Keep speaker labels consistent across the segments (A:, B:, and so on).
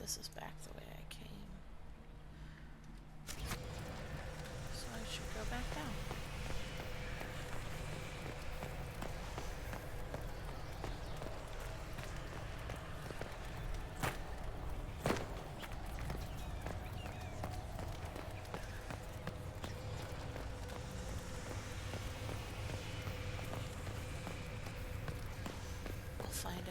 A: this is back the way I came. So I should go back down. I'll find it.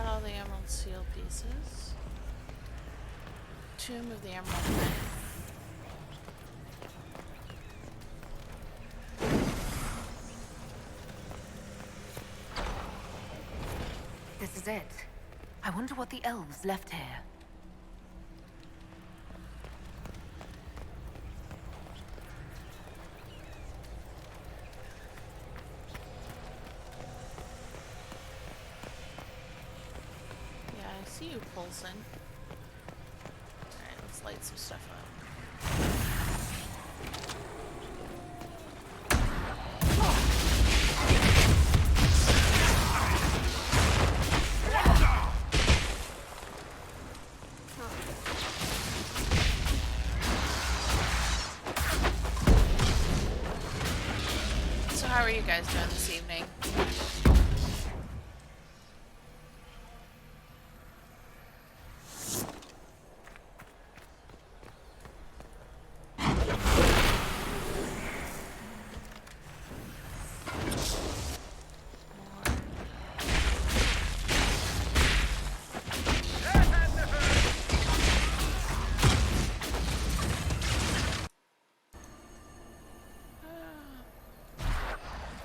A: All the emerald seal pieces. Tomb of the Emerald Knight.
B: This is it. I wonder what the elves left here.
A: See you, Coulson. Alright, let's light some stuff up. So how are you guys doing this evening?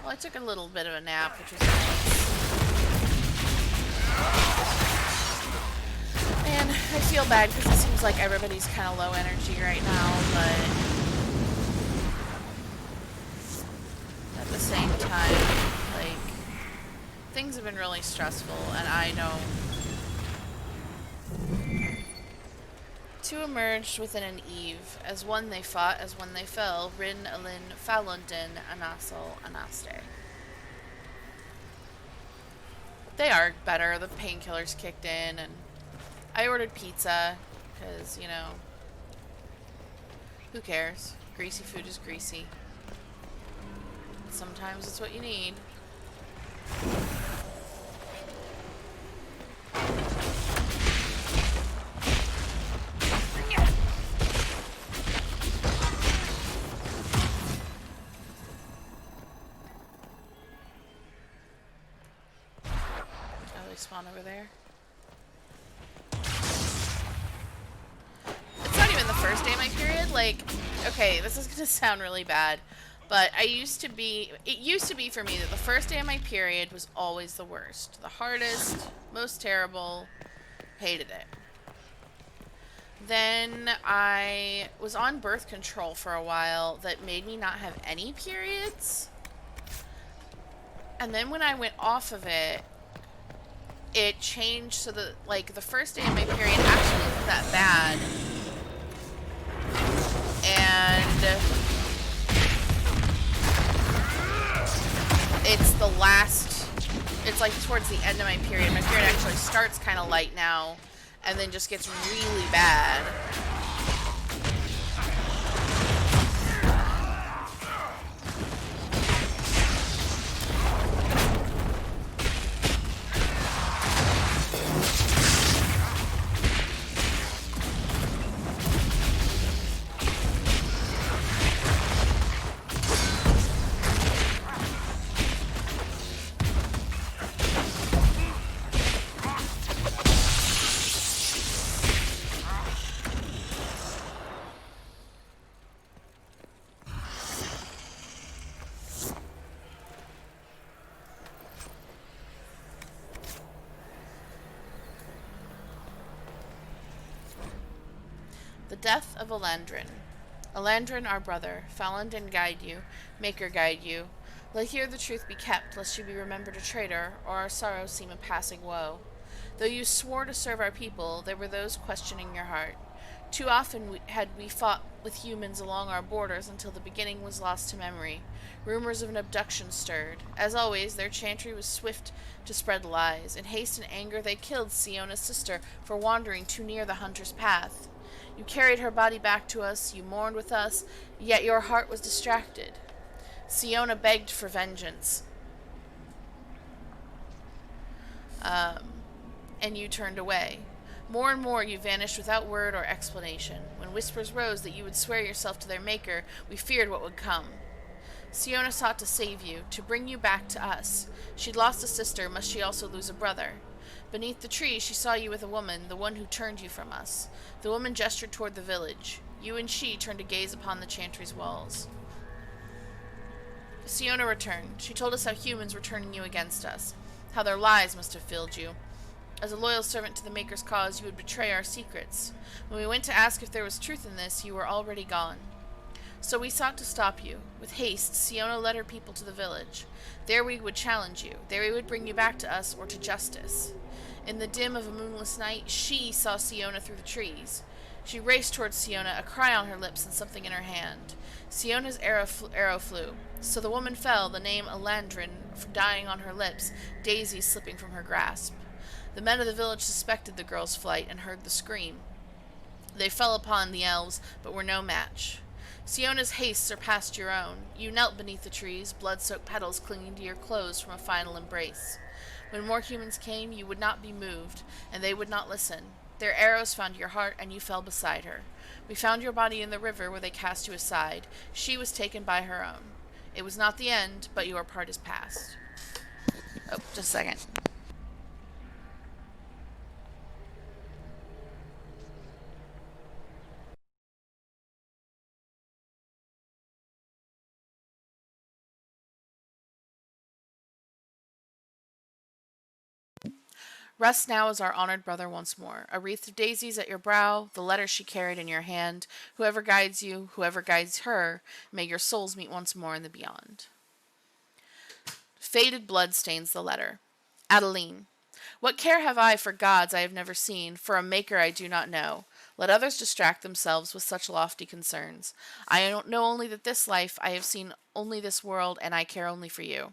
A: Well, I took a little bit of a nap, which was nice. And I feel bad because it seems like everybody's kind of low energy right now, but at the same time, like, things have been really stressful, and I know two emerged within an eve. As one they fought, as one they fell. Rin, Alin, Falundin, Anasel, Anaste. They are better. The painkillers kicked in, and I ordered pizza, because, you know, who cares? Greasy food is greasy. Sometimes it's what you need. Spawn over there. It's not even the first day of my period. Like, okay, this is gonna sound really bad, but it used to be for me that the first day of my period was always the worst. The hardest, most terrible, hated it. Then I was on birth control for a while that made me not have any periods. And then when I went off of it, it changed so that, like, the first day of my period actually isn't that bad. And it's the last, it's like towards the end of my period. My period actually starts kind of light now and then just gets really bad. The death of Elandrin. Elandrin, our brother, Falon guide you, Maker guide you. Let here the truth be kept, lest you be remembered a traitor, or our sorrow seem a passing woe. Though you swore to serve our people, there were those questioning your heart. Too often had we fought with humans along our borders until the beginning was lost to memory. Rumors of an abduction stirred. As always, their chantry was swift to spread lies. In haste and anger, they killed Siona's sister for wandering too near the hunter's path. You carried her body back to us, you mourned with us, yet your heart was distracted. Siona begged for vengeance, and you turned away. More and more you vanished without word or explanation. When whispers rose that you would swear yourself to their maker, we feared what would come. Siona sought to save you, to bring you back to us. She'd lost a sister, must she also lose a brother? Beneath the tree she saw you with a woman, the one who turned you from us. The woman gestured toward the village. You and she turned to gaze upon the chantry's walls. Siona returned. She told us how humans were turning you against us, how their lies must have filled you. As a loyal servant to the Maker's cause, you would betray our secrets. When we went to ask if there was truth in this, you were already gone. So we sought to stop you. With haste, Siona led her people to the village. There we would challenge you. There we would bring you back to us or to justice. In the dim of a moonless night, she saw Siona through the trees. She raced towards Siona, a cry on her lips and something in her hand. Siona's arrow flew. So the woman fell, the name Elandrin dying on her lips, daisies slipping from her grasp. The men of the village suspected the girl's flight and heard the scream. They fell upon the elves, but were no match. Siona's haste surpassed your own. You knelt beneath the trees, blood-soaked petals clinging to your clothes from a final embrace. When more humans came, you would not be moved, and they would not listen. Their arrows found your heart, and you fell beside her. We found your body in the river where they cast you aside. She was taken by her own. It was not the end, but your part is past. Oh, just a second. Rest now as our honored brother once more. A wreath of daisies at your brow, the letter she carried in your hand. Whoever guides you, whoever guides her, may your souls meet once more in the beyond. Faded blood stains the letter. Adeline. What care have I for gods I have never seen, for a maker I do not know? Let others distract themselves with such lofty concerns. I know only that this life I have seen only this world, and I care only for you.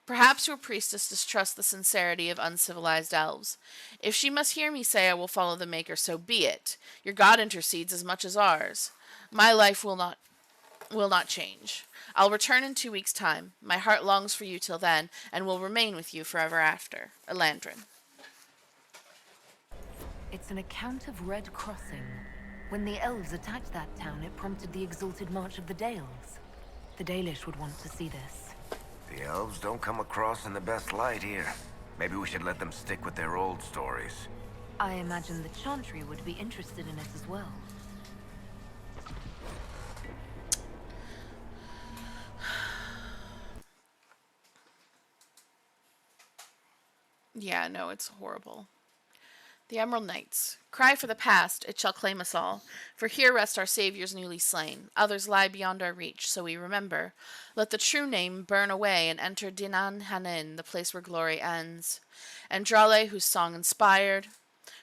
A: Perhaps your priestess distrusts the sincerity of uncivilized elves. If she must hear me say I will follow the Maker, so be it. Your God intercedes as much as ours. My life will not change. I'll return in 2 weeks' time. My heart longs for you till then, and will remain with you forever after. Elandrin.
B: It's an account of Red Crossing. When the elves attacked that town, it prompted the exalted march of the Dales. The Dalish would want to see this.
C: The elves don't come across in the best light here. Maybe we should let them stick with their old stories.
B: I imagine the Chantry would be interested in it as well.
A: Yeah, no, it's horrible. The Emerald Knights. Cry for the past, it shall claim us all. For here rest our saviors newly slain. Others lie beyond our reach, so we remember. Let the true name burn away and enter Dinan Hanin, the place where glory ends. Andrale, whose song inspired.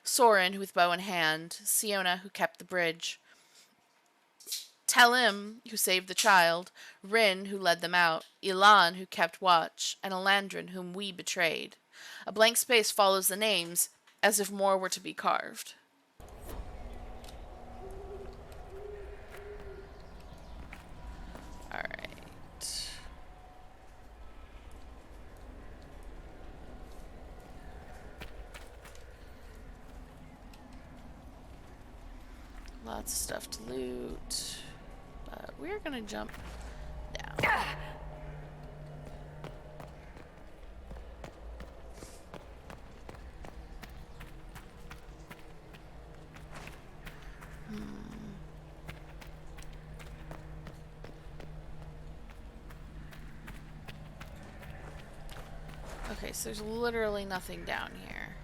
A: Sorin, who with bow in hand. Siona, who kept the bridge. Telim, who saved the child. Rin, who led them out. Elan, who kept watch. And Elandrin, whom we betrayed. A blank space follows the names, as if more were to be carved. Alright. Lots of stuff to loot. But we're gonna jump down. Okay, so there's literally nothing down here.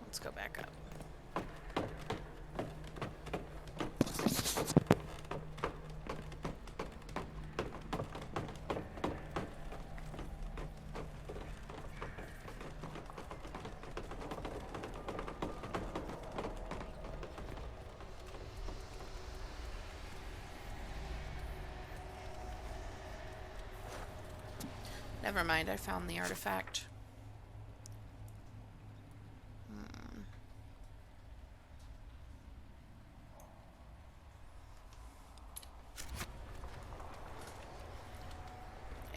A: Let's go back up. Never mind, I found the artifact.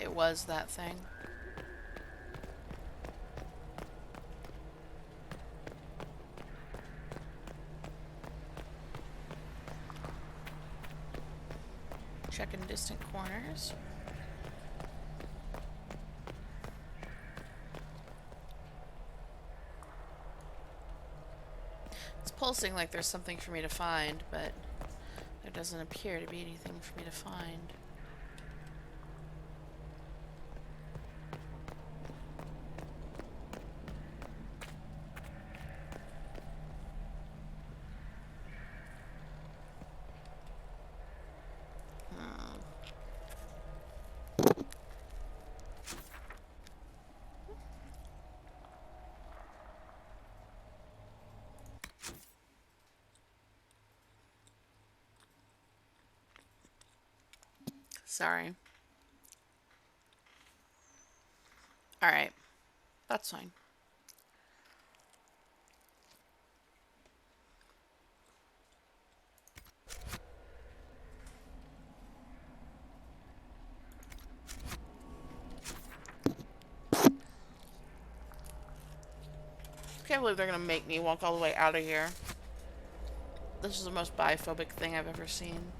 A: It was that thing. Checking distant corners. It's pulsing like there's something for me to find, but there doesn't appear to be anything for me to find. Sorry. Alright. That's fine. I can't believe they're gonna make me walk all the way out of here. This is the most biphobic thing I've ever seen.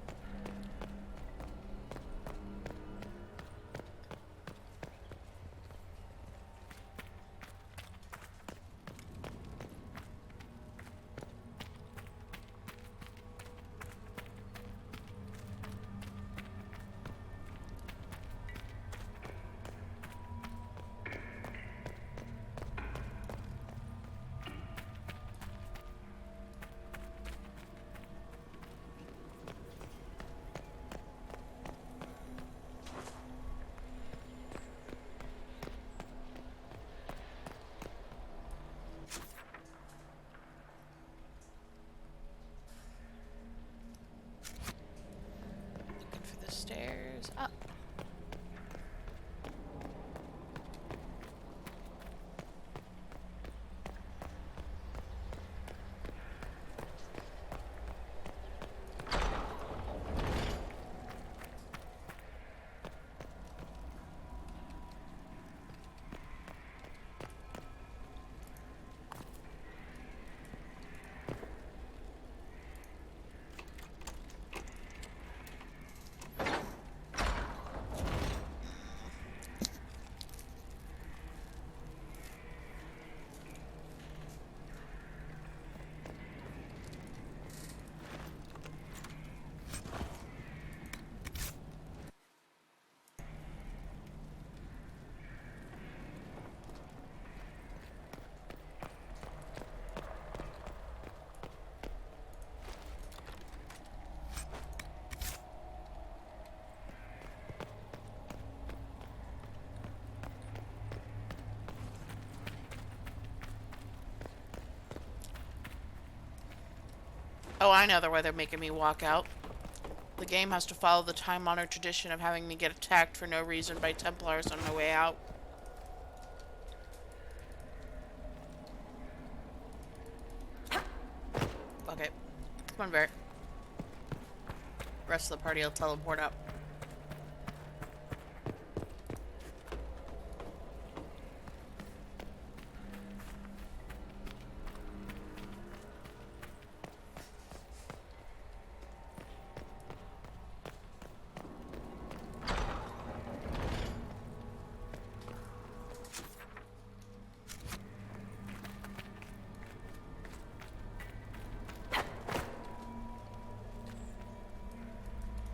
A: Looking for the stairs up. Oh, I know the way they're making me walk out. The game has to follow the time-honored tradition of having me get attacked for no reason by Templars on my way out. Okay. Come on, Barrett. Rest of the party will teleport up.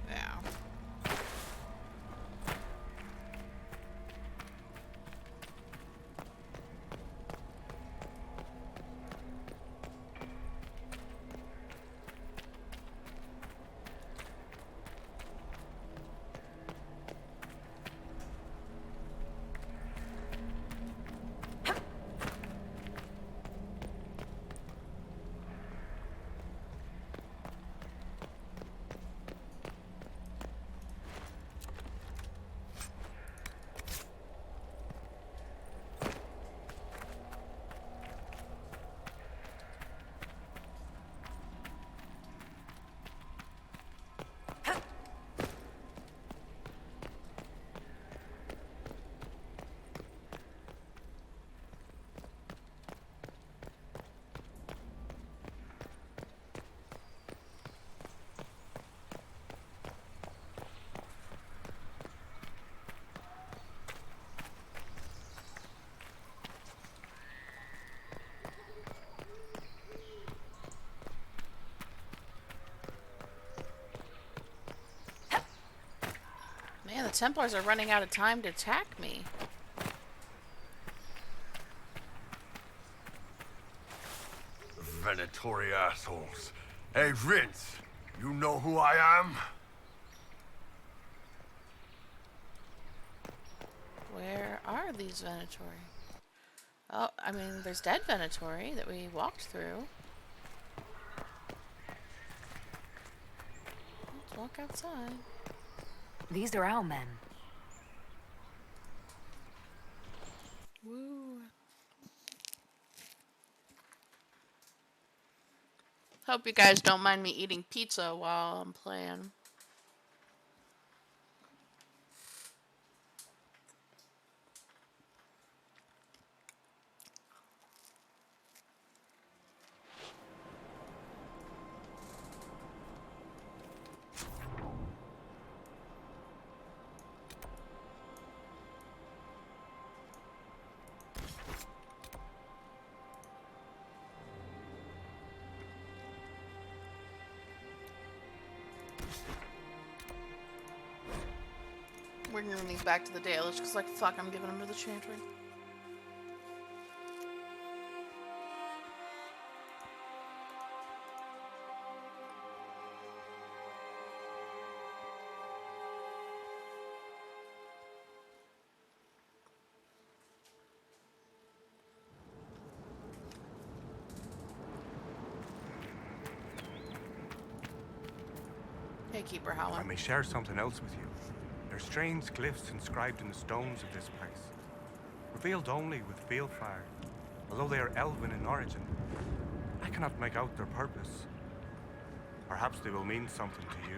A: Yeah. Templars are running out of time to attack me.
D: Venatori assholes. Hey, Vince, you know who I am?
A: Where are these Venatori? Oh, I mean, there's dead Venatori that we walked through. Let's walk outside.
B: These are our men.
A: Woo. Hope you guys don't mind me eating pizza while I'm playing. We're gonna these back to the Dalish because, like, fuck, I'm giving them to the Chantry. Hey, Keeper
E: I
A: Howland.
E: may share something else with you. There are strange glyphs inscribed in the stones of this place, revealed only with field fire. Although they are elven in origin, I cannot make out their purpose. Perhaps they will mean something to you.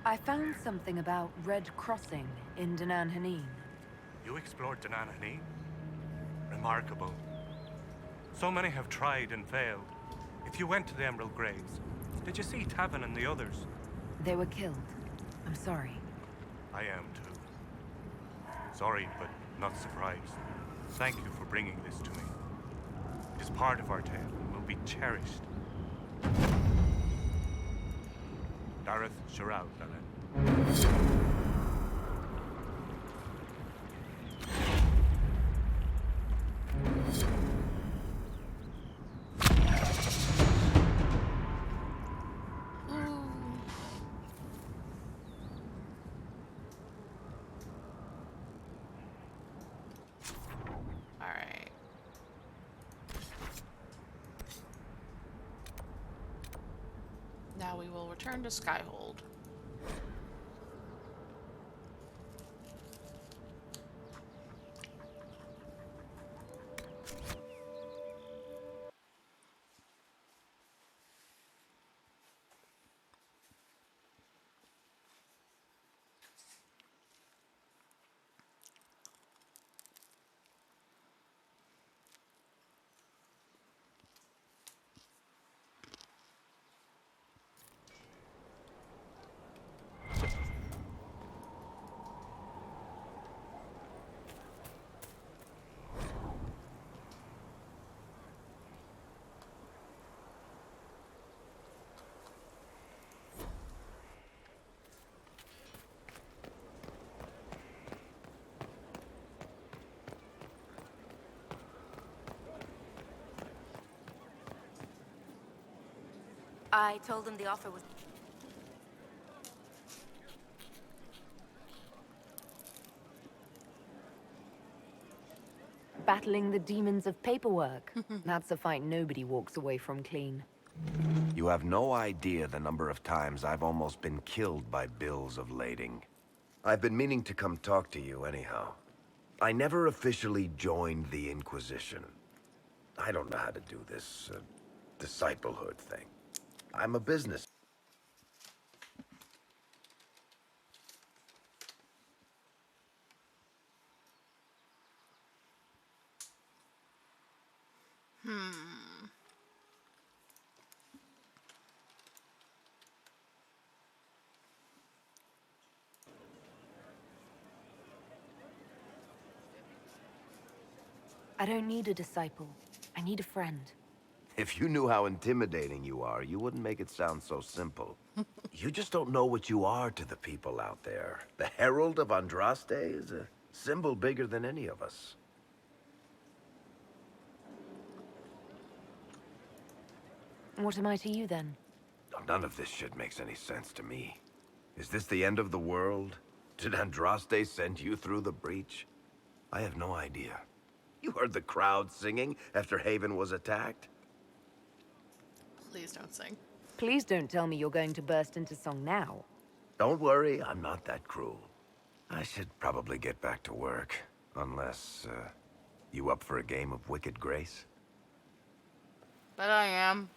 B: I found something about Red Crossing in Danan Hanin.
E: You explored Danan Hanin? Remarkable. So many have tried and failed. If you went to the Emerald Graves, did you see Tavin and the others?
B: They were killed. I'm sorry.
E: I am too. Sorry, but not surprised. Thank you for bringing this to me. It is part of our tale and will be cherished. Dareth Shirao, Dalet.
A: Alright. Now we will return to Skyhold.
F: I told him the offer was...
B: Battling the demons of paperwork. That's a fight nobody walks away from clean.
C: You have no idea the number of times I've almost been killed by bills of lading. I've been meaning to come talk to you anyhow. I never officially joined the Inquisition. I don't know how to do this, disciplehood thing. I'm a business.
B: I don't need a disciple. I need a friend.
C: If you knew how intimidating you are, you wouldn't make it sound so simple. You just don't know what you are to the people out there. The Herald of Andraste is a symbol bigger than any of us.
B: What am I to you, then?
C: None of this shit makes any sense to me. Is this the end of the world? Did Andraste send you through the breach? I have no idea. You heard the crowd singing after Haven was attacked?
A: Please don't sing.
B: Please don't tell me you're going to burst into song now.
C: Don't worry, I'm not that cruel. I should probably get back to work. Unless, you up for a game of Wicked Grace?
A: But I am.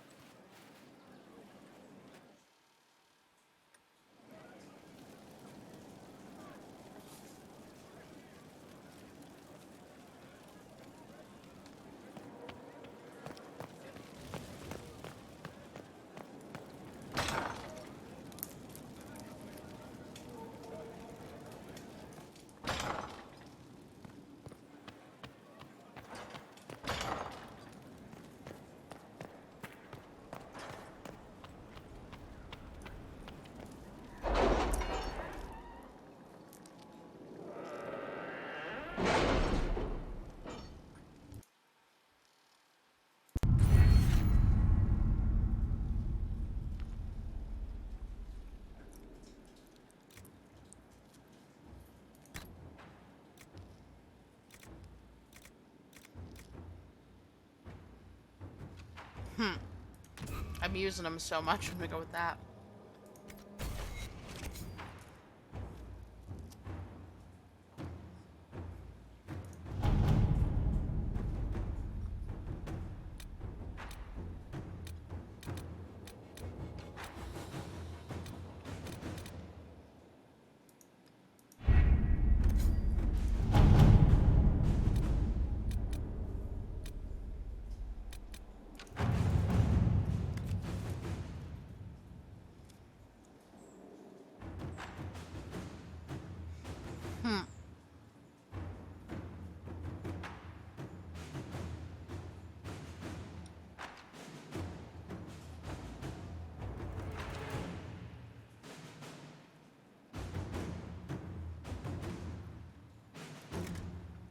A: I'm using them so much. I'm gonna go with that.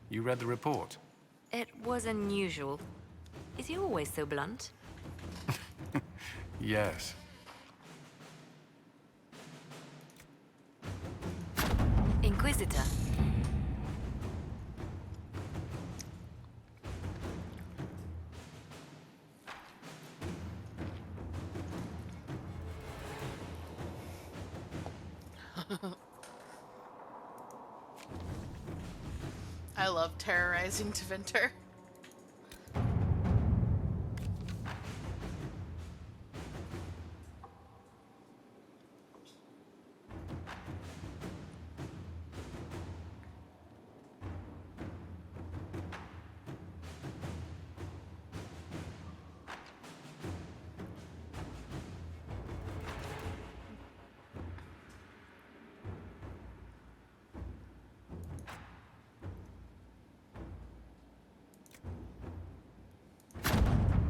G: You read the report?
F: It was unusual. Is he always so blunt?
G: Yes.
F: Inquisitor.
A: I love terrorizing Tevinter.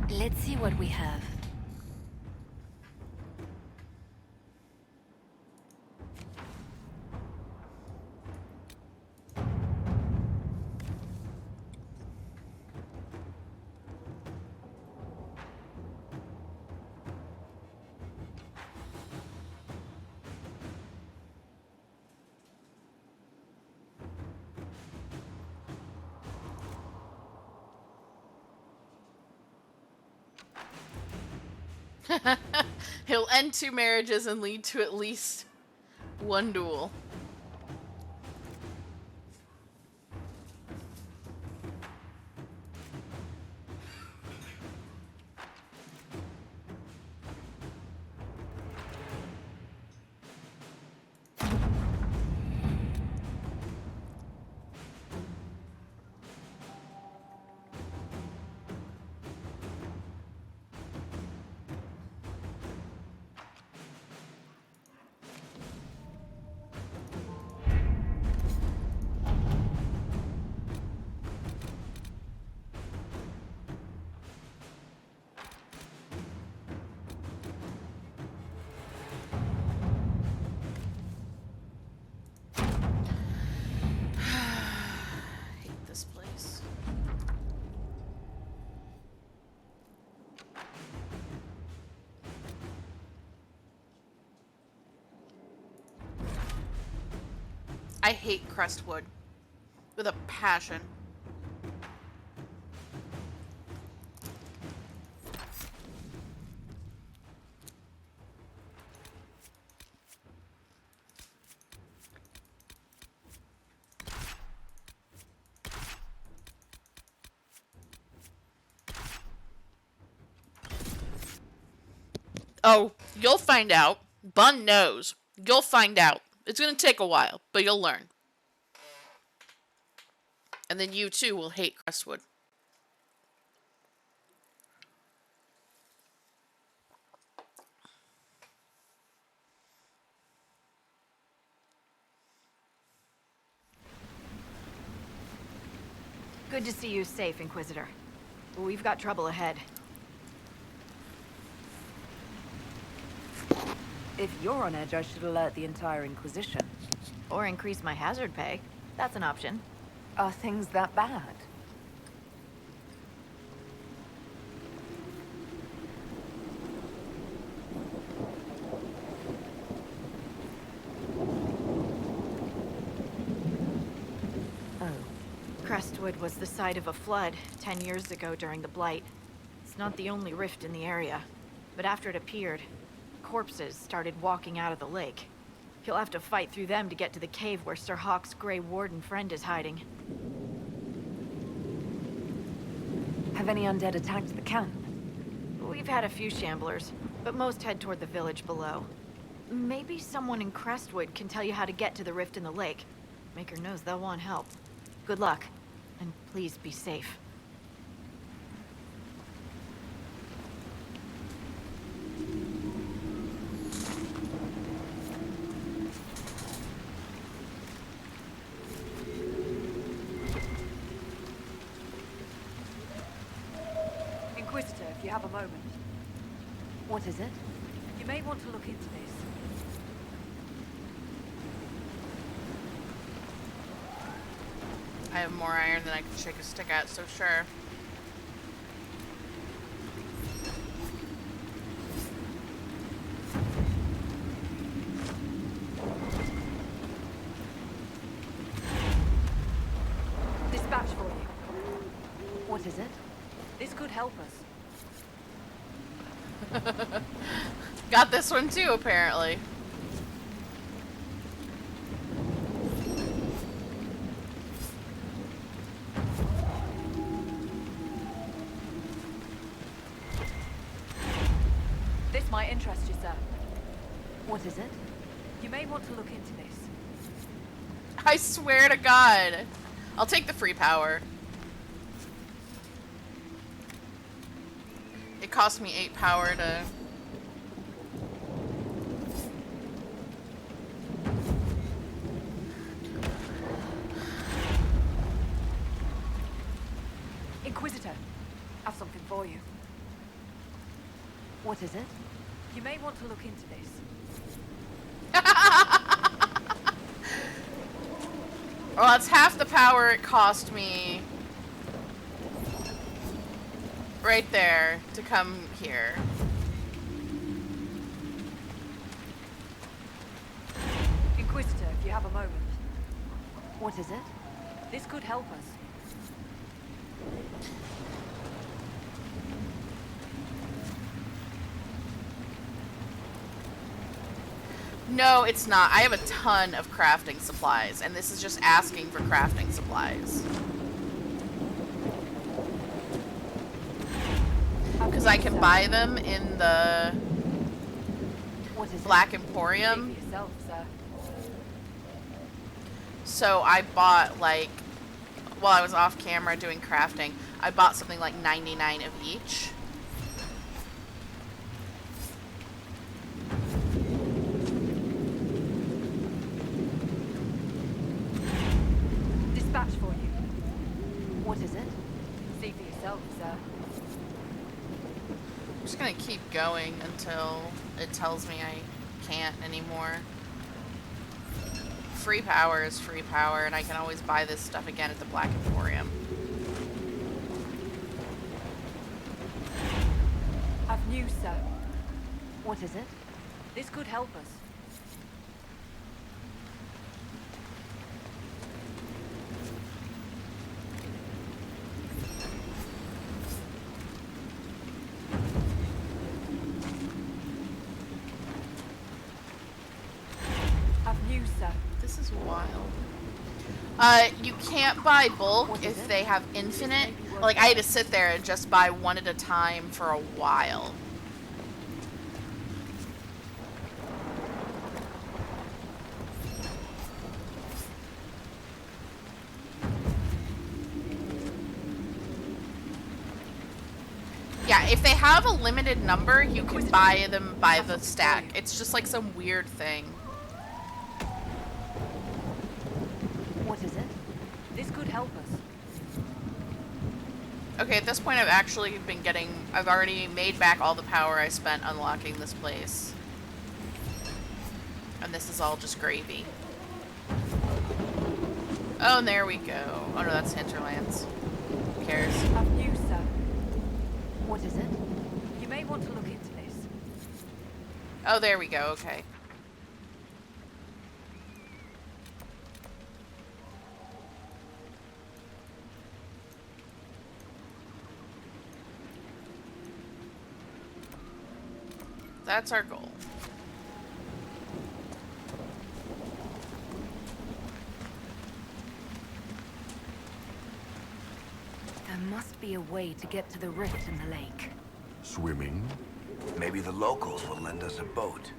F: Let's see what we have.
A: He'll end 2 marriages and lead to at least 1 duel. I hate Crestwood with a passion. Oh, you'll find out. Bun knows. You'll find out. It's gonna take a while, but you'll learn. And then you too will hate Crestwood.
F: Good to see you safe, Inquisitor. We've got trouble ahead.
B: If you're on edge, I should alert the entire Inquisition.
F: Or increase my hazard pay. That's an option.
B: Are things that bad? Oh.
F: Crestwood was the site of a flood 10 years ago during the Blight. It's not the only rift in the area, but after it appeared, corpses started walking out of the lake. You'll have to fight through them to get to the cave where Sir Hawk's Grey Warden friend is hiding.
B: Have any undead attacked the camp?
F: We've had a few shamblers, but most head toward the village below. Maybe someone in Crestwood can tell you how to get to the rift in the lake. Maker knows they'll want help. Good luck, and please be safe.
G: Inquisitor, if you have a moment.
B: What is it?
G: You may want to look into this.
A: I have more iron than I can shake a stick at, so sure.
G: Dispatch for you.
B: What is it?
G: This could help us.
A: Got this one too, apparently.
G: This might interest you, sir.
B: What is it?
G: You may want to look into this.
A: I swear to God. I'll take the free power. It cost me 8 power to...
G: Inquisitor, I have something for you.
B: What is it?
G: You may want to look into this.
A: Well, that's half the power it cost me right there to come here.
G: Inquisitor, if you have a moment.
B: What is it?
G: This could help us.
A: No, it's not. I have a ton of crafting supplies, and this is just asking for crafting supplies. Because I can buy them in the
B: What is
A: Black
B: it?
A: Emporium.
G: Speak for yourself, sir.
A: So I bought, like, while I was off camera doing crafting, I bought something like 99 of each.
G: Dispatch for you.
B: What is it?
G: See for yourself, sir.
A: I'm just gonna keep going until it tells me I can't anymore. Free power is free power, and I can always buy this stuff again at the Black Emporium.
G: I've news, sir.
B: What is it?
G: This could help us.
A: It's wild. You can't buy bulk if they have infinite. Like, I had to sit there and just buy one at a time for a while. Yeah, if they have a limited number, you can buy them by the stack. It's just like some weird thing.
B: What is it?
G: This could help us.
A: Okay, at this point I've actually been getting... I've already made back all the power I spent unlocking this place. And this is all just gravy. Oh, and there we go. Oh no, that's Hinterlands. Who cares?
G: I've news, sir.
B: What is it?
G: You may want to look into this.
A: Oh, there we go, okay. That's our goal.
B: There must be a way to get to the rift in the lake.
D: Swimming?
C: Maybe the locals will lend us a boat.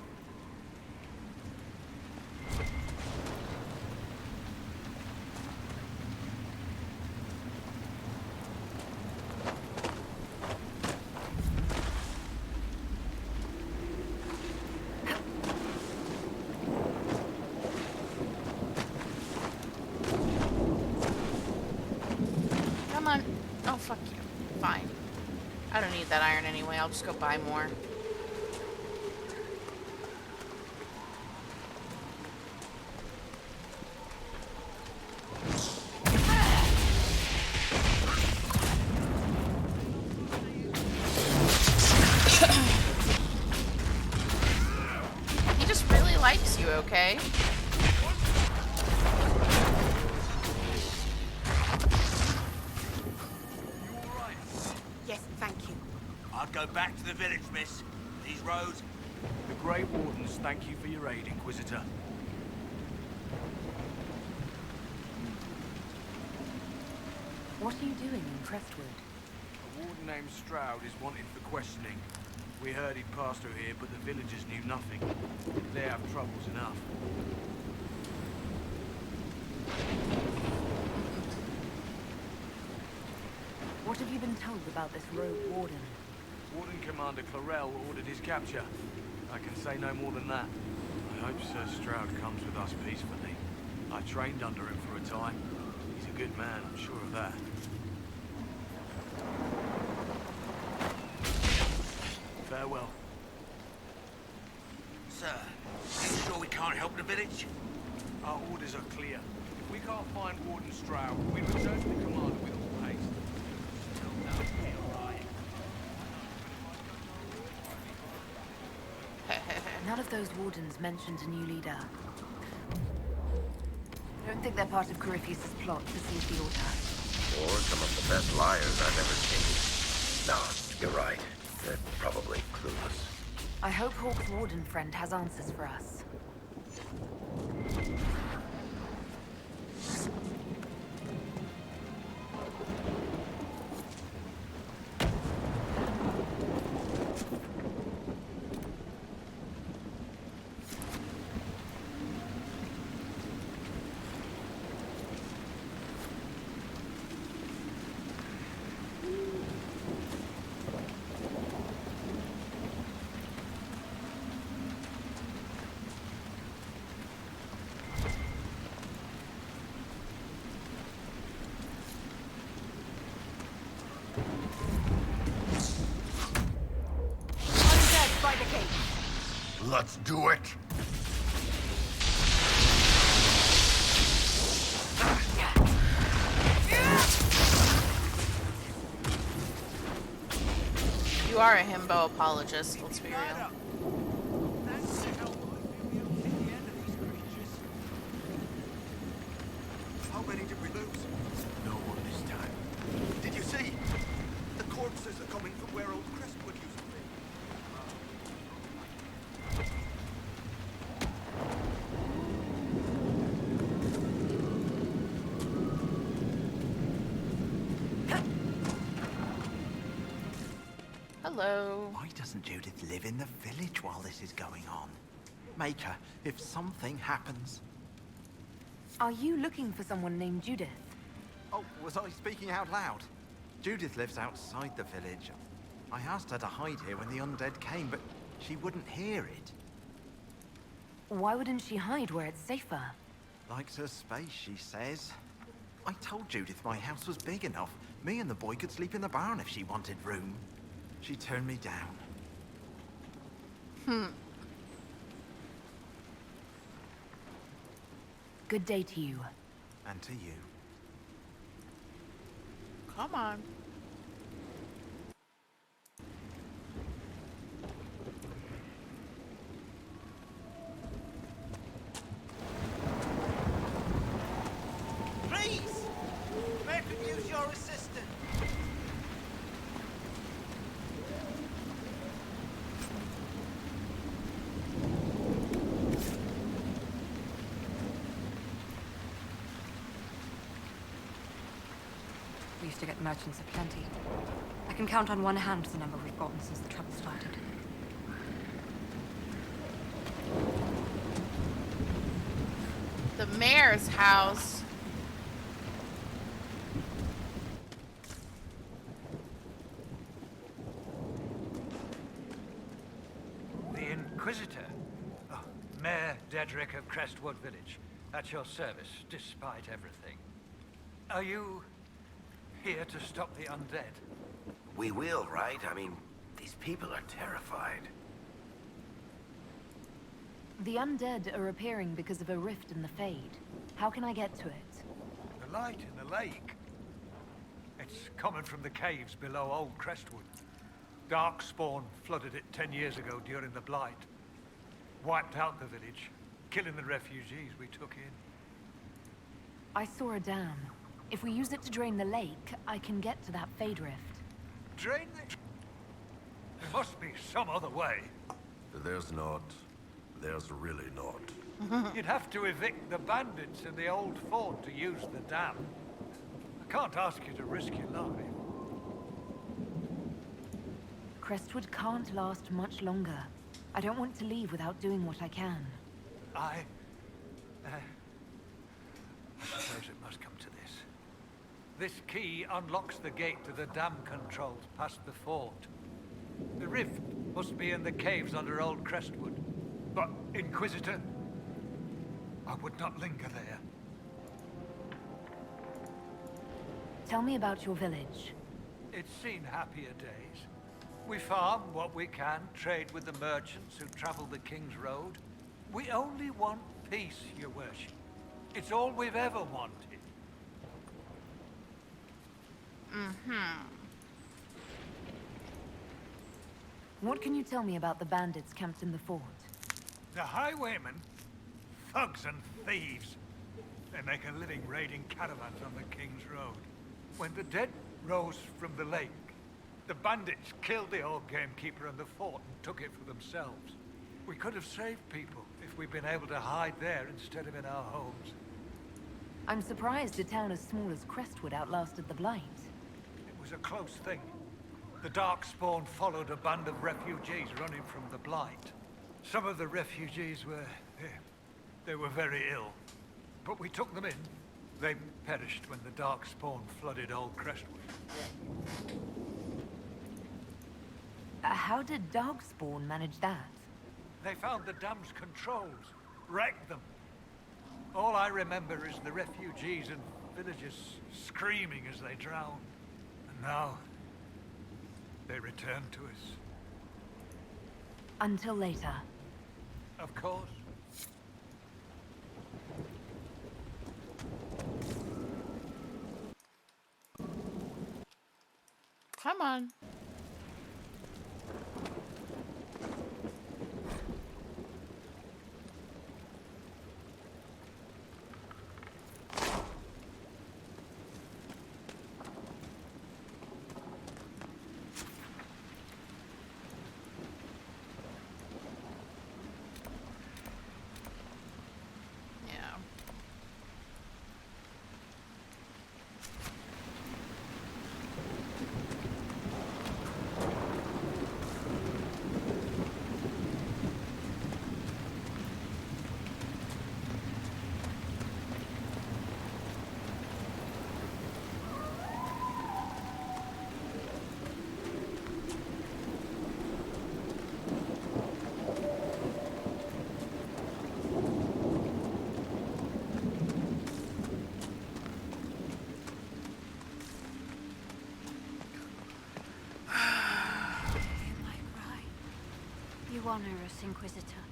A: Come on. Oh, fuck you. Fine. I don't need that iron anyway. I'll just go buy more. He just really likes you, okay?
H: Yes, thank you.
I: I'd go back to the village, miss. These roads...
J: The Grey Wardens thank you for your aid, Inquisitor.
B: What are you doing in Crestwood?
J: A warden named Stroud is wanted for questioning. We heard he'd passed through here, but the villagers knew nothing. They have troubles enough.
B: What have you been told about this rogue warden?
J: Warden Commander Clarel ordered his capture. I can say no more than that. I hope Sir Stroud comes with us peacefully. I trained under him for a time. He's a good man, I'm sure of that. Farewell.
I: Sir, are you sure we can't help the village?
J: Our orders are clear. If we can't find Warden Stroud, we return to the commander with all haste.
B: None of those wardens mentioned a new leader. I don't think they're part of Corypheus' plot to seize the Order.
C: Or some of the best liars I've ever seen. No, you're right. They're probably clueless.
B: I hope Hawk's warden friend has answers for us.
D: Let's do it!
A: You are a himbo apologist, let's be real.
D: How many did we lose? No one this time. Did you see? The corpses are coming from where old Crestwood used to be.
A: Hello.
K: Why doesn't Judith live in the village while this is going on? Make her, if something happens.
B: Are you looking for someone named Judith?
K: Oh, was I speaking out loud? Judith lives outside the village. I asked her to hide here when the undead came, but she wouldn't hear it.
B: Why wouldn't she hide where it's safer?
K: Likes her space, she says. I told Judith my house was big enough. Me and the boy could sleep in the barn if she wanted room. She turned me down.
B: Good day to you.
K: And to you.
A: Come on.
I: Please! May I could use your assistance?
G: We used to get merchants aplenty. I can count on one hand the number we've gotten since the trouble started.
A: The mayor's house.
L: The Inquisitor. Oh, Mayor Dedrick of Crestwood Village. At your service, despite everything. Are you here to stop the undead?
C: We will, right? I mean, these people are terrified.
B: The undead are appearing because of a rift in the Fade. How can I get to it?
L: The light in the lake. It's coming from the caves below Old Crestwood. Darkspawn flooded it 10 years ago during the Blight. Wiped out the village, killing the refugees we took in.
B: I saw a dam. If we use it to drain the lake, I can get to that Fade rift.
L: Drain the... There must be some other way.
C: There's not. There's really not.
L: You'd have to evict the bandits in the old fort to use the dam. I can't ask you to risk your life.
B: Crestwood can't last much longer. I don't want to leave without doing what I can.
L: I suppose it must come to this. This key unlocks the gate to the dam controls past the fort. The rift must be in the caves under Old Crestwood. But, Inquisitor, I would not linger there.
B: Tell me about your village.
L: It's seen happier days. We farm what we can, trade with the merchants who travel the King's Road. We only want peace, your worship. It's all we've ever wanted.
B: What can you tell me about the bandits camped in the fort?
L: The highwaymen, thugs and thieves. They make a living raiding caravans on the King's Road. When the dead rose from the lake, the bandits killed the old gamekeeper and the fort and took it for themselves. We could have saved people if we'd been able to hide there instead of in our homes.
B: I'm surprised a town as small as Crestwood outlasted the Blight.
L: It was a close thing. The Darkspawn followed a band of refugees running from the Blight. Some of the refugees were... they were very ill. But we took them in. They perished when the Darkspawn flooded Old Crestwood.
B: How did Darkspawn manage that?
L: They found the dam's controls, wrecked them. All I remember is the refugees and villagers screaming as they drowned. And now, they return to us.
B: Until later.
L: Of course.
A: Come on.
M: honor us, Inquisitor.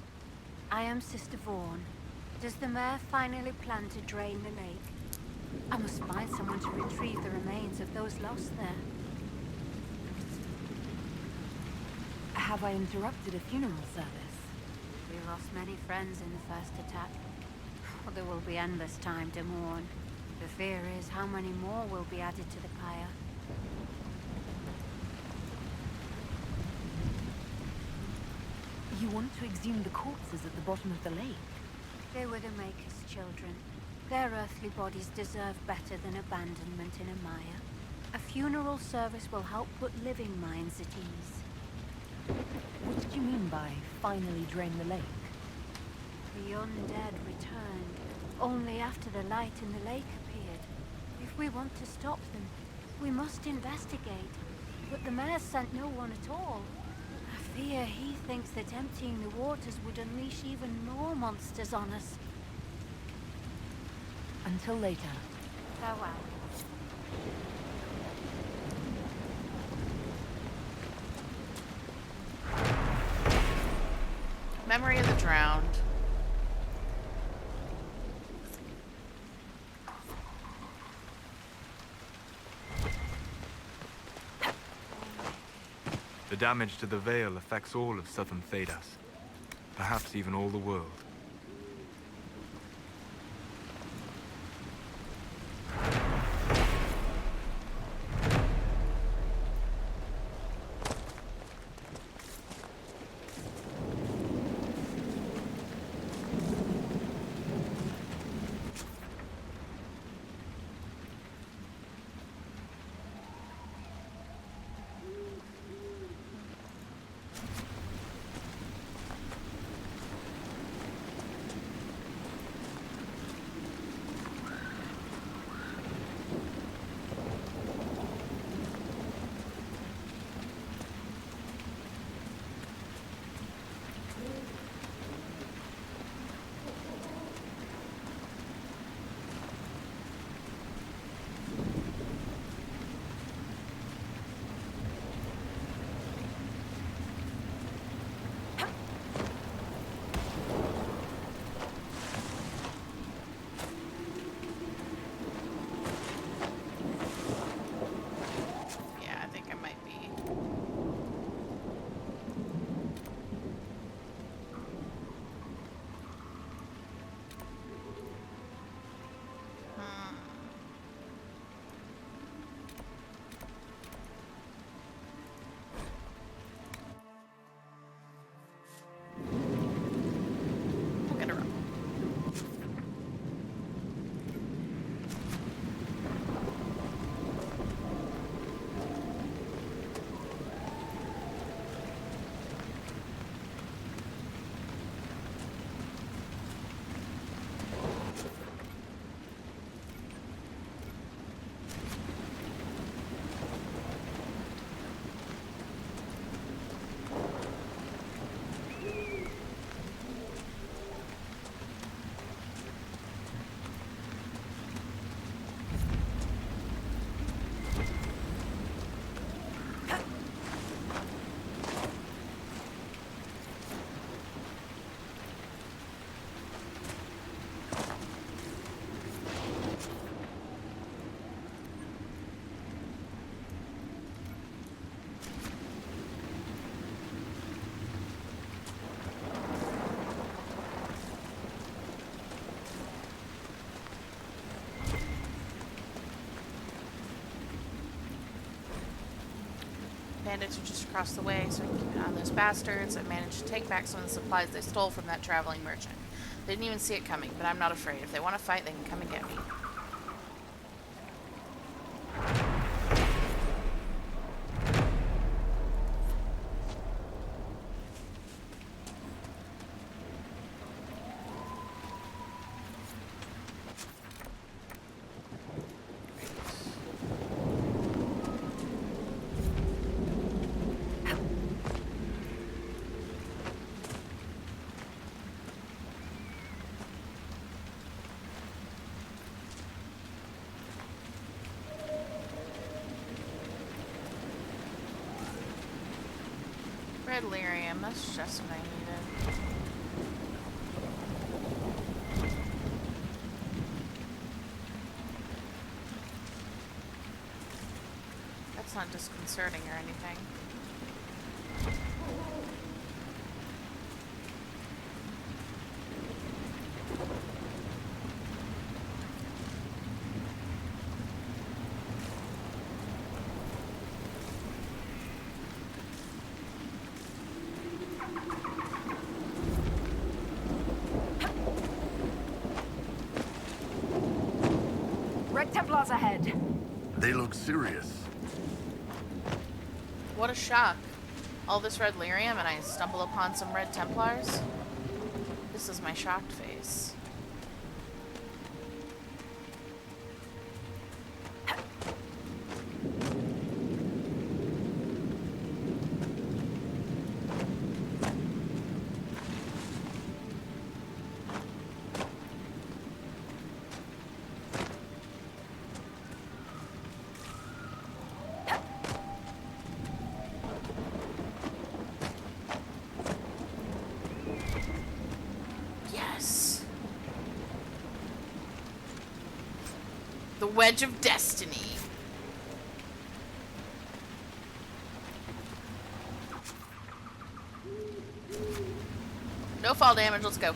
M: I am Sister Vaughn. Does the mayor finally plan to drain the lake? I must find someone to retrieve the remains of those lost there.
B: Have I interrupted a funeral service?
M: We lost many friends in the first attack. There will be endless time to mourn. The fear is how many more will be added to the pyre.
B: You want to exhume the corpses at the bottom of the lake?
M: They were the Maker's children. Their earthly bodies deserve better than abandonment in a mire. A funeral service will help put living minds at ease.
B: What did you mean by finally drain the lake?
M: The undead returned, only after the light in the lake appeared. If we want to stop them, we must investigate. But the mayor sent no one at all. I fear he thinks that emptying the waters would unleash even more monsters on us.
B: Until later.
M: Farewell.
A: Memory of the Drowned.
E: The damage to the Vale affects all of southern Thedas. Perhaps even all the world.
A: Bandits are just across the way, so I can keep an eye on those bastards. I managed to take back some of the supplies they stole from that traveling merchant. They didn't even see it coming, but I'm not afraid. If they want to fight, they can come and get me. red lyrium. That's just what I needed. That's not disconcerting or anything.
B: Red Templars ahead.
N: They look serious.
A: What a shock. All this red lyrium and I stumble upon some red Templars? This is my shocked face. The Wedge of Destiny. No fall damage, let's go.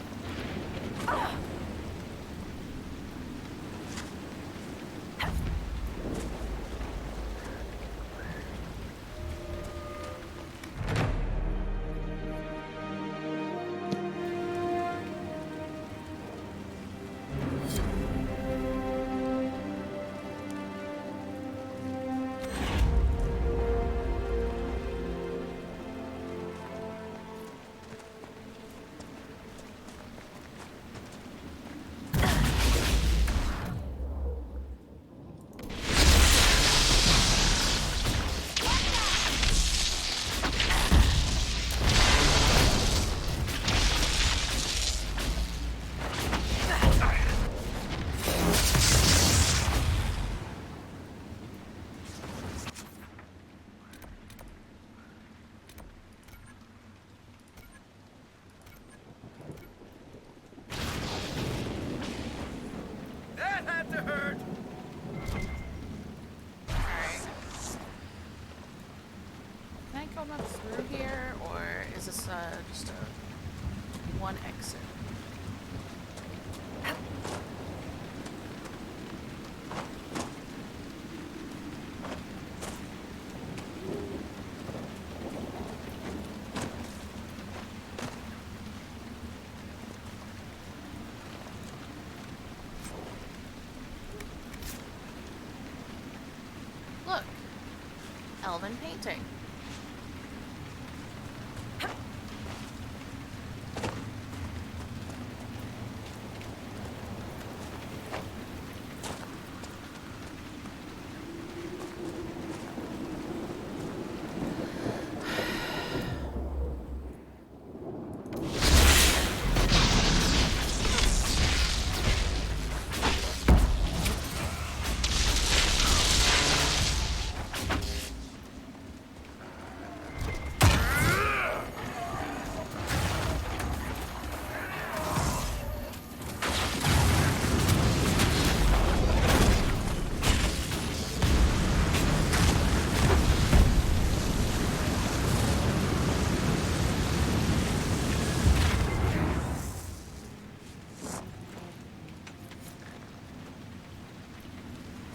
A: Just one exit. Look, elven painting.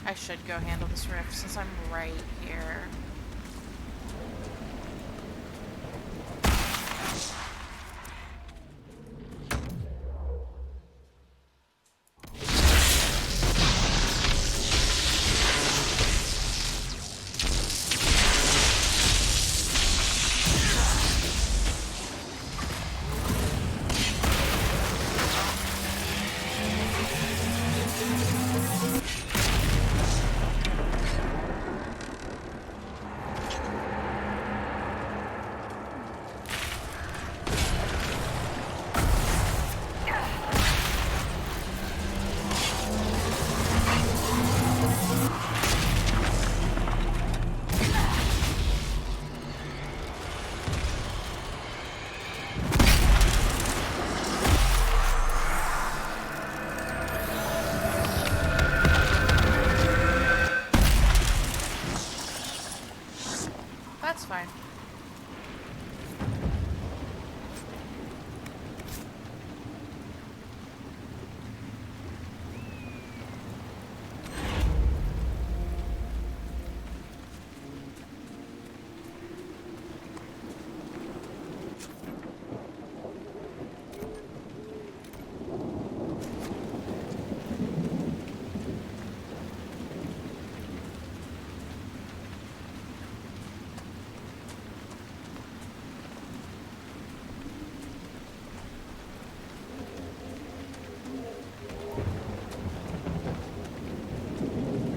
A: I should go handle this rift since I'm right here.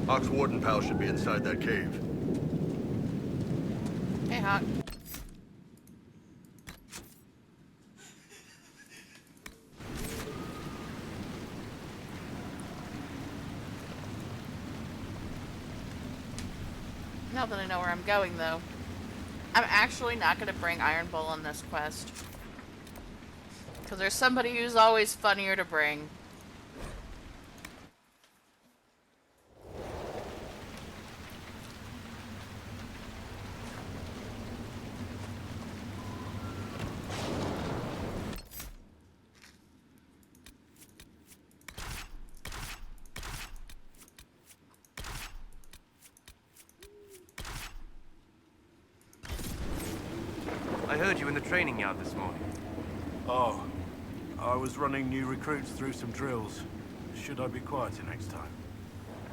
N: Hawk's warden pal should be inside that cave.
A: Hey, Hawk. Now that I know where I'm going, though, I'm actually not going to bring Iron Bull on this quest. Because there's somebody who's always funnier to bring.
O: I heard you in the training yard this morning.
J: Oh, I was running new recruits through some drills. Should I be quieter next time?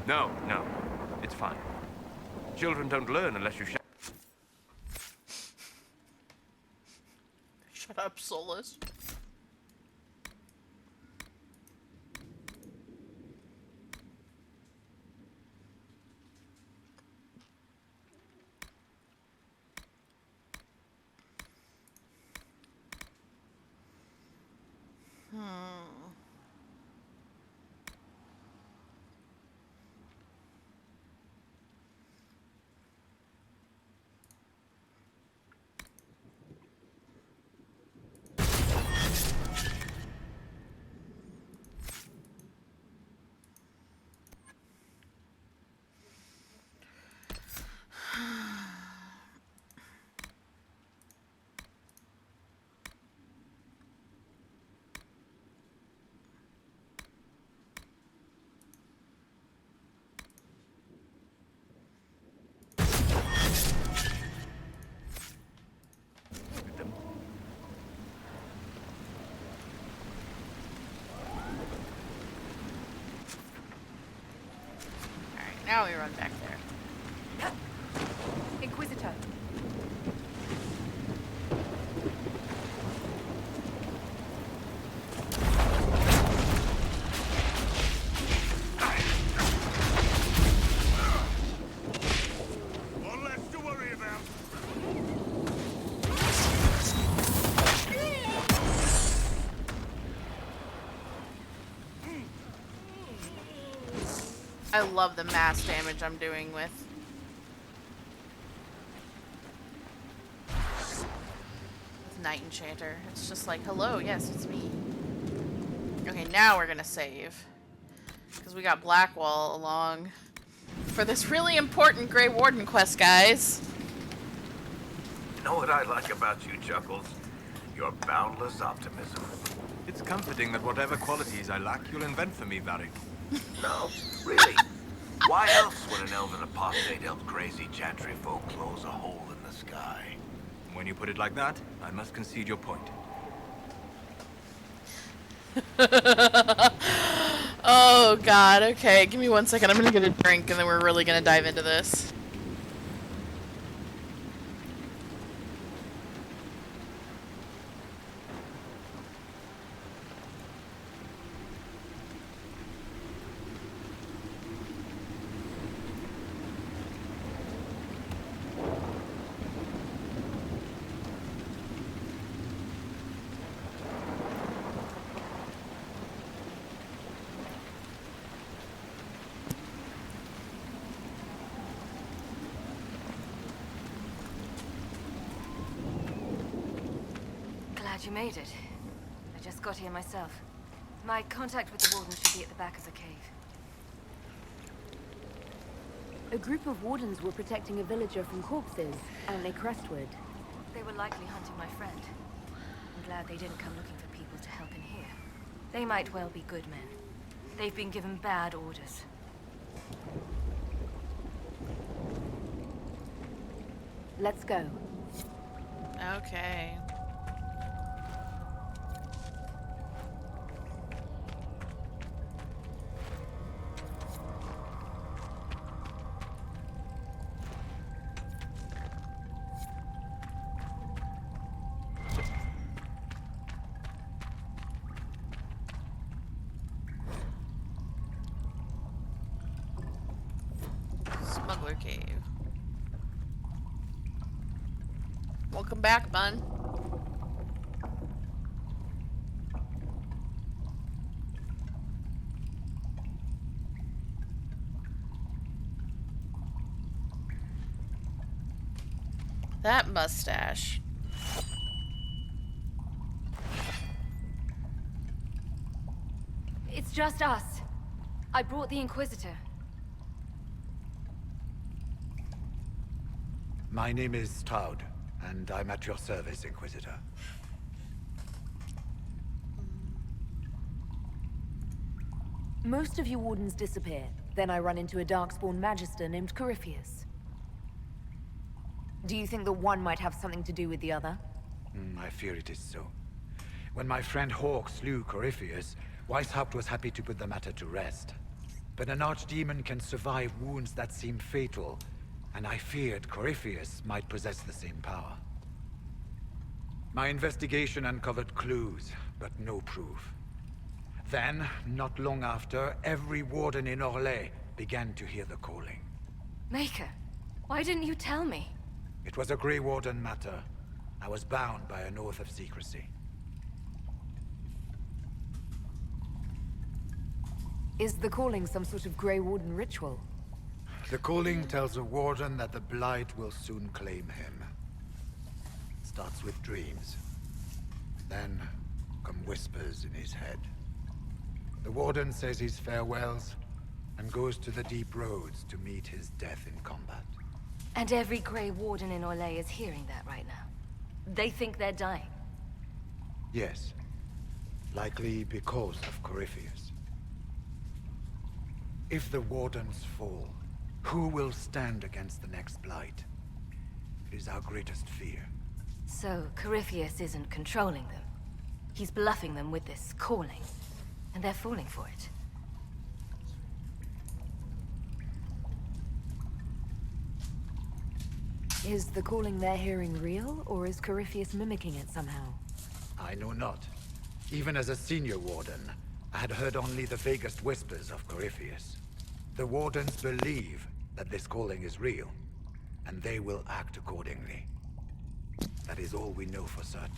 O: No, it's fine. Children don't learn unless you shout.
A: Shut up, Solas. Now we run back there.
B: Inquisitor.
D: One less to worry about.
A: I love the mass damage I'm doing with Night Enchanter. It's just like, hello, yes, it's me. Okay, now we're gonna save. Because we got Blackwall along for this really important Grey Warden quest, guys.
C: You know what I like about you, Chuckles? Your boundless optimism.
K: It's comforting that whatever qualities I lack, you'll invent for me, Varric.
C: No, really. Why else would an elven apostate help crazy chantry folk close a hole in the sky?
K: When you put it like that, I must concede your point.
A: Oh god, okay, give me 1 second. I'm gonna get a drink and then we're really gonna dive into this.
G: Glad you made it. I just got here myself. My contact with the warden should be at the back of the cave.
B: A group of wardens were protecting a villager from corpses out near Crestwood.
G: They were likely hunting my friend. I'm glad they didn't come looking for people to help in here. They might well be good men. They've been given bad orders.
B: Let's go.
A: Okay. circular cave. Welcome back, bun. That mustache.
G: It's just us. I brought the Inquisitor.
P: My name is Stroud, and I'm at your service, Inquisitor.
B: Most of you wardens disappear. Then I run into a darkspawn magister named Corypheus. Do you think that one might have something to do with the other?
P: I fear it is so. When my friend Hawk slew Corypheus, Weishaupt was happy to put the matter to rest. But an archdemon can survive wounds that seem fatal, and I feared Corypheus might possess the same power. My investigation uncovered clues, but no proof. Then, not long after, every warden in Orlais began to hear the calling.
G: Maker, why didn't you tell me?
P: It was a Grey Warden matter. I was bound by an oath of secrecy.
B: Is the calling some sort of Grey Warden ritual?
P: The calling tells a warden that the Blight will soon claim him. Starts with dreams. Then come whispers in his head. The warden says his farewells and goes to the deep roads to meet his death in combat.
G: And every Grey Warden in Orlais is hearing that right now. They think they're dying.
P: Yes. Likely because of Corypheus. If the Wardens fall, who will stand against the next Blight? It is our greatest fear.
G: So, Corypheus isn't controlling them. He's bluffing them with this calling. And they're falling for it.
B: Is the calling they're hearing real, or is Corypheus mimicking it somehow?
P: I know not. Even as a senior warden, I had heard only the vaguest whispers of Corypheus. The wardens believe that this calling is real, and they will act accordingly. That is all we know for certain.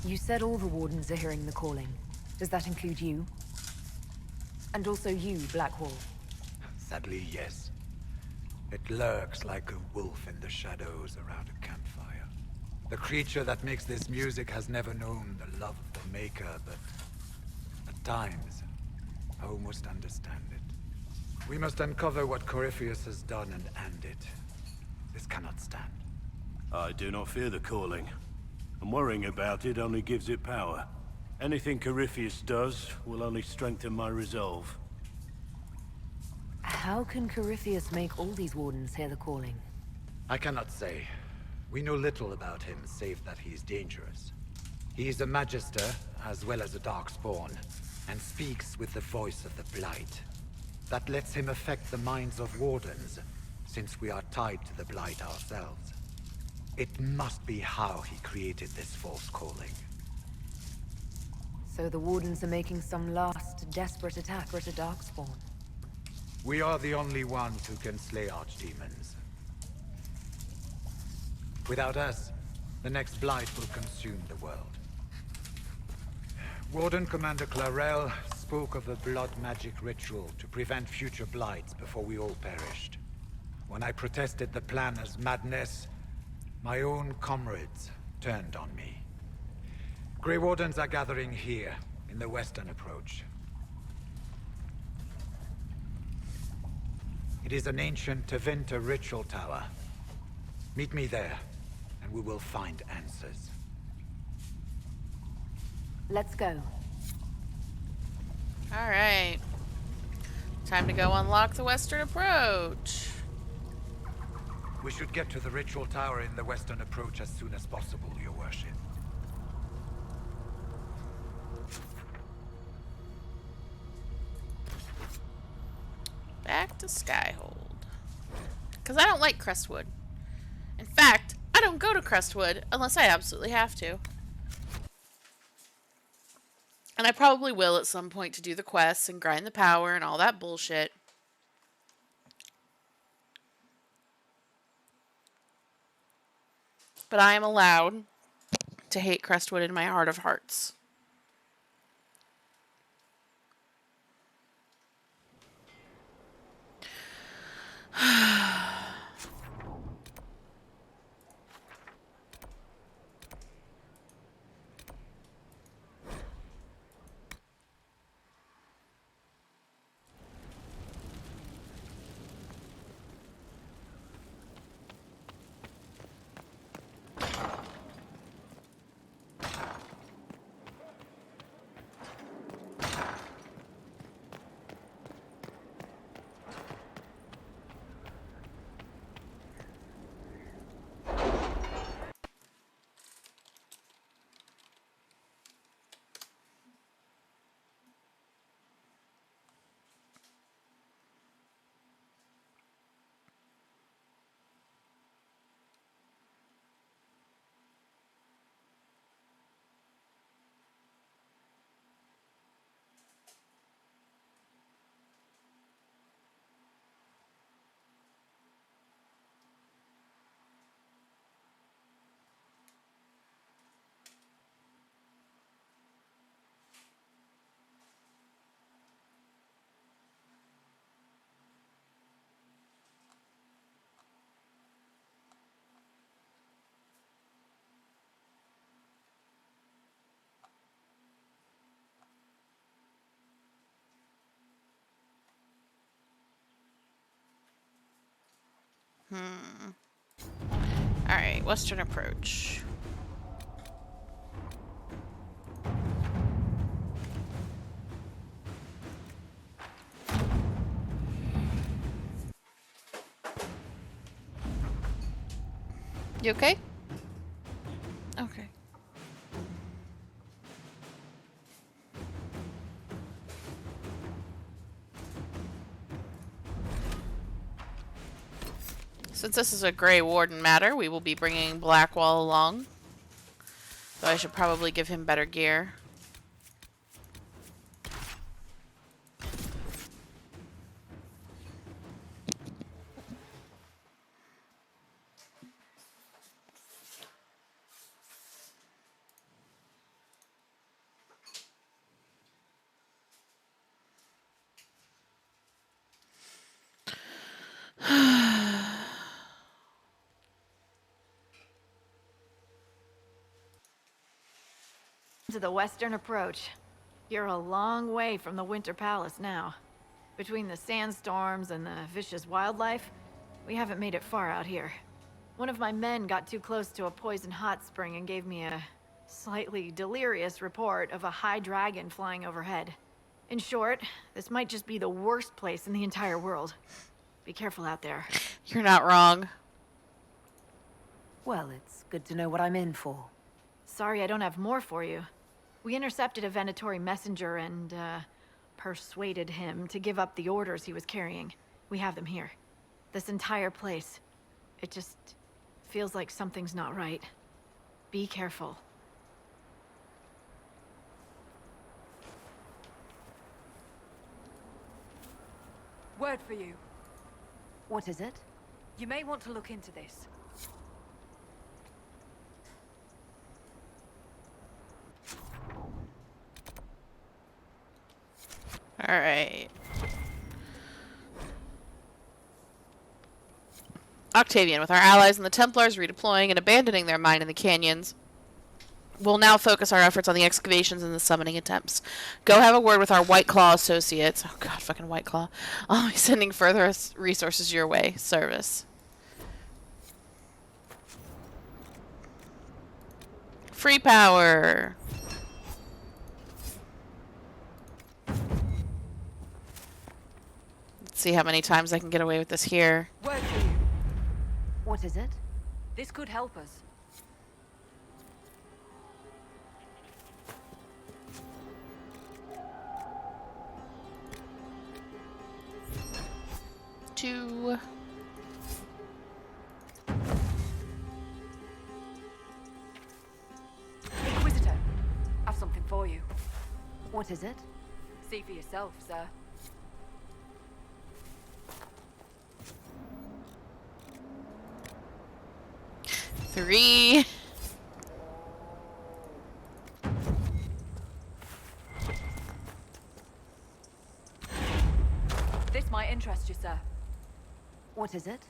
B: You said all the wardens are hearing the calling. Does that include you? And also you, Blackwall?
P: Sadly, yes. It lurks like a wolf in the shadows around a campfire. The creature that makes this music has never known the love of the Maker, but at times, I almost understand it. We must uncover what Corypheus has done and end it. This cannot stand.
Q: I do not fear the calling. And worrying about it only gives it power. Anything Corypheus does will only strengthen my resolve.
B: How can Corypheus make all these wardens hear the calling?
P: I cannot say. We know little about him, save that he is dangerous. He is a Magister, as well as a Darkspawn, and speaks with the voice of the Blight. That lets him affect the minds of wardens, since we are tied to the Blight ourselves. It must be how he created this false calling.
B: So the wardens are making some last, desperate attack at a Darkspawn.
P: We are the only ones who can slay archdemons. Without us, the next Blight will consume the world. Warden Commander Clarel spoke of a blood magic ritual to prevent future Blights before we all perished. When I protested the plan as madness, my own comrades turned on me. Grey Wardens are gathering here, in the western approach. It is an ancient Tevinter ritual tower. Meet me there, and we will find answers.
B: Let's go.
A: Alright. Time to go unlock the western approach.
P: We should get to the ritual tower in the western approach as soon as possible, Your Worship.
A: Back to Skyhold. Because I don't like Crestwood. In fact, I don't go to Crestwood unless I absolutely have to. And I probably will at some point to do the quests and grind the power and all that bullshit. But I am allowed to hate Crestwood in my heart of hearts. Alright, western approach. You okay? Okay. Since this is a Grey Warden matter, we will be bringing Blackwall along. Though I should probably give him better gear.
F: To the western approach. You're a long way from the Winter Palace now. Between the sandstorms and the vicious wildlife, we haven't made it far out here. One of my men got too close to a poison hot spring and gave me a slightly delirious report of a high dragon flying overhead. In short, this might just be the worst place in the entire world. Be careful out there.
A: You're not wrong.
B: Well, it's good to know what I'm in for.
F: Sorry I don't have more for you. We intercepted a Venatori messenger and, persuaded him to give up the orders he was carrying. We have them here. This entire place. It just feels like something's not right. Be careful.
G: Word for you.
B: What is it?
G: You may want to look into this.
A: Alright. Octavian, with our allies and the Templars redeploying and abandoning their mine in the canyons, we'll now focus our efforts on the excavations and the summoning attempts. Go have a word with our White Claw associates. Oh god, fucking White Claw. I'll be sending further resources your way. Service. Free power. Let's see how many times I can get away with this here.
G: Word for you.
B: What is it?
G: This could help us.
A: Two.
G: Inquisitor, I've something for you.
B: What is it?
F: See for yourself, sir.
A: Three.
F: This might interest you, sir.
B: What is it?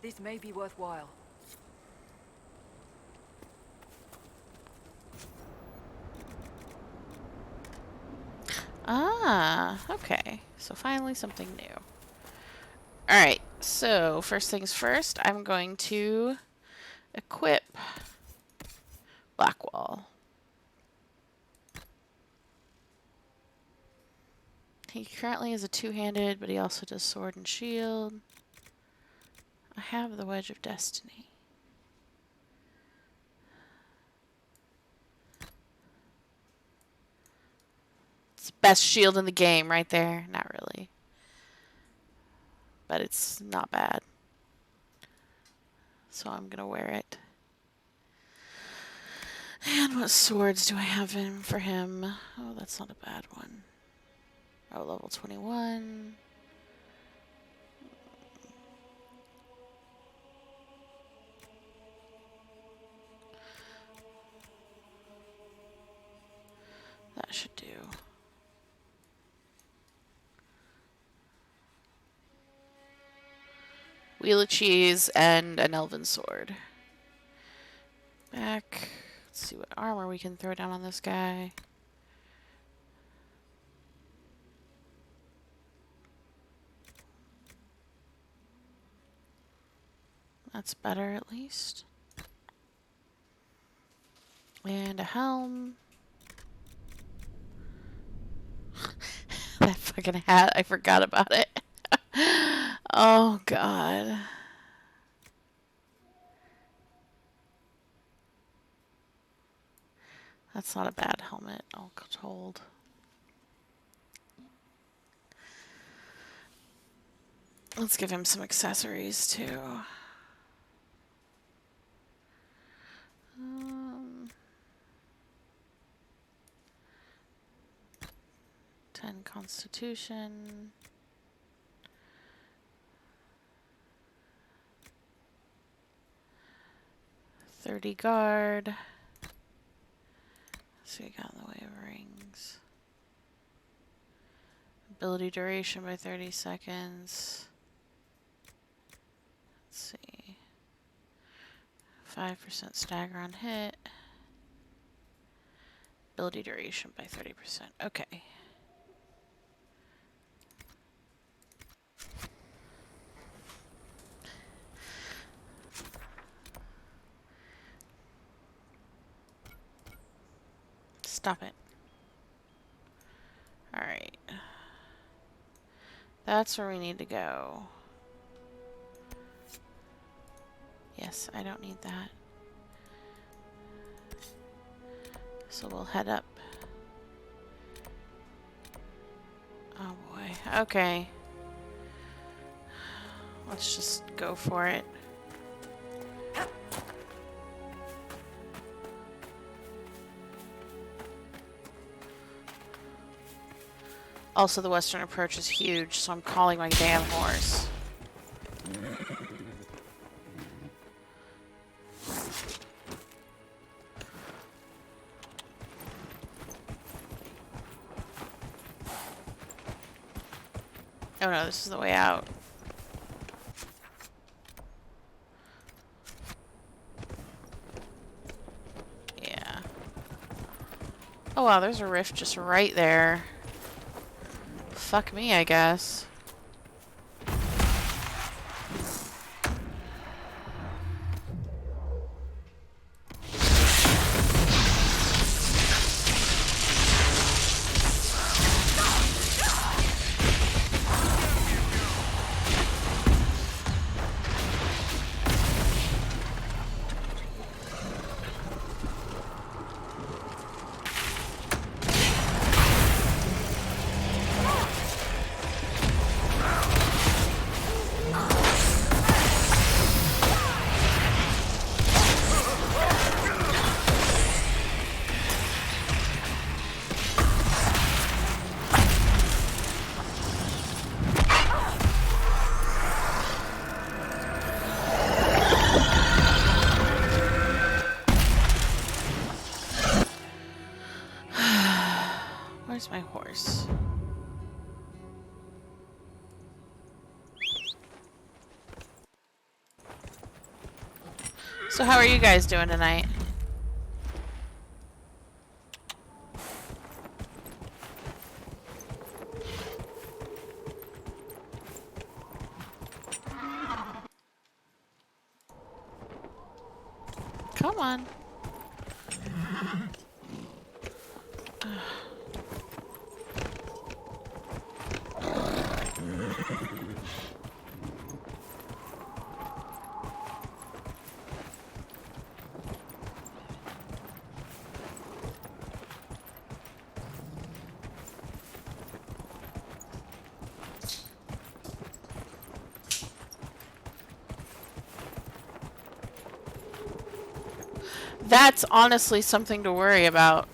F: This may be worthwhile.
A: Ah, okay. So finally something new. Alright, so first things first, I'm going to equip Blackwall. He currently is a two-handed, but he also does sword and shield. I have the Wedge of Destiny. It's the best shield in the game right there. Not really. But it's not bad. So I'm gonna wear it. And what swords do I have in for him? Oh, that's not a bad one. Oh, level 21. That should do. Wheel of cheese and an elven sword. Back. Let's see what armor we can throw down on this guy. That's better at least. And a helm. That fucking hat, I forgot about it. Oh god. That's not a bad helmet, all told. Let's give him some accessories too. 10 Constitution. 30 guard. So we got in the way of rings. Ability duration by 30 seconds. Let's see. 5% stagger on hit. Ability duration by 30%. Okay. Stop it. Alright. That's where we need to go. Yes, I don't need that. So we'll head up. Oh boy. Okay. Let's just go for it. Also, the western approach is huge, so I'm calling my damn horse. Oh no, this is the way out. Yeah. Oh wow, there's a rift just right there. Fuck me, I guess. Where's my horse? So how are you guys doing tonight? Come on. That's honestly something to worry about.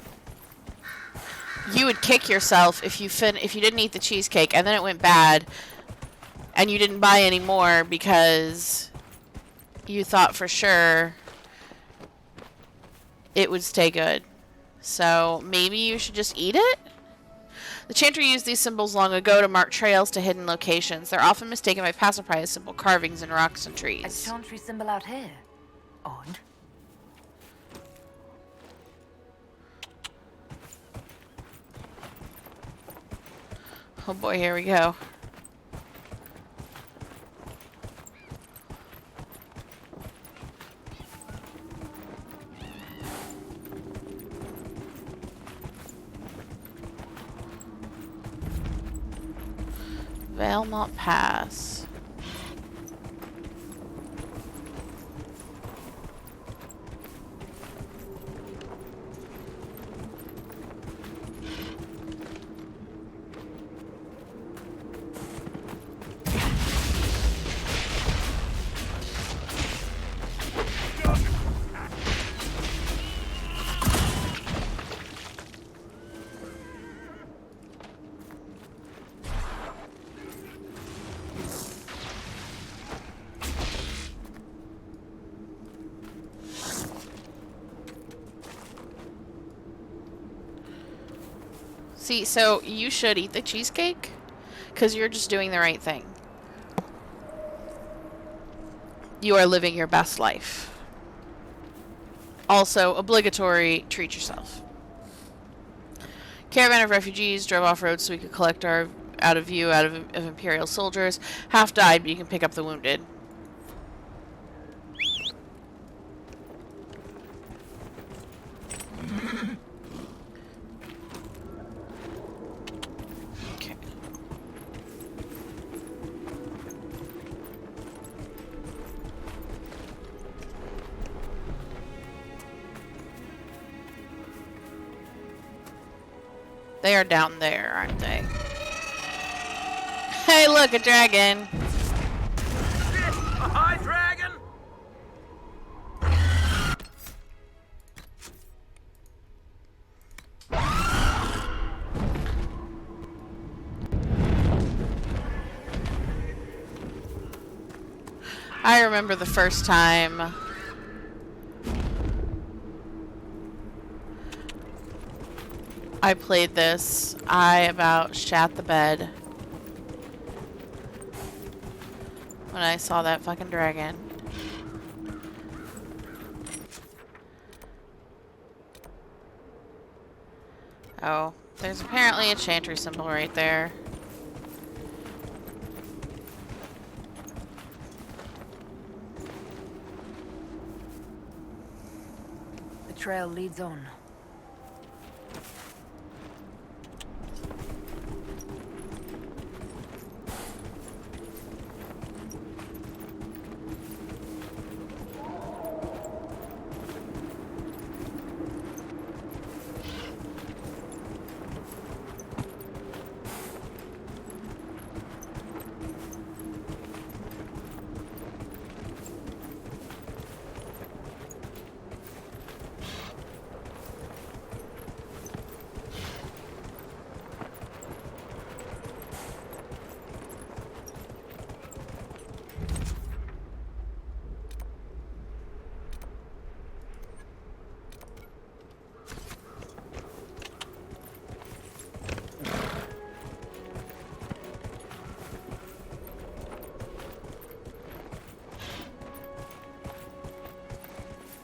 A: You would kick yourself if you didn't eat the cheesecake and then it went bad and you didn't buy any more because you thought for sure it would stay good. So maybe you should just eat it? The Chantry used these symbols long ago to mark trails to hidden locations. They're often mistaken by passersby as simple carvings in rocks and trees.
B: A Chantry symbol out here. Odd.
A: Oh boy, here we go. Valmont Pass. See, so you should eat the cheesecake because you're just doing the right thing. You are living your best life. Also, obligatory, treat yourself. Caravan of refugees drove off-road so we could collect our out of Imperial soldiers. Half died, but you can pick up the wounded. Okay. They are down there, aren't they? Hey, look, a dragon.
I: Hi, dragon!
A: I remember the first time I played this, I about shat the bed when I saw that fucking dragon. Oh, there's apparently a Chantry symbol right there.
B: The trail leads on.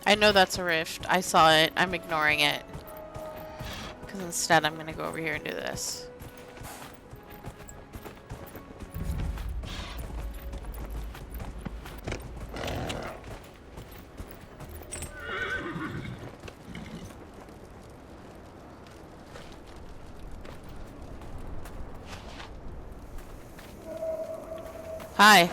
A: I know that's a rift. I saw it. I'm ignoring it. Because instead I'm going to go over here and do this. Hi.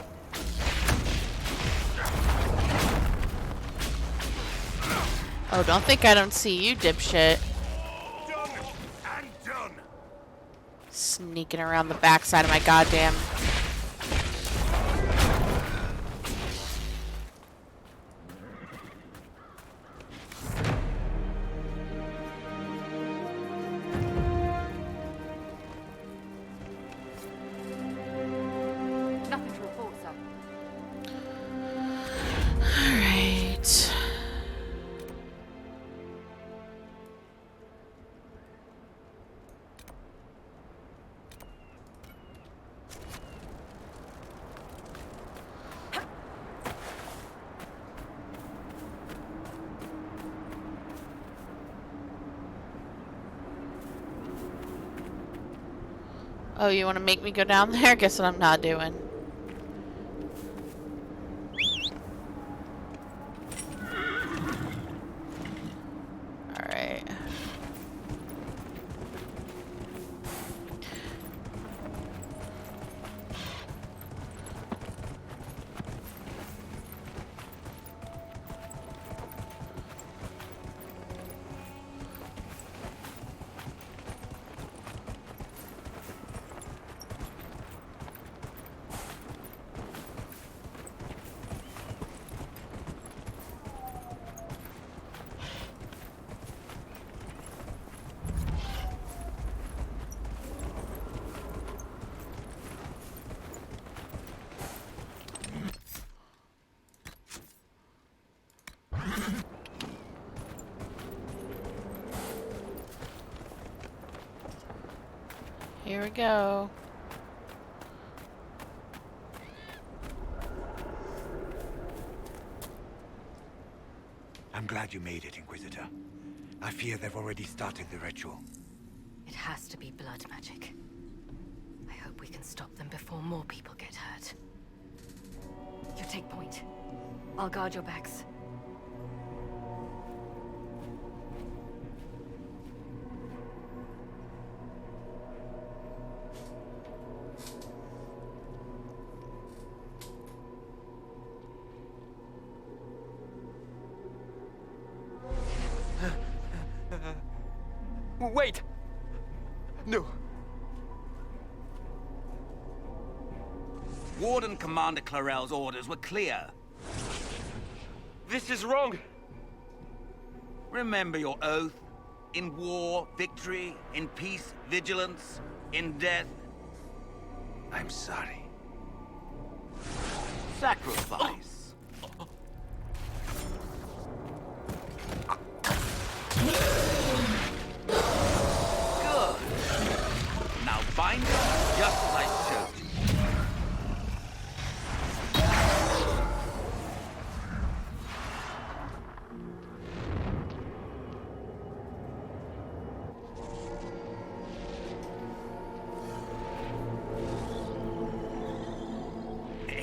A: Oh, don't think I don't see you, dipshit.
D: Done and done.
A: Sneaking around the backside of my goddamn...
B: Nothing to report, sir.
A: Alright. Oh, you want to make me go down there? Guess what I'm not doing. Alright. Here we go.
P: I'm glad you made it, Inquisitor. I fear they've already started the ritual.
G: It has to be blood magic. I hope we can stop them before more people get hurt. You take point. I'll guard your backs.
R: Wait! No.
I: Warden Commander Clarel's orders were clear.
R: This is wrong.
I: Remember your oath. In war, victory. In peace, vigilance. In death,
C: I'm sorry.
I: sacrifice. Good. Now bind it just as I showed you.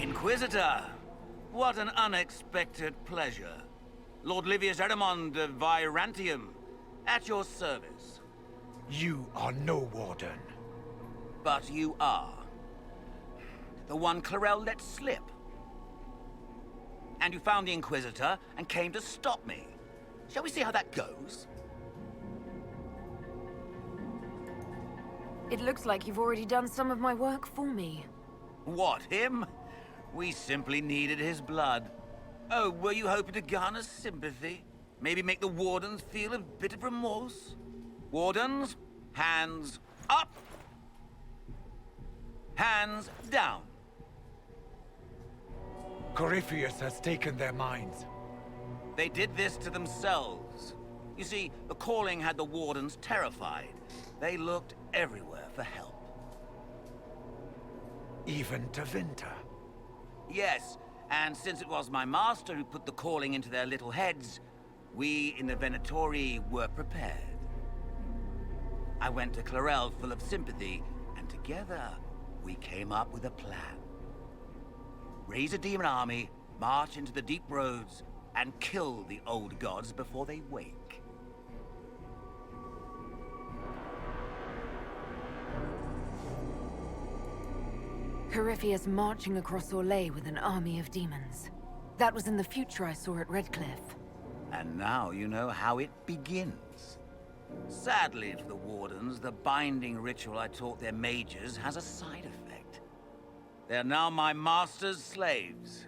I: Inquisitor, what an unexpected pleasure. Lord Livius Erimond of Virantium, at your service.
P: You are no warden.
I: But you are. The one Clarel let slip. And you found the Inquisitor and came to stop me. Shall we see how that goes?
B: It looks like you've already done some of my work for me.
I: What, him? We simply needed his blood. Oh, were you hoping to garner sympathy? Maybe make the Wardens feel a bit of remorse? Wardens, hands up! Hands down.
P: Corypheus has taken their minds.
I: They did this to themselves. You see, the calling had the Wardens terrified. They looked everywhere for help.
P: Even to Vinter.
I: Yes, and since it was my master who put the calling into their little heads, We in the Venatori were prepared. I went to Clarel full of sympathy, and together we came up with a plan. Raise a demon army, march into the deep roads, and kill the old gods before they wake.
B: Corypheus marching across Orlais with an army of demons. That was in the future I saw at Redcliffe.
I: And now you know how it begins. Sadly for the Wardens, the binding ritual I taught their mages has a side effect. They are now my master's slaves.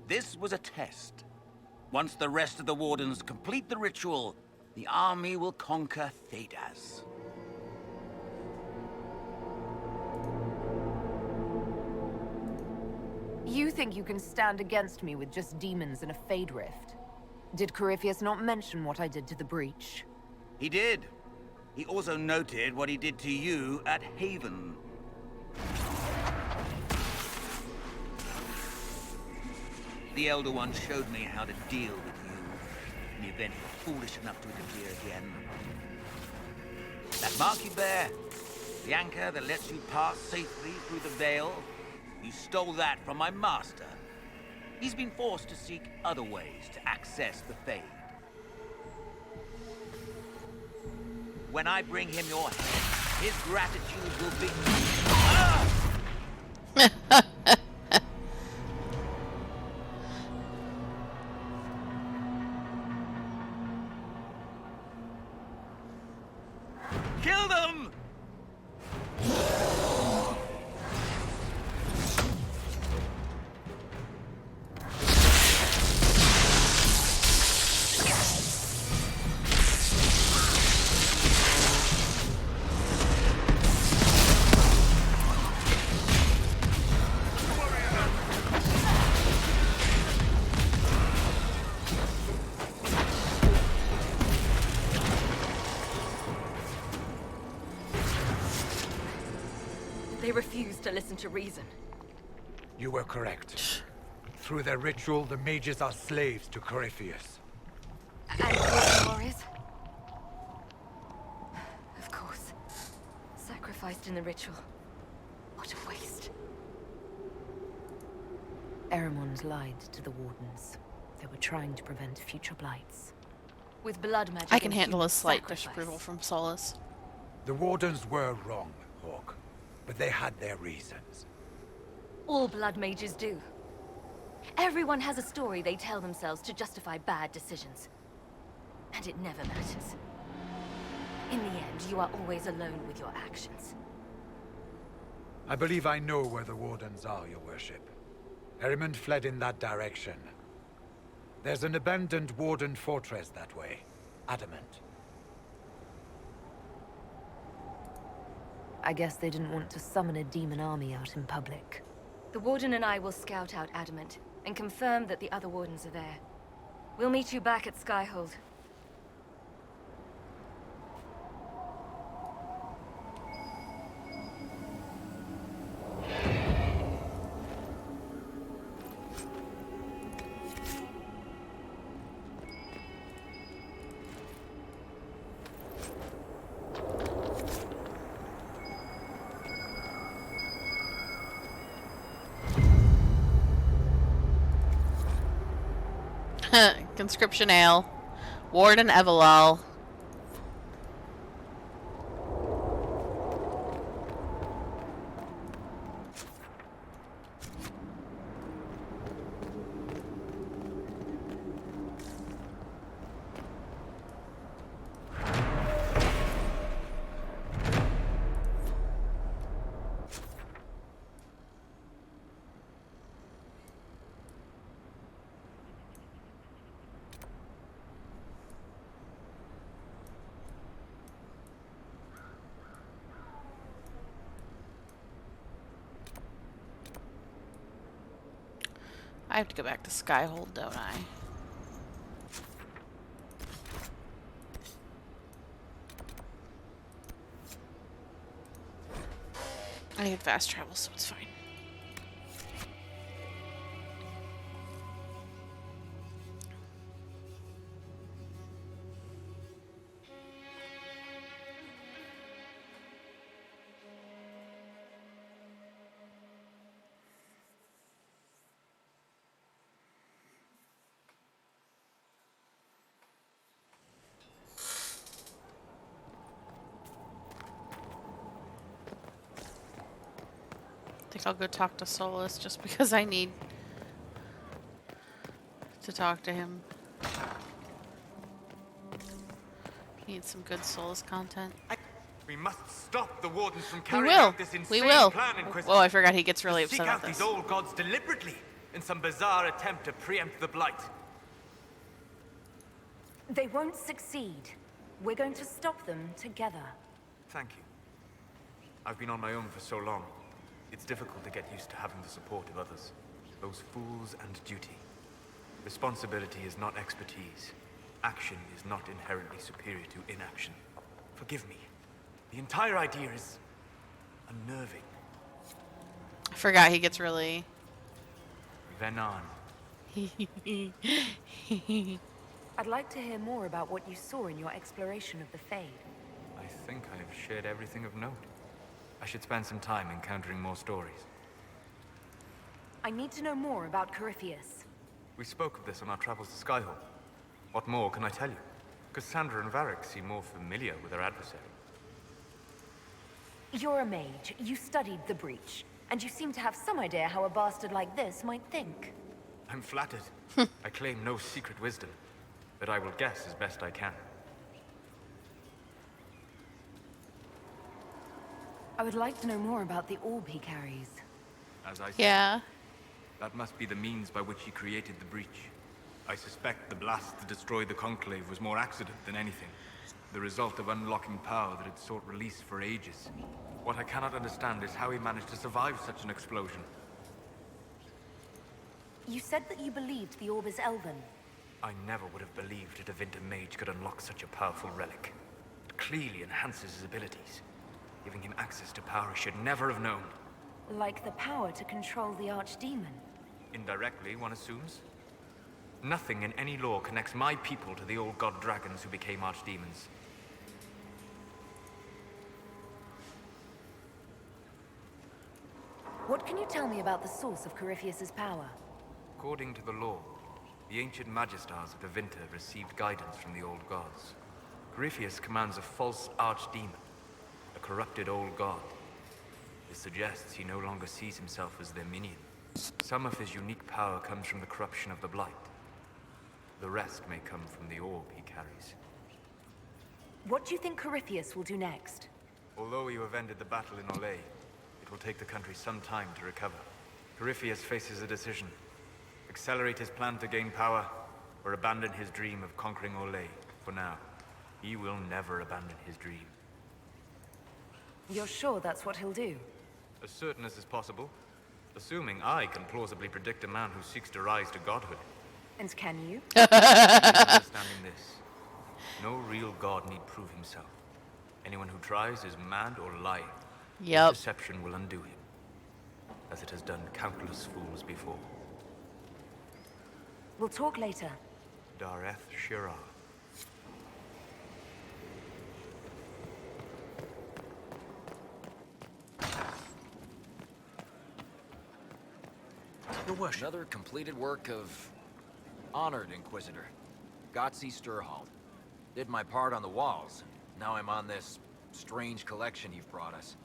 I: This was a test. Once the rest of the Wardens complete the ritual, the army will conquer Thedas.
B: You think you can stand against me with just demons and a Fade Rift? Did Corypheus not mention what I did to the Breach?
I: He did. He also noted what he did to you at Haven. The Elder One showed me how to deal with you in the event you're foolish enough to interfere again. That mark you bear, the anchor that lets you pass safely through the veil, you stole that from my master. He's been forced to seek other ways to access the Fade. When I bring him your head, his gratitude will be... Kill them!
G: They refuse to listen to reason.
P: You were correct. Through their ritual, the mages are slaves to Corypheus.
G: And the warriors? Of course. Sacrificed in the ritual. What a waste.
B: Eremon's lied to the Wardens. They were trying to prevent future blights.
G: With blood magic.
A: I can handle a
G: human
A: slight
G: sacrifice.
A: disapproval from Solas.
P: The Wardens were wrong, Hawk. But they had their reasons.
G: All blood mages do. Everyone has a story they tell themselves to justify bad decisions. And it never matters. In the end, you are always alone with your actions.
P: I believe I know where the Wardens are, Your Worship. Erimond fled in that direction. There's an abandoned Warden fortress that way. Adamant.
B: I guess they didn't want to summon a demon army out in public.
G: The Warden and I will scout out Adamant and confirm that the other Wardens are there. We'll meet you back at Skyhold.
A: Conscription Ale. Warden Evelal. I have to go back to Skyhold, don't I? I need fast travel, so it's fine. I'll go talk to Solas just because I need to talk to him. Need some good Solas content.
J: We must stop the Wardens from
A: We
J: carrying
A: will.
J: out this
A: We
J: insane
A: will.
J: plan, Inquisitor.
A: Oh, I forgot he gets really
J: To
A: upset
J: seek
A: about
J: out
A: this.
J: these old gods deliberately in some bizarre attempt to preempt the Blight.
B: They won't succeed. We're going to stop them together.
J: Thank you. I've been on my own for so long. It's difficult to get used to having the support of others. Those fools and duty. Responsibility is not expertise. Action is not inherently superior to inaction. Forgive me. The entire idea is unnerving.
A: I forgot he gets really...
J: Venon.
B: I'd like to hear more about what you saw in your exploration of the Fade.
J: I think I have shared everything of note. I should spend some time encountering more stories.
B: I need to know more about Corypheus.
J: We spoke of this on our travels to Skyhawk. What more can I tell you? Cassandra and Varric seem more familiar with their adversary.
B: You're a mage. You studied the Breach. And you seem to have some idea how a bastard like this might think.
J: I'm flattered. I claim no secret wisdom, but I will guess as best I can.
B: I would like to know more about the orb he carries.
J: As I said,
A: Yeah.
J: that must be the means by which he created the breach. I suspect the blast that destroyed the Conclave was more accident than anything. The result of unlocking power that had sought release for ages. What I cannot understand is how he managed to survive such an explosion.
B: You said that you believed the orb is elven.
J: I never would have believed a Tevinter mage could unlock such a powerful relic. It clearly enhances his abilities, giving him access to power he should never have known.
B: Like the power to control the Archdemon.
J: Indirectly, one assumes. Nothing in any law connects my people to the old god dragons who became archdemons.
B: What can you tell me about the source of Corypheus's power?
J: According to the law, the ancient Magistars of Tevinter received guidance from the old gods. Corypheus commands a false archdemon, a corrupted old god. This suggests he no longer sees himself as their minion. Some of his unique power comes from the corruption of the Blight. The rest may come from the orb he carries.
B: What do you think Corypheus will do next?
J: Although you have ended the battle in Olay, it will take the country some time to recover. Corypheus faces a decision. Accelerate his plan to gain power, or abandon his dream of conquering Olay for now. He will never abandon his dream.
B: You're sure that's what he'll do?
J: As certain as is possible, assuming I can plausibly predict a man who seeks to rise to godhood.
B: And can you?
J: Understanding this, no real god need prove himself. Anyone who tries is mad or lying.
A: Yep.
J: Deception will undo him, as it has done countless fools before.
B: We'll talk later.
J: Dareth Shira.
S: Your worship. Another completed work of honored Inquisitor, Gotzi Sturhald. Did my part on the walls. Now I'm on this strange collection you've brought us.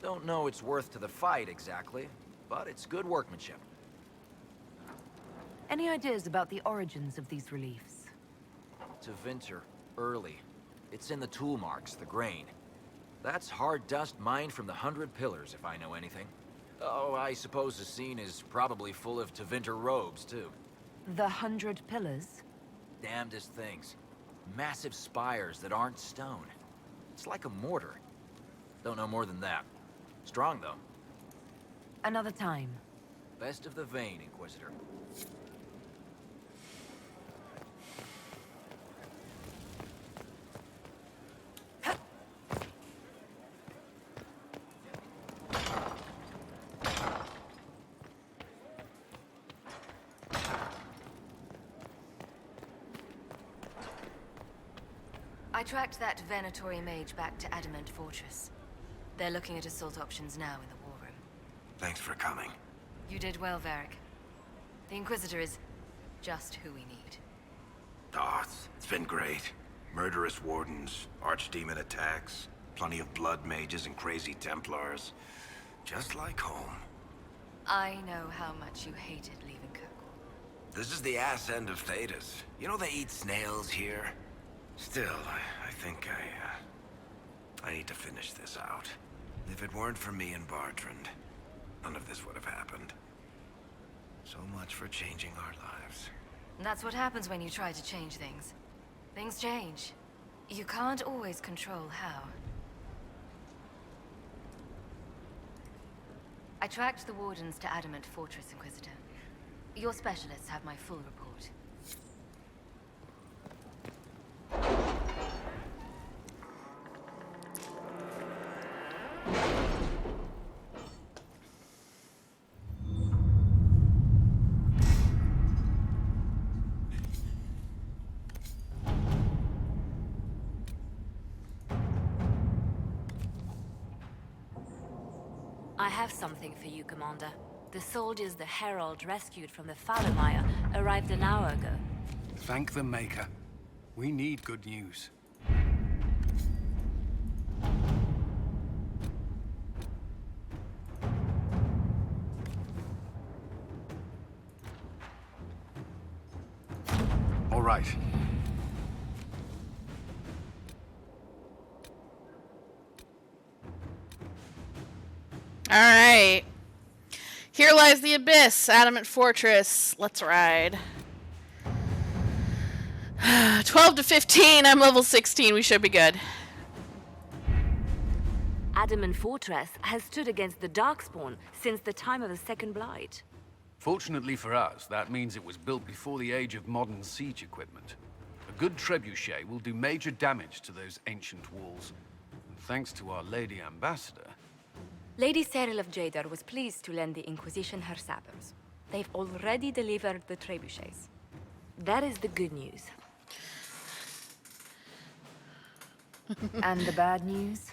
S: Don't know its worth to the fight exactly, but it's good workmanship.
B: Any ideas about the origins of these reliefs?
S: Tevinter, early. It's in the tool marks, the grain. That's hard dust mined from the 100 Pillars, if I know anything. Oh, I suppose the scene is probably full of Tevinter robes, too.
B: The 100 Pillars?
S: Damnedest things. Massive spires that aren't stone. It's like a mortar. Don't know more than that. Strong, though.
B: Another time.
S: Best of the vein, Inquisitor.
G: I tracked that Venatori mage back to Adamant Fortress. They're looking at assault options now in the war room.
C: Thanks for coming.
G: You did well, Varric. The Inquisitor is just who we need.
C: Oh, it's been great. Murderous wardens, archdemon attacks, plenty of blood mages and crazy Templars. Just like home.
G: I know how much you hated leaving Kirkwall.
C: This is the ass end of Thedas. You know they eat snails here? Still, I think I need to finish this out. If it weren't for me and Bartrand, none of this would have happened. So much for changing our lives.
G: That's what happens when you try to change things. Things change. You can't always control how. I tracked the Wardens to Adamant Fortress, Inquisitor. Your specialists have my full report.
B: I have something for you, Commander. The soldiers the Herald rescued from the Fallermire arrived an hour ago.
O: Thank the Maker. We need good news. All right.
A: Alright. Here lies the abyss, Adamant Fortress. Let's ride. 12 to 15, I'm level 16, we should be good.
B: Adamant Fortress has stood against the Darkspawn since the time of the Second Blight.
O: Fortunately for us, that means it was built before the age of modern siege equipment. A good trebuchet will do major damage to those ancient walls. And thanks to our Lady Ambassador...
T: Lady Cyril of Jadar was pleased to lend the Inquisition her sabers. They've already delivered the trebuchets.
B: That is the good news. And the bad news?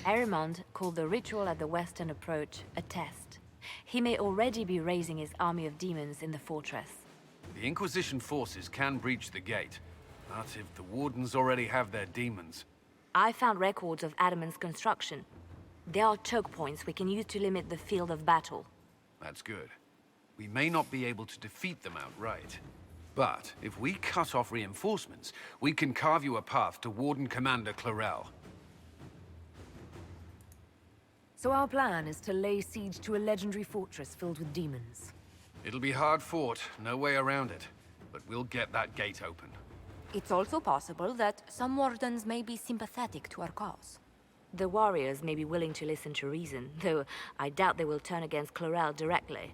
B: Erimond called the ritual at the western approach a test. He may already be raising his army of demons in the fortress.
O: The Inquisition forces can breach the gate, but if the Wardens already have their demons...
B: I found records of Adamant's construction. There are choke points we can use to limit the field of battle.
O: That's good. We may not be able to defeat them outright. But if we cut off reinforcements, we can carve you a path to Warden Commander Clarel.
B: So our plan is to lay siege to a legendary fortress filled with demons.
O: It'll be hard fought, no way around it. But we'll get that gate open.
T: It's also possible that some Wardens may be sympathetic to our cause.
B: The warriors may be willing to listen to reason, though I doubt they will turn against Clarel directly.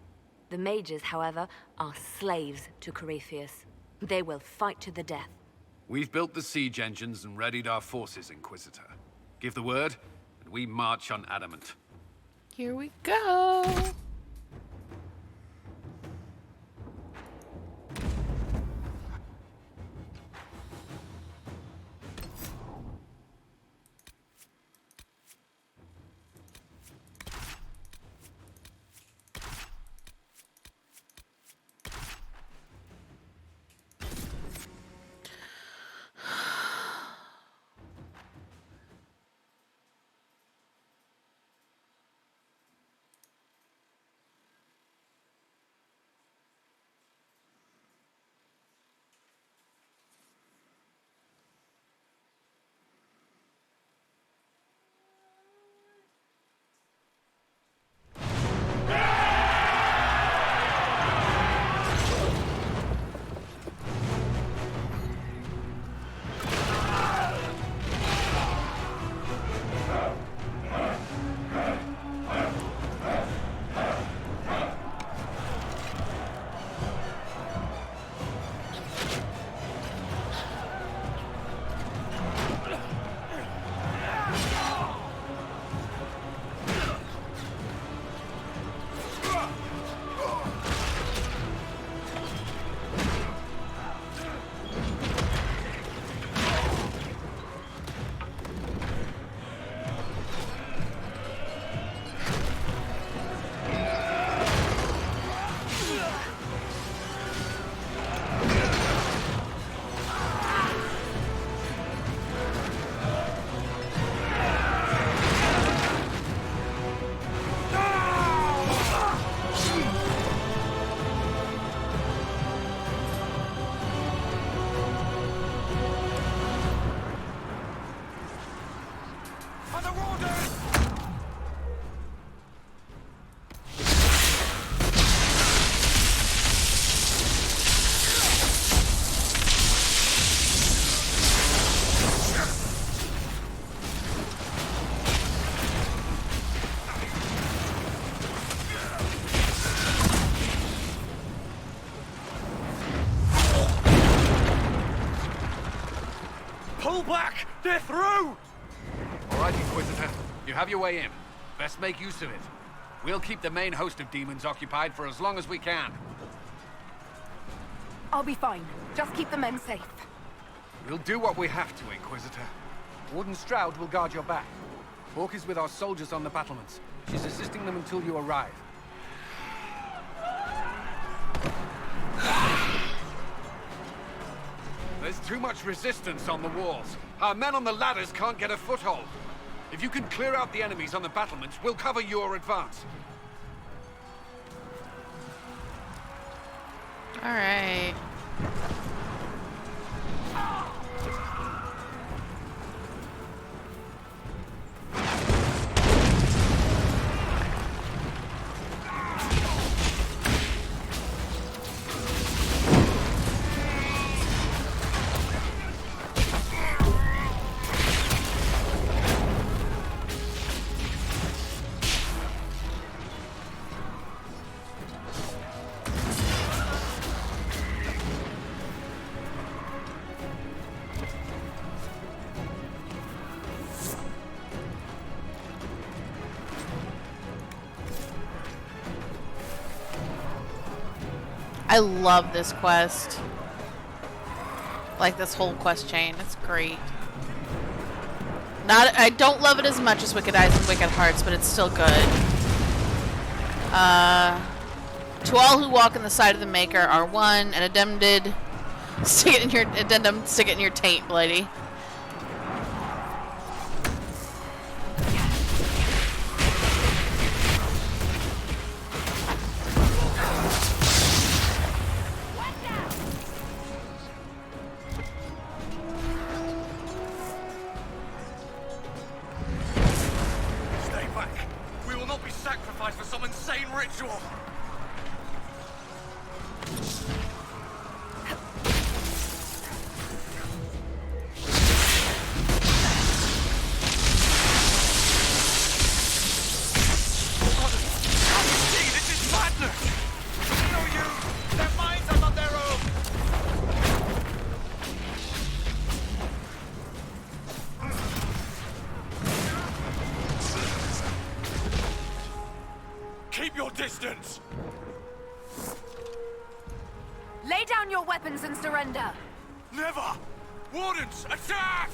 B: The mages, however, are slaves to Corypheus. They will fight to the death.
O: We've built the siege engines and readied our forces, Inquisitor. Give the word, and we march on Adamant.
A: Here we go.
J: Pull back! They're through!
O: All right, Inquisitor. You have your way in. Best make use of it. We'll keep the main host of demons occupied for as long as we can.
T: I'll be fine. Just keep the men safe.
O: We'll do what we have to, Inquisitor. Warden Stroud will guard your back. Hawk is with our soldiers on the battlements. She's assisting them until you arrive. There's too much resistance on the walls. Our men on the ladders can't get a foothold. If you can clear out the enemies on the battlements, we'll cover your advance.
A: All right. I love this quest. Like this whole quest chain. It's great. I don't love it as much as Wicked Eyes and Wicked Hearts, but it's still good. To all who walk in the sight of the Maker are one, and addendum, stick it in your taint, lady.
J: Keep your distance!
T: Lay down your weapons and surrender!
J: Never! Wardens, attack!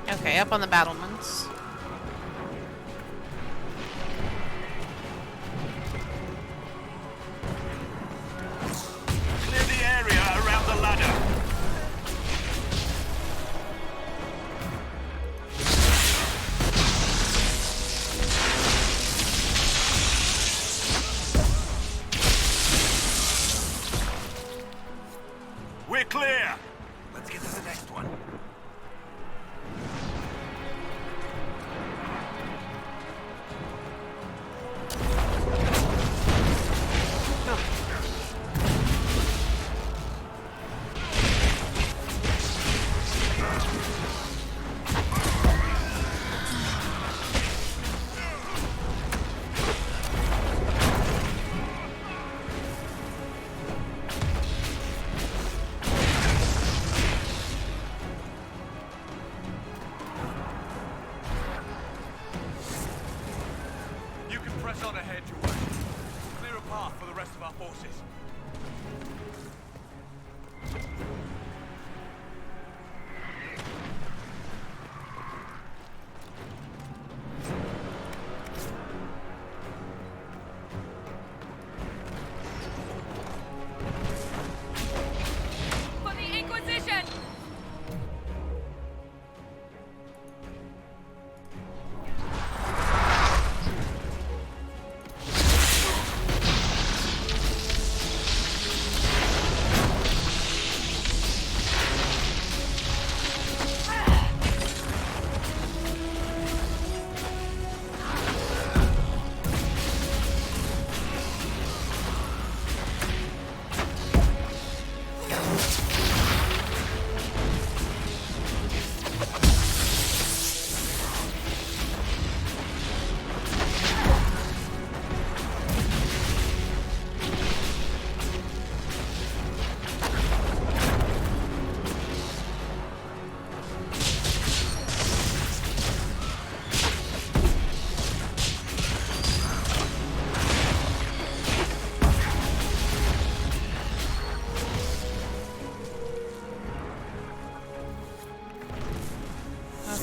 A: Okay, up on the battlements.
J: Clear the area around the ladder. We're clear.
K: Let's get to the next one.
J: our forces.
G: For the Inquisition!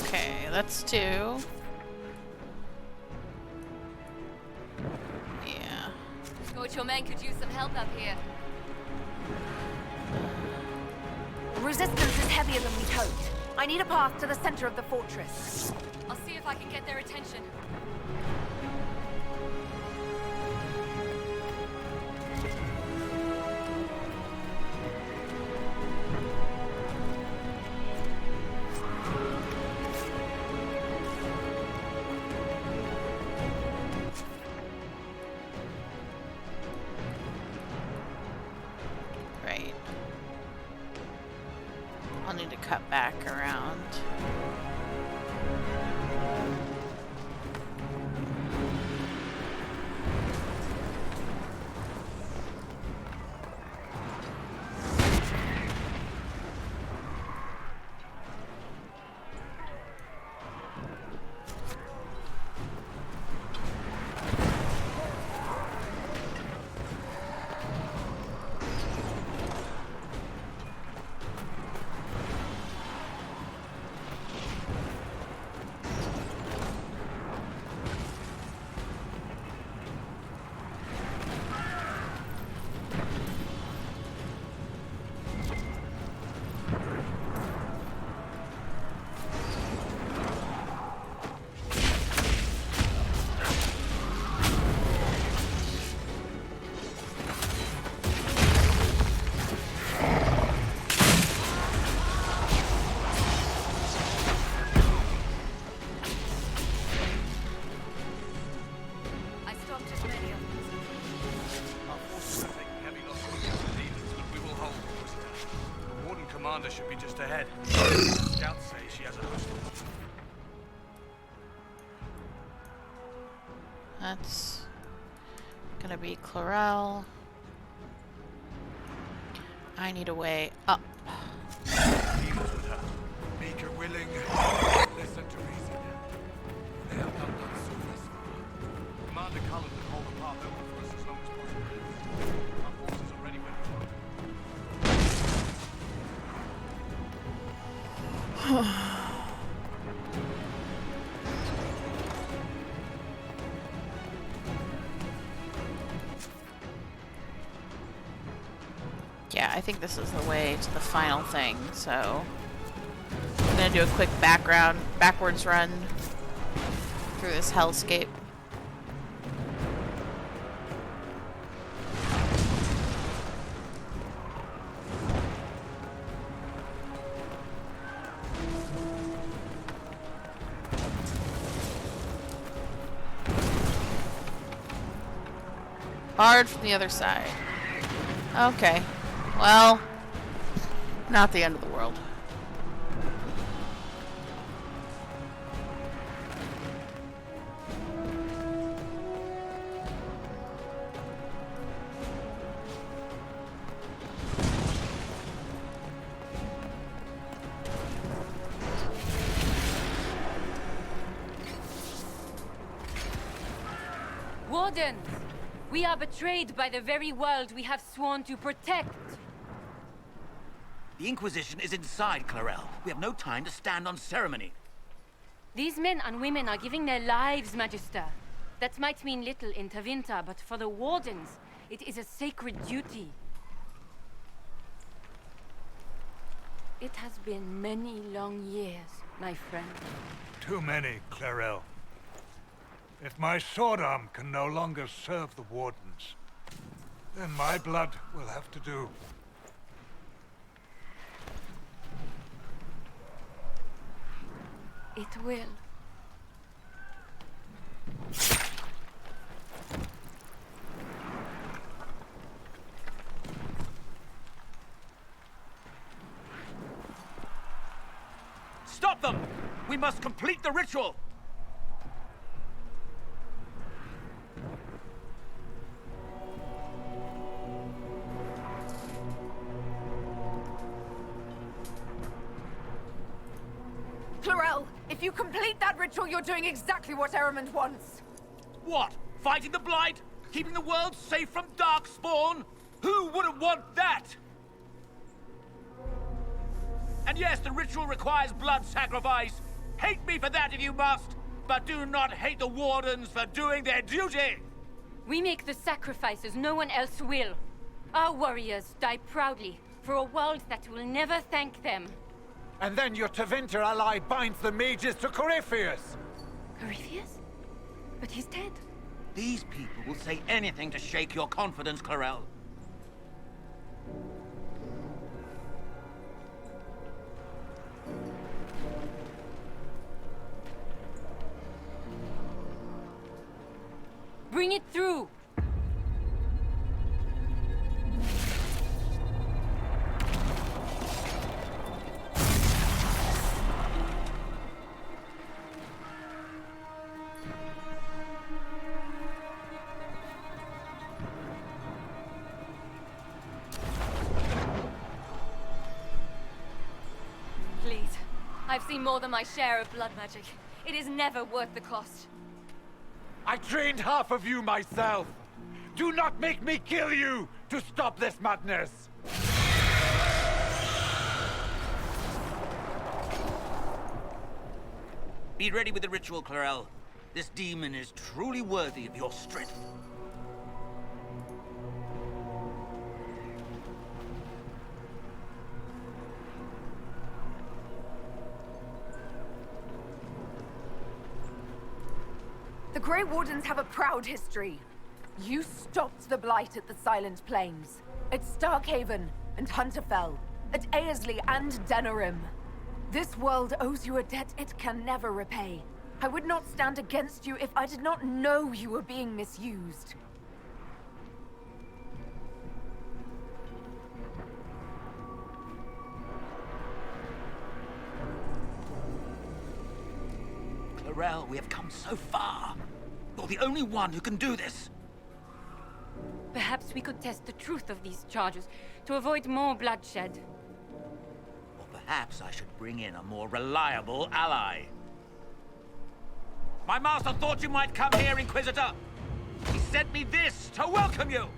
A: Okay, let's do... Yeah.
G: Thought your men could use some help up here.
F: Resistance is heavier than we'd hoped. I need a path to the center of the fortress.
G: I'll see if I can get their attention.
A: Right. I'll need to cut back around.
G: I stopped as many of them.
J: Our forces are taking heavy losses against the demons, but we will hold Inquisitor. The Warden Commander should be just ahead. Scouts say she has a host of them.
A: That's gonna be Chlorel. I need a way up.
L: Demons with her. Make her willing. Listen to reason. They have not done so this far.
J: Commander Cullen will hold the path open for us as long as possible. Our forces are ready when we want.
A: Yeah, I think this is the way to the final thing, so I'm gonna do a quick backwards run through this hellscape. Hard from the other side. Okay. Well, not the end of the world.
G: Warden! We are betrayed by the very world we have sworn to protect.
I: The Inquisition is inside, Clarel. We have no time to stand on ceremony.
G: These men and women are giving their lives, Magister. That might mean little in Tevinter, but for the Wardens, it is a sacred duty. It has been many long years, my friend.
L: Too many, Clarel. If my sword arm can no longer serve the Wardens, then my blood will have to do.
G: It will.
I: Stop them! We must complete the ritual!
F: Clarel, if you complete that ritual, you're doing exactly what Ehrmund wants.
I: What? Fighting the Blight? Keeping the world safe from Darkspawn? Who wouldn't want that? And yes, the ritual requires blood sacrifice. Hate me for that if you must, but do not hate the Wardens for doing their duty!
G: We make the sacrifices no one else will. Our warriors die proudly for a world that will never thank them.
P: And then your Tevinter ally binds the mages to Corypheus!
G: Corypheus? But he's dead.
I: These people will say anything to shake your confidence, Clarel.
G: Bring it through! Please. I've seen more than my share of blood magic. It is never worth the cost.
P: I trained half of you myself! Do not make me kill you to stop this madness!
I: Be ready with the ritual, Clarel. This demon is truly worthy of your strength.
F: The Grey Wardens have a proud history. You stopped the Blight at the Silent Plains, at Starkhaven and Hunterfell, at Aesley and Denerim. This world owes you a debt it can never repay. I would not stand against you if I did not know you were being misused.
I: Clarel, we have come so far. You're the only one who can do this.
G: Perhaps we could test the truth of these charges to avoid more bloodshed.
I: Or perhaps I should bring in a more reliable ally. My master thought you might come here, Inquisitor. He sent me this to welcome you.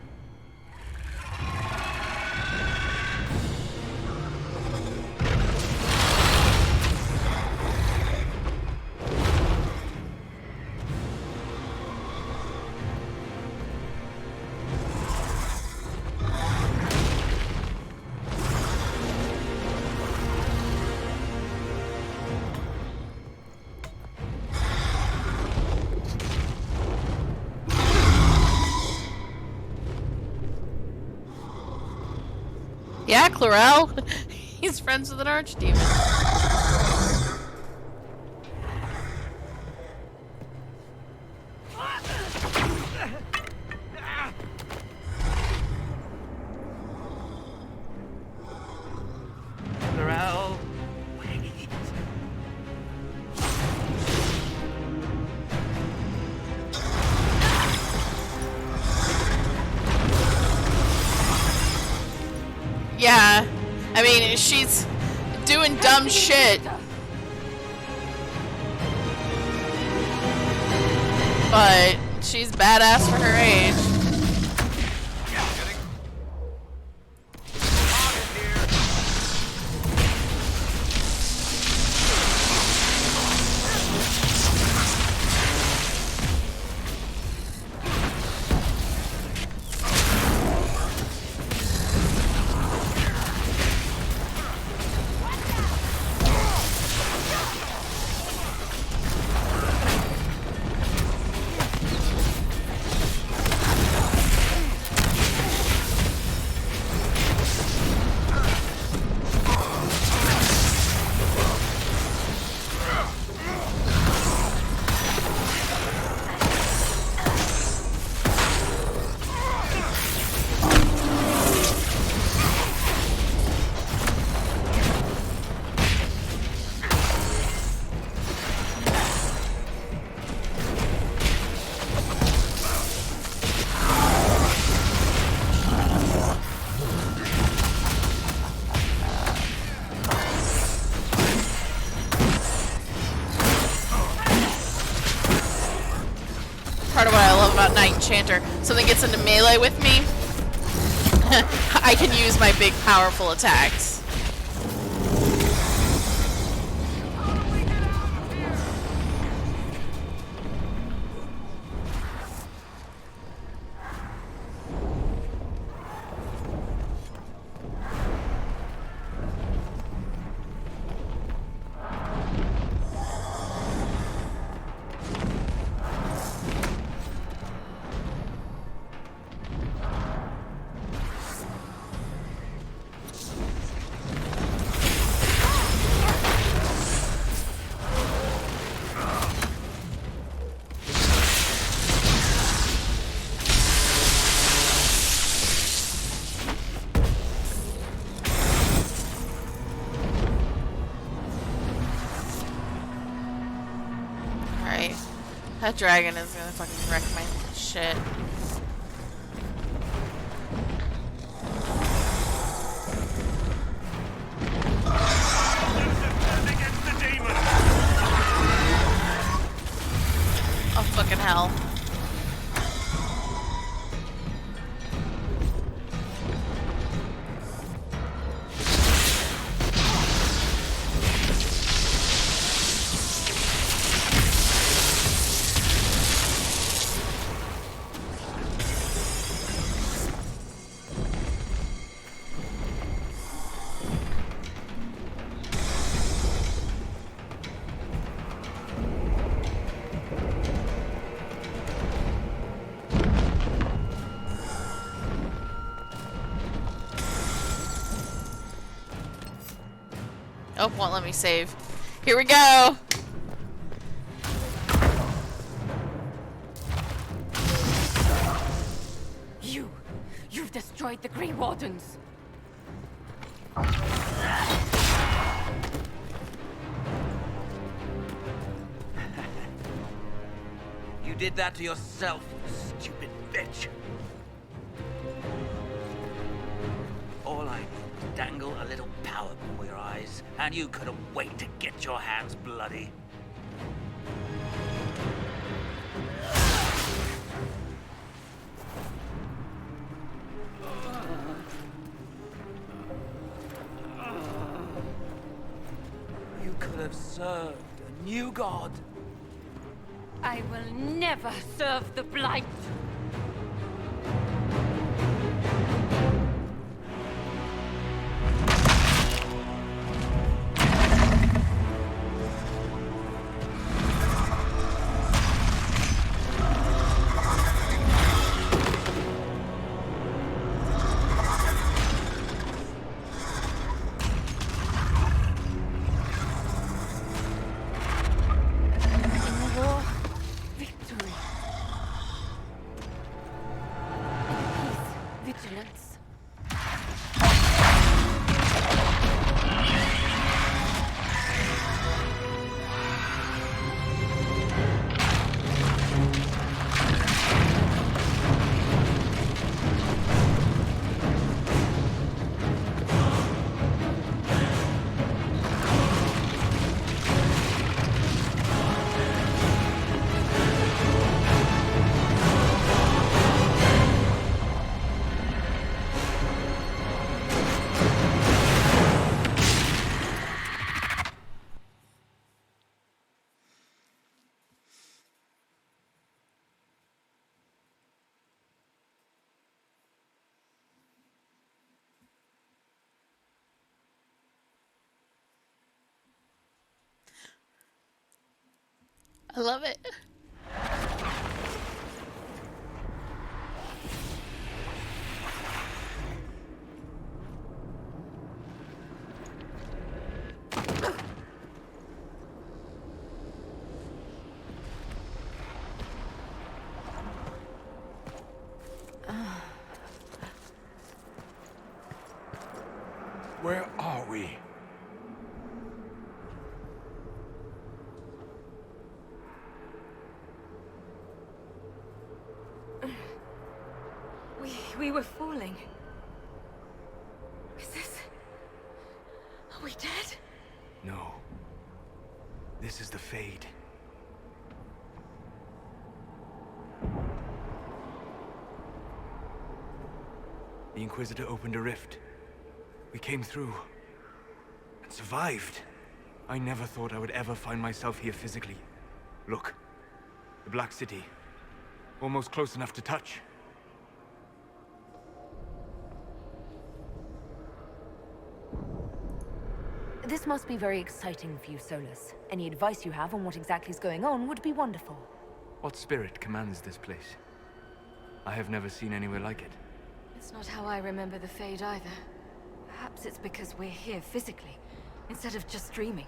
A: Yeah, Clarel. He's friends with an archdemon.
I: Clarel, wait.
A: Yeah. I mean, she's doing dumb shit. But she's badass for her age. Knight Enchanter, something gets into melee with me, I can use my big powerful attacks. That dragon is gonna fucking wreck my shit. Oh fucking hell. Oh, won't let me save. Here we go!
G: You've destroyed the Grey Wardens.
I: You did that to yourself, you stupid bitch. All I did was dangle a little power before your eyes, and you couldn't wait to get your hands bloody. You could have served a new god.
G: I will never serve the Blight.
A: I love it.
P: Where are we?
T: We were falling. Is this... Are we dead?
P: No. This is the Fade.
J: The Inquisitor opened a rift. We came through. And survived. I never thought I would ever find myself here physically. Look. The Black City. Almost close enough to touch.
B: This must be very exciting for you, Solas. Any advice you have on what exactly is going on would be wonderful.
J: What spirit commands this place? I have never seen anywhere like it.
G: It's not how I remember the Fade either. Perhaps it's because we're here physically, instead of just dreaming.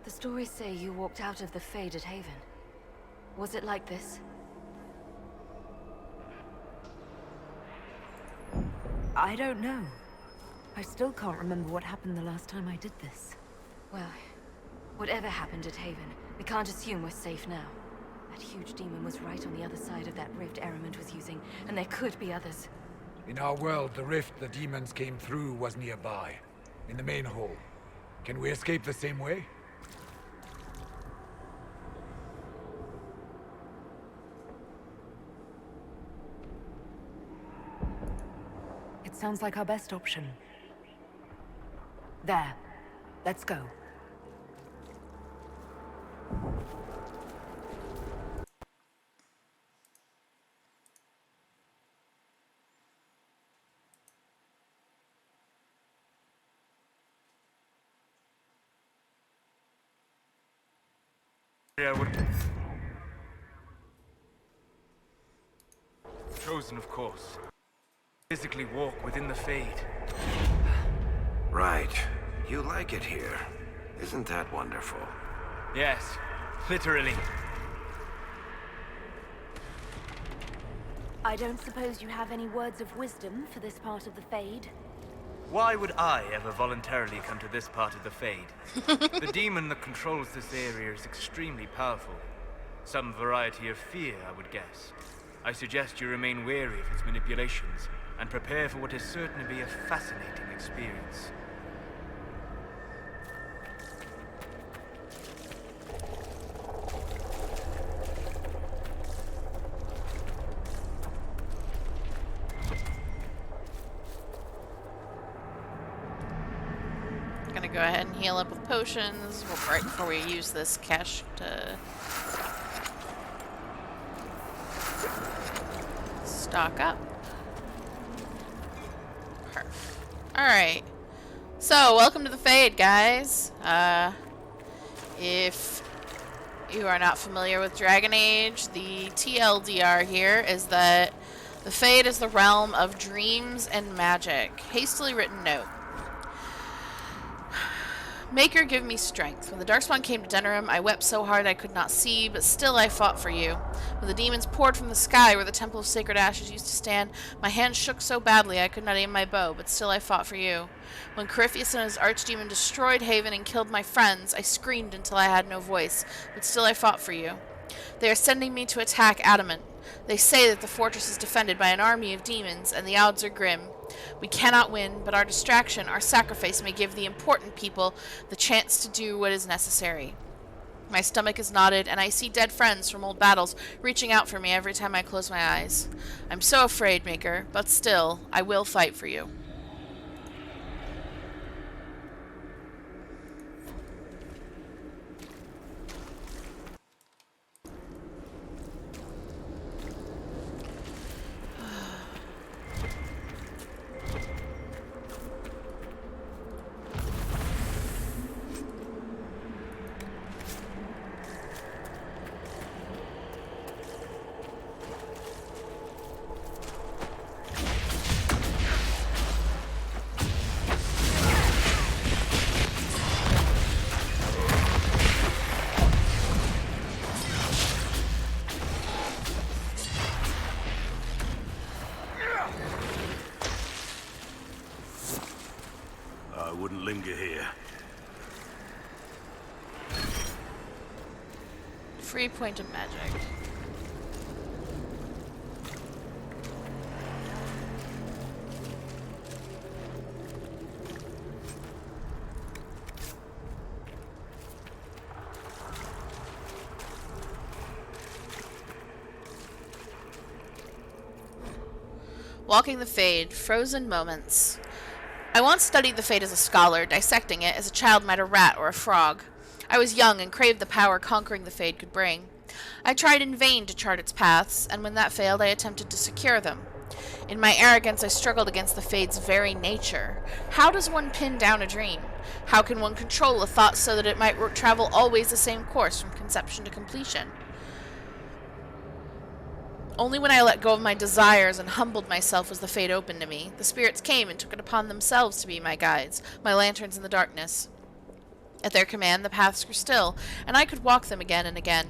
G: The stories say you walked out of the Fade at Haven. Was it like this?
B: I don't know. I still can't remember what happened the last time I did this.
G: Well, whatever happened at Haven, we can't assume we're safe now. That huge demon was right on the other side of that rift Ehrman was using, and there could be others.
P: In our world, the rift the demons came through was nearby, in the main hall. Can we escape the same way?
B: It sounds like our best option. There. Let's go.
J: Chosen, of course. Physically walk within the Fade.
C: Right. You like it here. Isn't that wonderful?
J: Yes, literally.
B: I don't suppose you have any words of wisdom for this part of the Fade?
J: Why would I ever voluntarily come to this part of the Fade? The demon that controls this area is extremely powerful. Some variety of fear, I would guess. I suggest you remain wary of its manipulations, and prepare for what is certain to be a fascinating experience.
A: Gonna go ahead and heal up with potions right before we use this cash to stock up. Perfect. Alright. So, welcome to the Fade, guys. If you are not familiar with Dragon Age, the TLDR here is that the Fade is the realm of dreams and magic. Hastily written note. Maker, give me strength. When the Darkspawn came to Denerim, I wept so hard I could not see, but still I fought for you. When the demons poured from the sky where the Temple of Sacred Ashes used to stand, my hands shook so badly I could not aim my bow, but still I fought for you. When Corypheus and his archdemon destroyed Haven and killed my friends, I screamed until I had no voice, but still I fought for you. They are sending me to attack Adamant. They say that the fortress is defended by an army of demons, and the odds are grim. We cannot win, but our distraction, our sacrifice may give the important people the chance to do what is necessary. My stomach is knotted, and I see dead friends from old battles reaching out for me every time I close my eyes. I'm so afraid, Maker, but still, I will fight for you.
Q: I wouldn't linger here.
A: Free point of magic. Walking the Fade, Frozen Moments. I once studied the Fade as a scholar, dissecting it as a child might a rat or a frog. I was young and craved the power conquering the Fade could bring. I tried in vain to chart its paths, and when that failed, I attempted to secure them. In my arrogance, I struggled against the Fade's very nature. How does one pin down a dream? How can one control a thought so that it might travel always the same course from conception to completion? Only when I let go of my desires and humbled myself was the Fade open to me. The spirits came and took it upon themselves to be my guides, my lanterns in the darkness. At their command, the paths grew still, and I could walk them again and again.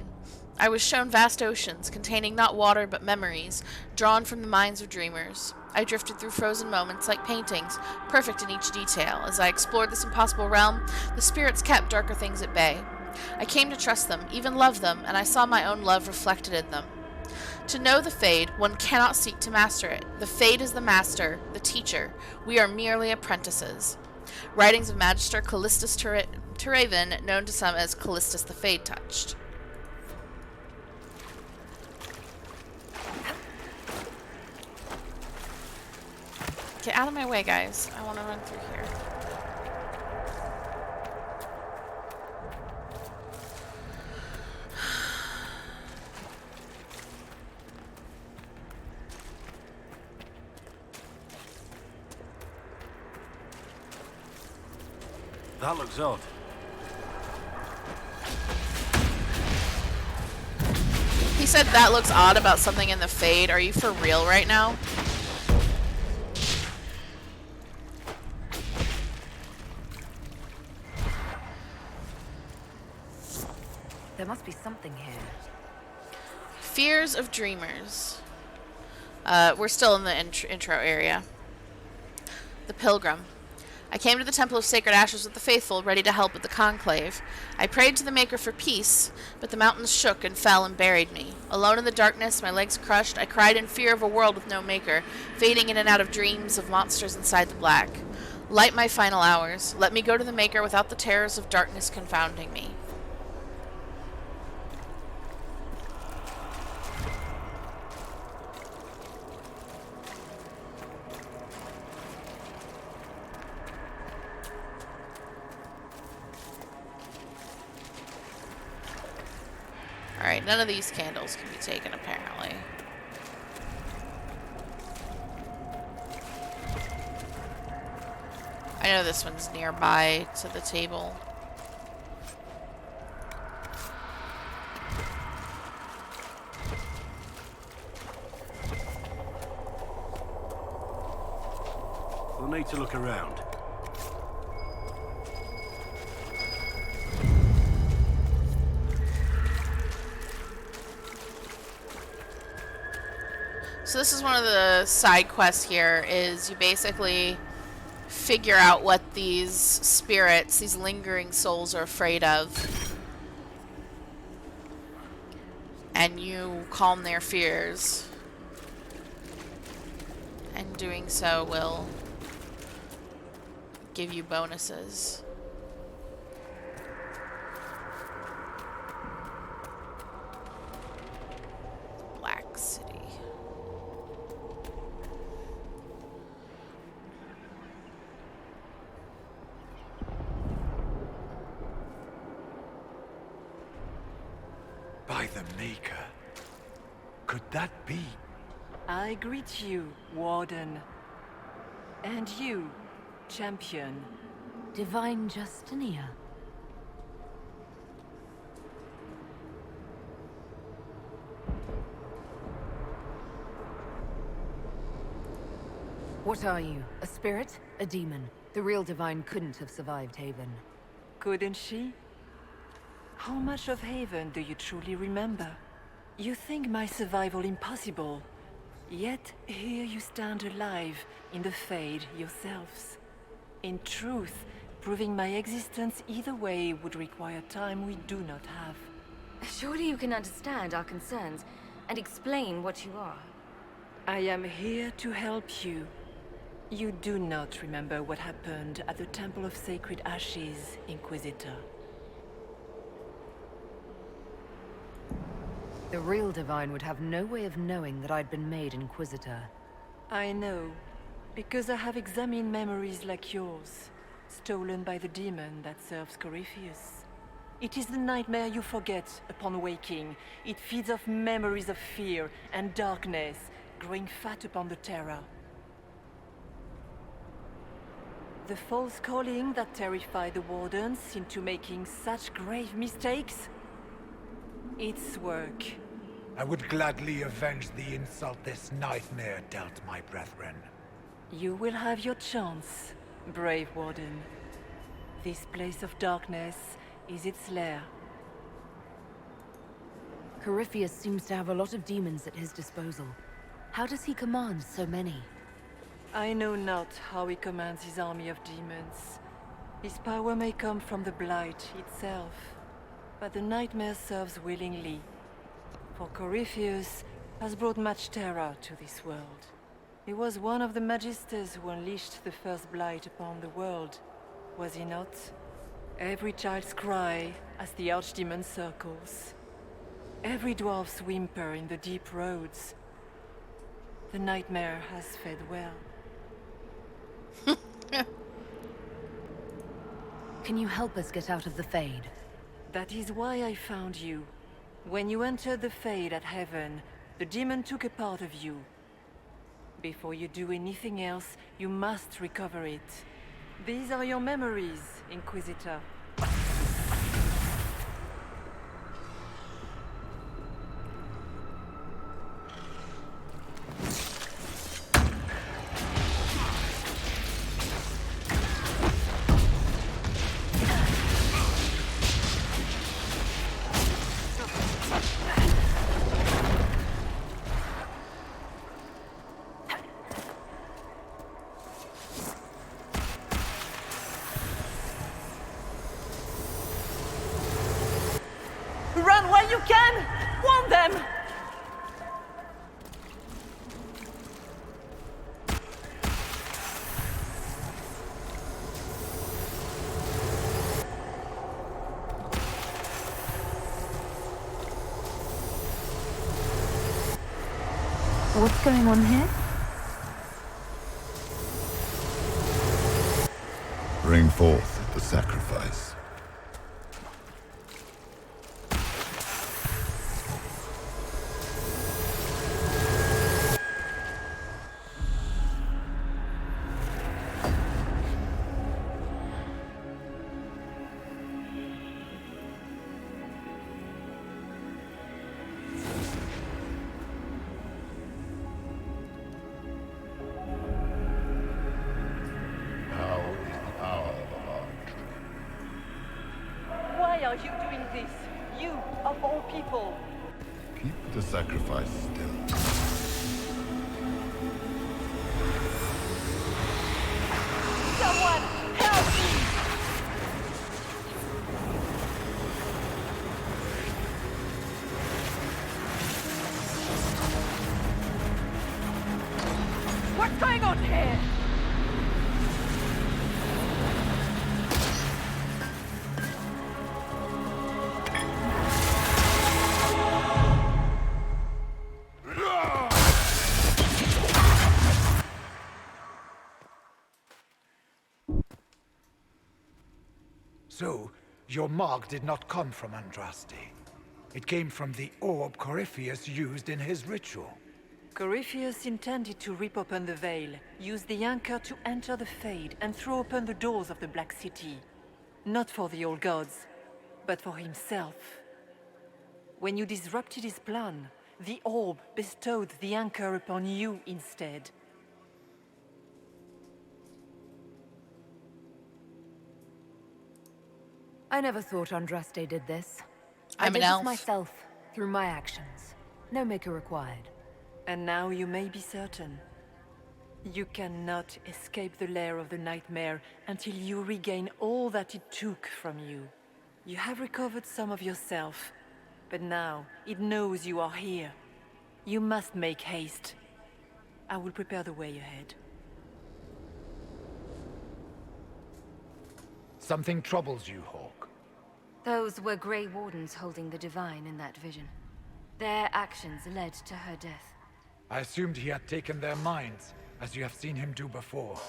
A: I was shown vast oceans, containing not water but memories, drawn from the minds of dreamers. I drifted through frozen moments like paintings, perfect in each detail. As I explored this impossible realm, the spirits kept darker things at bay. I came to trust them, even love them, and I saw my own love reflected in them. To know the Fade, one cannot seek to master it. The Fade is the master, the teacher. We are merely apprentices. Writings of Magister Callistus Teraven, known to some as Callistus the Fade Touched. Get out of my way, guys. I want to run through here.
Q: That looks odd.
A: He said that looks odd about something in the Fade. Are you for real right now?
B: There must be something here.
A: Fears of Dreamers. We're still in the intro area. The Pilgrim. I came to the Temple of Sacred Ashes with the faithful, ready to help with the conclave. I prayed to the Maker for peace, but the mountains shook and fell and buried me. Alone in the darkness, my legs crushed, I cried in fear of a world with no Maker, fading in and out of dreams of monsters inside the black. Light my final hours. Let me go to the Maker without the terrors of darkness confounding me. Alright, none of these candles can be taken, apparently. I know this one's nearby to the table.
Q: We'll need to look around.
A: So this is one of the side quests here, is you basically figure out what these spirits, these lingering souls, are afraid of. And you calm their fears. And doing so will give you bonuses. Black City.
P: By the Maker. Could that be?
U: I greet you, Warden. And you, Champion.
B: Divine Justinia. What are you? A spirit? A demon? The real Divine couldn't have survived Haven.
U: Couldn't she? How much of Haven do you truly remember? You think my survival impossible, yet here you stand alive in the Fade yourselves. In truth, proving my existence either way would require time we do not have.
G: Surely you can understand our concerns and explain what you are.
U: I am here to help you. You do not remember what happened at the Temple of Sacred Ashes, Inquisitor.
B: The real Divine would have no way of knowing that I'd been made Inquisitor.
U: I know, because I have examined memories like yours, stolen by the demon that serves Corypheus. It is the nightmare you forget upon waking. It feeds off memories of fear and darkness, growing fat upon the terror. The false calling that terrified the Wardens into making such grave mistakes? It's work.
P: I would gladly avenge the insult this nightmare dealt my brethren.
U: You will have your chance, brave Warden. This place of darkness is its lair.
B: Corypheus seems to have a lot of demons at his disposal. How does he command so many?
U: I know not how he commands his army of demons. His power may come from the Blight itself, but the nightmare serves willingly. For Corypheus has brought much terror to this world. He was one of the Magisters who unleashed the first Blight upon the world, was he not? Every child's cry as the Archdemon circles. Every dwarf's whimper in the deep roads. The nightmare has fed well.
B: Can you help us get out of the Fade?
U: That is why I found you. When you entered the Fade at Heaven, the demon took a part of you. Before you do anything else, you must recover it. These are your memories, Inquisitor. Run while you can! Warn them!
B: What's going on here?
H: Bring forth the sacrifice.
U: Why are you doing this? You, of all people!
H: Keep the sacrifice still.
U: Someone, help me! What's going on here?
P: So, your mark did not come from Andraste. It came from the orb Corypheus used in his ritual.
U: Corypheus intended to rip open the veil, use the anchor to enter the Fade, and throw open the doors of the Black City. Not for the old gods, but for himself. When you disrupted his plan, the orb bestowed the anchor upon you instead.
B: I never thought Andraste did this.
A: I'm
B: I
A: an
B: did
A: elf.
B: this myself, through my actions. No maker required.
U: And now you may be certain. You cannot escape the lair of the nightmare until you regain all that it took from you. You have recovered some of yourself, but now it knows you are here. You must make haste. I will prepare the way ahead.
P: Something troubles you, Hawk.
G: Those were Grey Wardens holding the Divine in that vision. Their actions led to her death.
P: I assumed he had taken their minds. as you have seen him do before.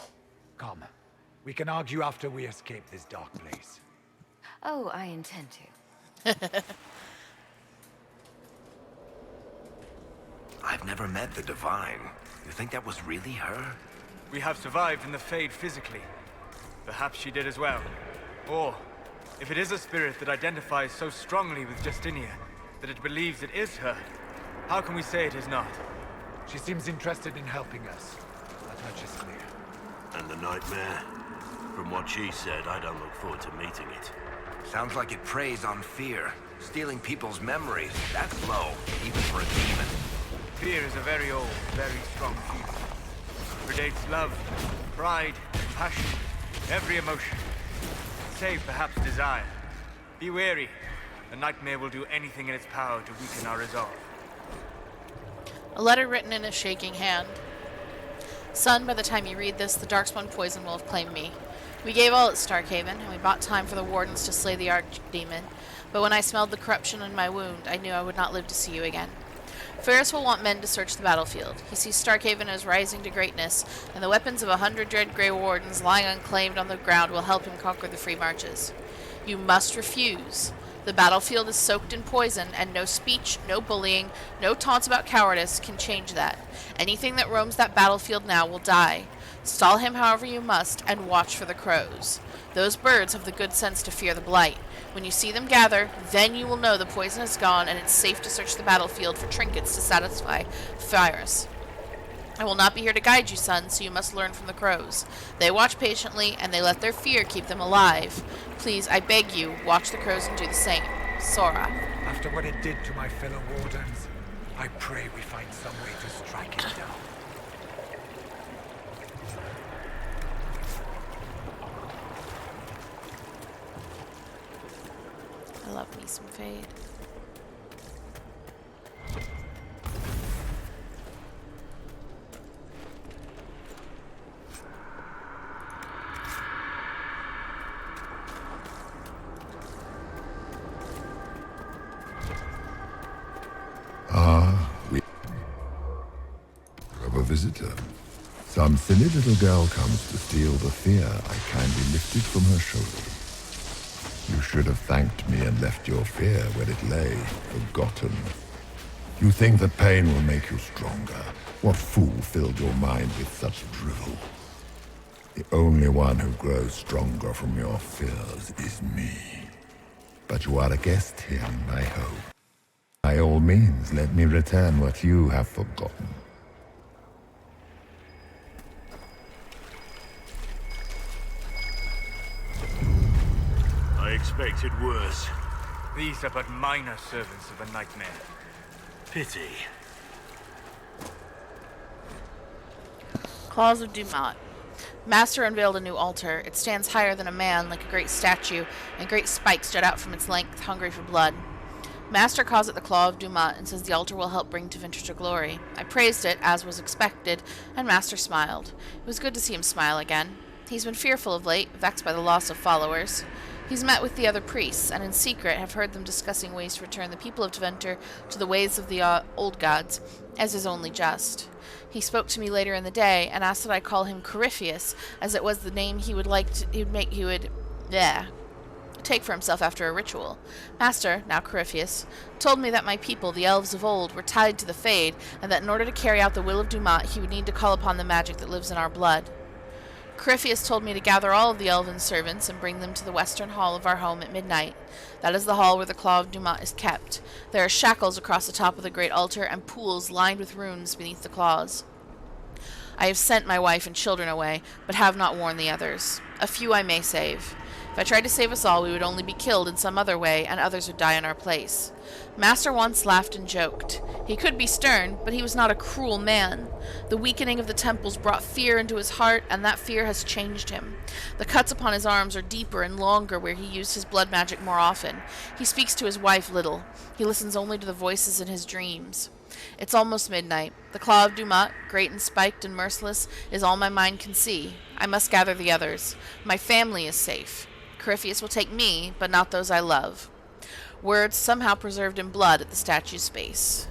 P: Come, we can argue after we escape this dark place.
G: Oh, I intend to.
C: I've never met the Divine. You think that was really her?
M: We have survived in the Fade physically. Perhaps she did as well. Or, if it is a spirit that identifies so strongly with Justinia that it believes it is her, how can we say it is not?
P: She seems interested in helping us. That much is clear.
Q: And the nightmare? From what she said, I don't look forward to meeting it.
C: Sounds like it preys on fear, stealing people's memories. That's low, even for a demon.
M: Fear is a very old, very strong feeling. It predates love, pride, passion, every emotion. Save perhaps desire. Be wary. The nightmare will do anything in its power to weaken our resolve.
A: A letter written in a shaking hand. Son, by the time you read this, the Darkspawn poison will have claimed me. We gave all at Starkhaven, and we bought time for the Wardens to slay the Archdemon. But when I smelled the corruption in my wound, I knew I would not live to see you again. Ferris will want men to search the battlefield. He sees Starkhaven as rising to greatness, and the weapons of 100 dread Grey Wardens lying unclaimed on the ground will help him conquer the Free Marches. You must refuse. The battlefield is soaked in poison, and no speech, no bullying, no taunts about cowardice can change that. Anything that roams that battlefield now will die. Stall him however you must, and watch for the crows. Those birds have the good sense to fear the blight. When you see them gather, then you will know the poison is gone, and it's safe to search the battlefield for trinkets to satisfy Fyrus. I will not be here to guide you, son, so you must learn from the crows. They watch patiently, and they let their fear keep them alive. Please, I beg you, watch the crows and do the same. Sora.
P: After what it did to my fellow Wardens, I pray we find some way to strike it down.
A: I love me some Fade.
H: We have a visitor. Some silly little girl comes to steal the fear I kindly lifted from her shoulder. You should have thanked me and left your fear where it lay, forgotten. You think that pain will make you stronger? What fool filled your mind with such drivel? The only one who grows stronger from your fears is me. But you are a guest here, I hope. By all means, let me return what you have forgotten.
Q: I expected worse.
M: These are but minor servants of a nightmare.
Q: Pity.
A: Claws of Dumat. Master unveiled a new altar. It stands higher than a man, like a great statue, and great spikes jut out from its length, hungry for blood. Master calls it the Claw of Dumat and says the altar will help bring Tevinter to glory. I praised it, as was expected, and Master smiled. It was good to see him smile again. He's been fearful of late, vexed by the loss of followers. He's met with the other priests, and in secret have heard them discussing ways to return the people of Tevinter to the ways of the old gods, as is only just. He spoke to me later in the day, and asked that I call him Corypheus, as it was the name he would take for himself after a ritual. Master, now Corypheus, told me that my people, the elves of old, were tied to the Fade, and that in order to carry out the will of Dumat, he would need to call upon the magic that lives in our blood. Corypheus told me to gather all of the elven servants and bring them to the western hall of our home at midnight. That is the hall where the Claw of Dumat is kept. There are shackles across the top of the great altar and pools lined with runes beneath the claws. I have sent my wife and children away, but have not warned the others. A few I may save. If I tried to save us all, we would only be killed in some other way, and others would die in our place. Master once laughed and joked. He could be stern, but he was not a cruel man. The weakening of the temples brought fear into his heart, and that fear has changed him. The cuts upon his arms are deeper and longer where he used his blood magic more often. He speaks to his wife little. He listens only to the voices in his dreams. It's almost midnight. The Claw of Dumat, great and spiked and merciless, is all my mind can see. I must gather the others. My family is safe. Corypheus will take me, but not those I love. Words somehow preserved in blood at the statue's base.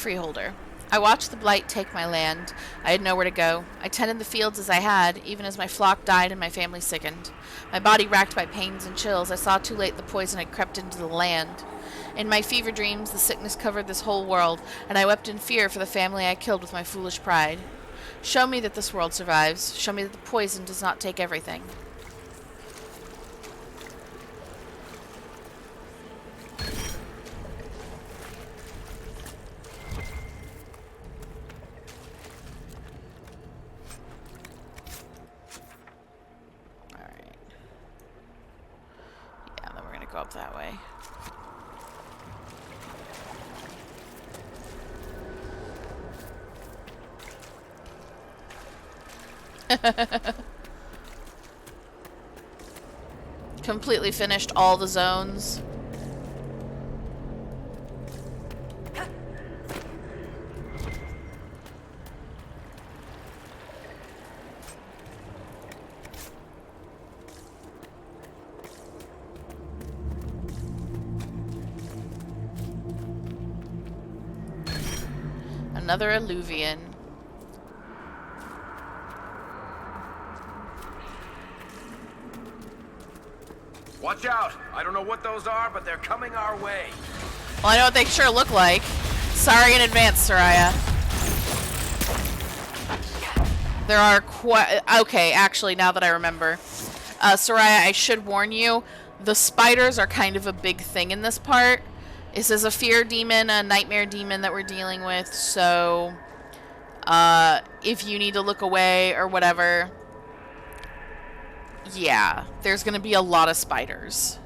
A: freeholder. I watched the blight take my land. I had nowhere to go. I tended the fields as I had, even as my flock died and my family sickened. My body racked by pains and chills, I saw too late the poison had crept into the land. In my fever dreams, the sickness covered this whole world, and I wept in fear for the family I killed with my foolish pride. Show me that this world survives. Show me that the poison does not take everything. Alright. Yeah, then we're gonna go up that way. Completely finished all the zones. Another alluvian.
C: Watch out! I don't know what those are, but they're coming our way.
A: Well, I know what they sure look like. Sorry in advance, Soraya. There are quite... Okay, actually, now that I remember. Soraya, I should warn you, the spiders are kind of a big thing in this part. This is a fear demon, a nightmare demon that we're dealing with, so... if you need to look away or whatever... Yeah, there's going to be a lot of spiders.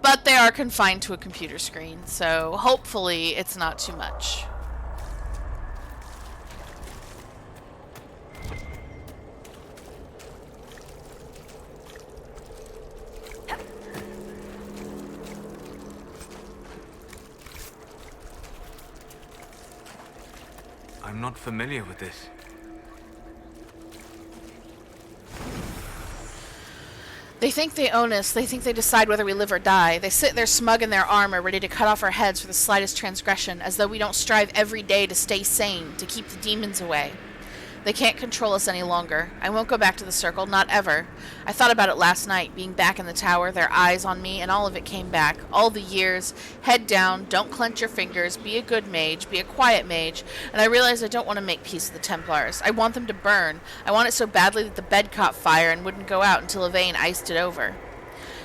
A: But they are confined to a computer screen, so hopefully it's not too much.
J: I'm not familiar with this.
A: They think they own us. They think they decide whether we live or die. They sit there smug in their armor, ready to cut off our heads for the slightest transgression, as though we don't strive every day to stay sane, to keep the demons away. They can't control us any longer. I won't go back to the circle, not ever. I thought about it last night, being back in the tower, their eyes on me, and all of it came back. All the years, head down, don't clench your fingers, be a good mage, be a quiet mage, and I realized I don't want to make peace with the Templars. I want them to burn. I want it so badly that the bed caught fire and wouldn't go out until Yvain iced it over.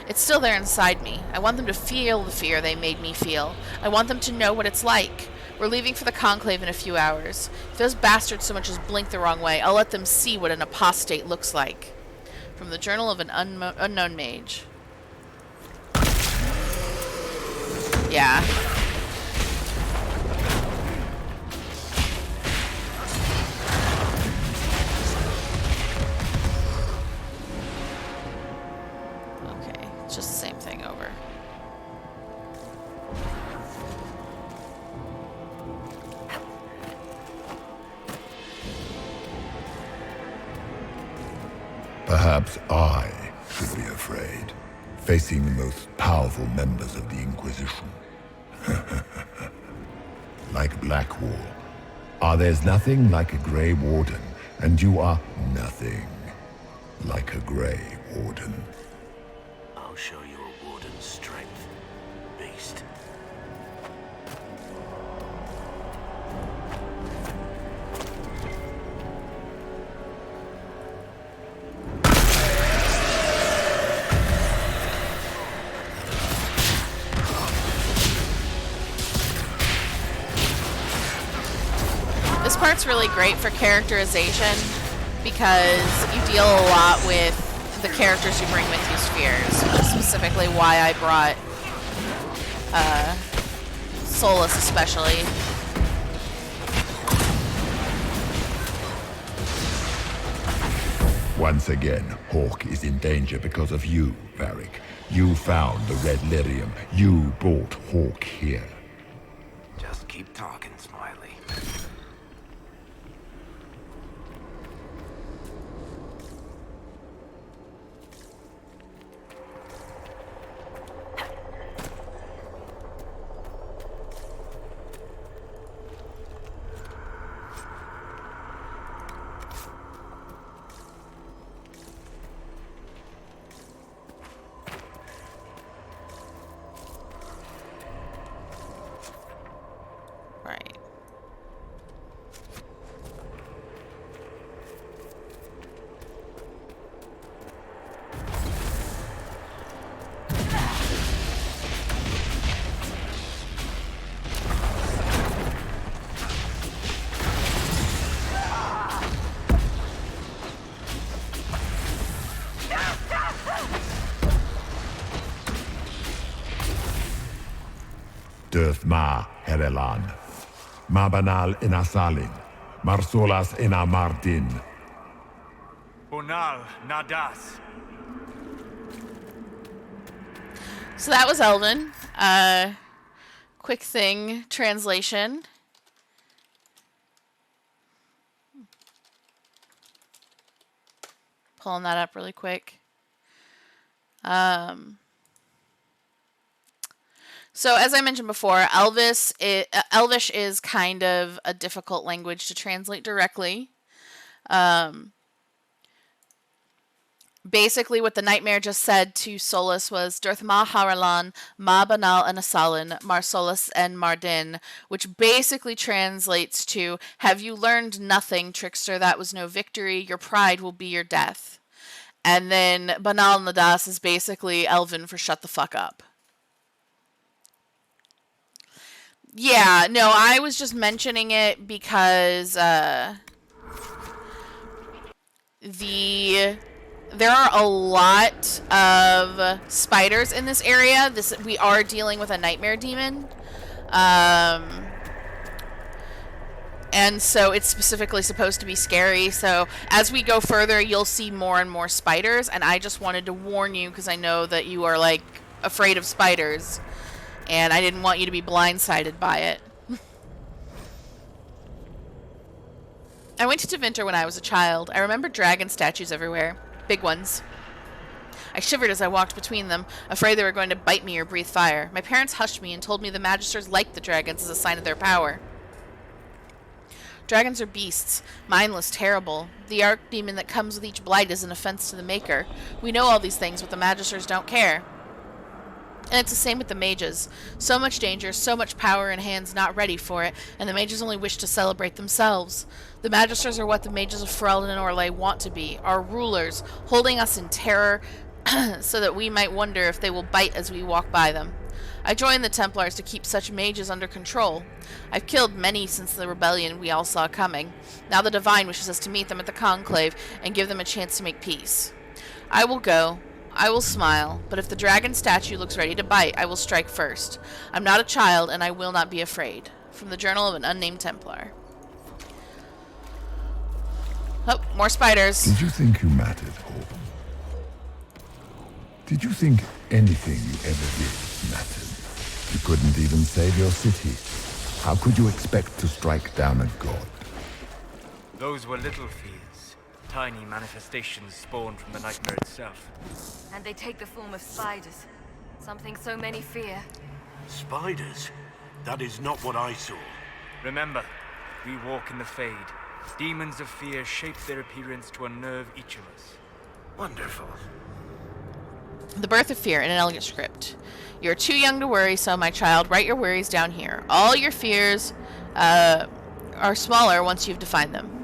A: It's still there inside me. I want them to feel the fear they made me feel. I want them to know what it's like. We're leaving for the Conclave in a few hours. If those bastards so much as blink the wrong way, I'll let them see what an apostate looks like. From the Journal of an Unknown Mage. Yeah. Okay, it's just the same thing over.
H: Perhaps I should be afraid, facing the most powerful members of the Inquisition. Like Blackwall. There's nothing like a Grey Warden, and you are nothing like a Grey Warden.
Q: I'll show you a warden's strength, beast.
A: This part's really great for characterization because you deal a lot with the characters you bring with you spheres, which is specifically why I brought Solas especially.
H: Once again, Hawk is in danger because of you, Varric. You found the Red Lyrium. You brought Hawk here.
C: Just keep talking, Smiley.
H: Döth ma Herelan. Ma banal inasalin. Marsolas ina Martin.
M: Bonal nadas.
A: So that was Elven. Quick thing, translation. Pulling that up really quick. So as I mentioned before, Elvish is kind of a difficult language to translate directly. Basically, what the nightmare just said to Solas was Durth Ma Haralan, Ma Banal and Asalin, Mar Solas and Mardin, which basically translates to, have you learned nothing, trickster? That was no victory. Your pride will be your death. And then Banal Nadas is basically Elven for shut the fuck up. Yeah, no, I was just mentioning it because there are a lot of spiders in this area. We are dealing with a nightmare demon. And so it's specifically supposed to be scary. So as we go further, you'll see more and more spiders. And I just wanted to warn you because I know that you are, like, afraid of spiders. And I didn't want you to be blindsided by it. I went to Tevinter when I was a child. I remember dragon statues everywhere. Big ones. I shivered as I walked between them, afraid they were going to bite me or breathe fire. My parents hushed me and told me the Magisters liked the dragons as a sign of their power. Dragons are beasts, mindless, terrible. The archdemon that comes with each blight is an offense to the Maker. We know all these things, but the Magisters don't care. And it's the same with the mages. So much danger, so much power in hands not ready for it, and the mages only wish to celebrate themselves. The Magisters are what the mages of Ferelden and Orlais want to be, our rulers, holding us in terror so that we might wonder if they will bite as we walk by them. I joined the Templars to keep such mages under control. I've killed many since the rebellion we all saw coming. Now the Divine wishes us to meet them at the Conclave and give them a chance to make peace. I will go. I will smile, but if the dragon statue looks ready to bite, I will strike first. I'm not a child, and I will not be afraid. From the Journal of an Unnamed Templar. Oh, more spiders.
H: Did you think you mattered, Hope? Did you think anything you ever did mattered? You couldn't even save your city. How could you expect to strike down a god?
M: Those were little fears. Tiny manifestations spawned from the nightmare itself.
G: And they take the form of spiders. Something so many fear.
Q: Spiders? That is not what I saw.
M: Remember, we walk in the Fade. Demons of fear shape their appearance to unnerve each of us.
Q: Wonderful.
A: The Birth of Fear in an elegant script. You're too young to worry, so my child, write your worries down here. All your fears are smaller once you've defined them.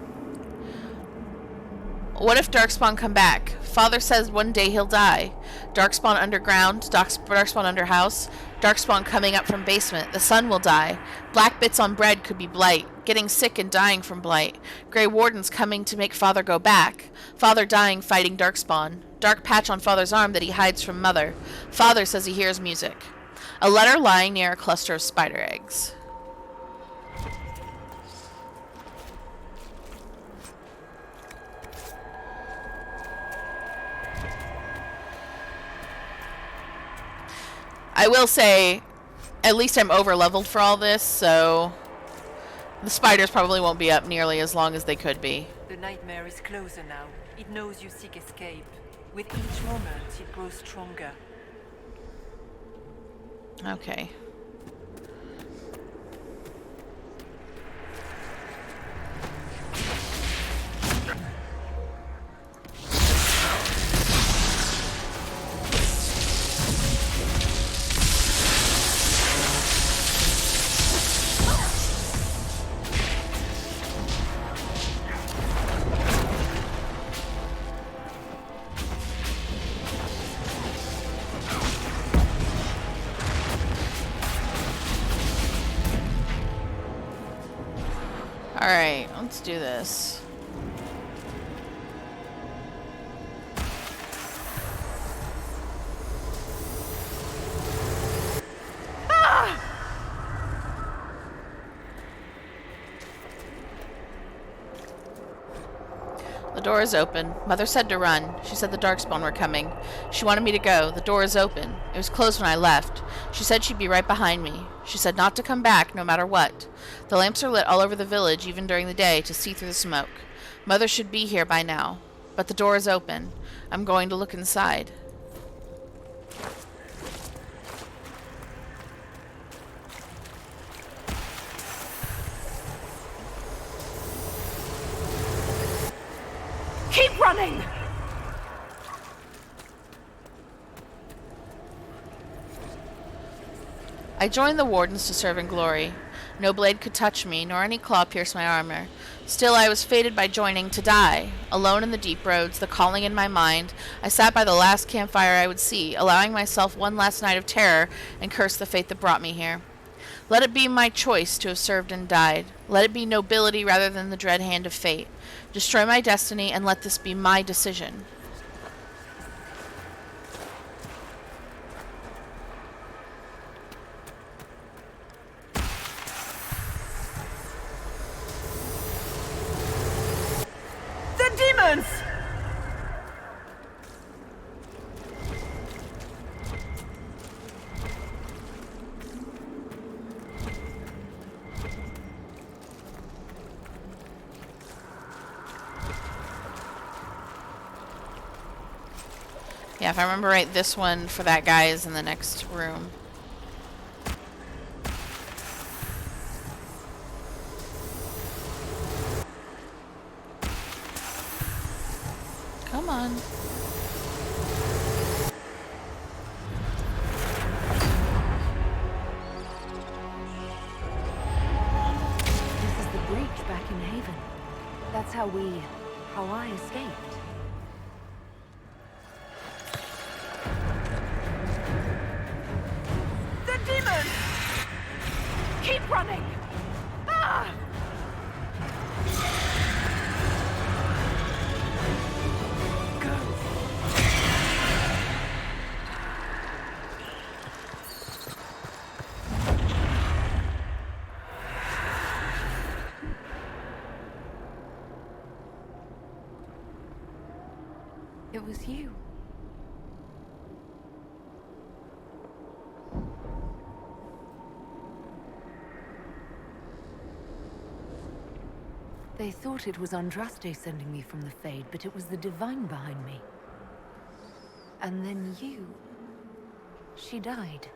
A: What if Darkspawn come back? Father says one day he'll die. Darkspawn underground, Darkspawn underhouse, Darkspawn coming up from basement. The sun will die. Black bits on bread could be blight. Getting sick and dying from blight. Grey Wardens coming to make Father go back. Father dying fighting Darkspawn. Dark patch on Father's arm that he hides from Mother. Father says he hears music. A letter lying near a cluster of spider eggs. I will say, at least I'm over-leveled for all this, so the spiders probably won't be up nearly as long as they could be.
U: The nightmare is closer now. It knows you seek escape. With each moment, it grows stronger.
A: Okay. Alright, let's do this. Ah! The door is open. Mother said to run. She said the Darkspawn were coming. She wanted me to go. The door is open. It was closed when I left. She said she'd be right behind me. She said not to come back, no matter what. The lamps are lit all over the village, even during the day, to see through the smoke. Mother should be here by now. But the door is open. I'm going to look inside.
F: Keep running!
A: I joined the Wardens to serve in glory. No blade could touch me, nor any claw pierce my armor. Still I was fated by joining to die. Alone in the deep roads, the calling in my mind, I sat by the last campfire I would see, allowing myself one last night of terror, and cursed the fate that brought me here. Let it be my choice to have served and died. Let it be nobility rather than the dread hand of fate. Destroy my destiny, and let this be my decision.
F: The demons!
A: Yeah, if I remember right, this one for that guy is in the next room. Come on.
B: This is the breach back in Haven. That's how I escaped.
F: The demons! Keep running! Ah!
B: It was you. They thought it was Andraste sending me from the Fade, but it was the Divine behind me. And then you... She died.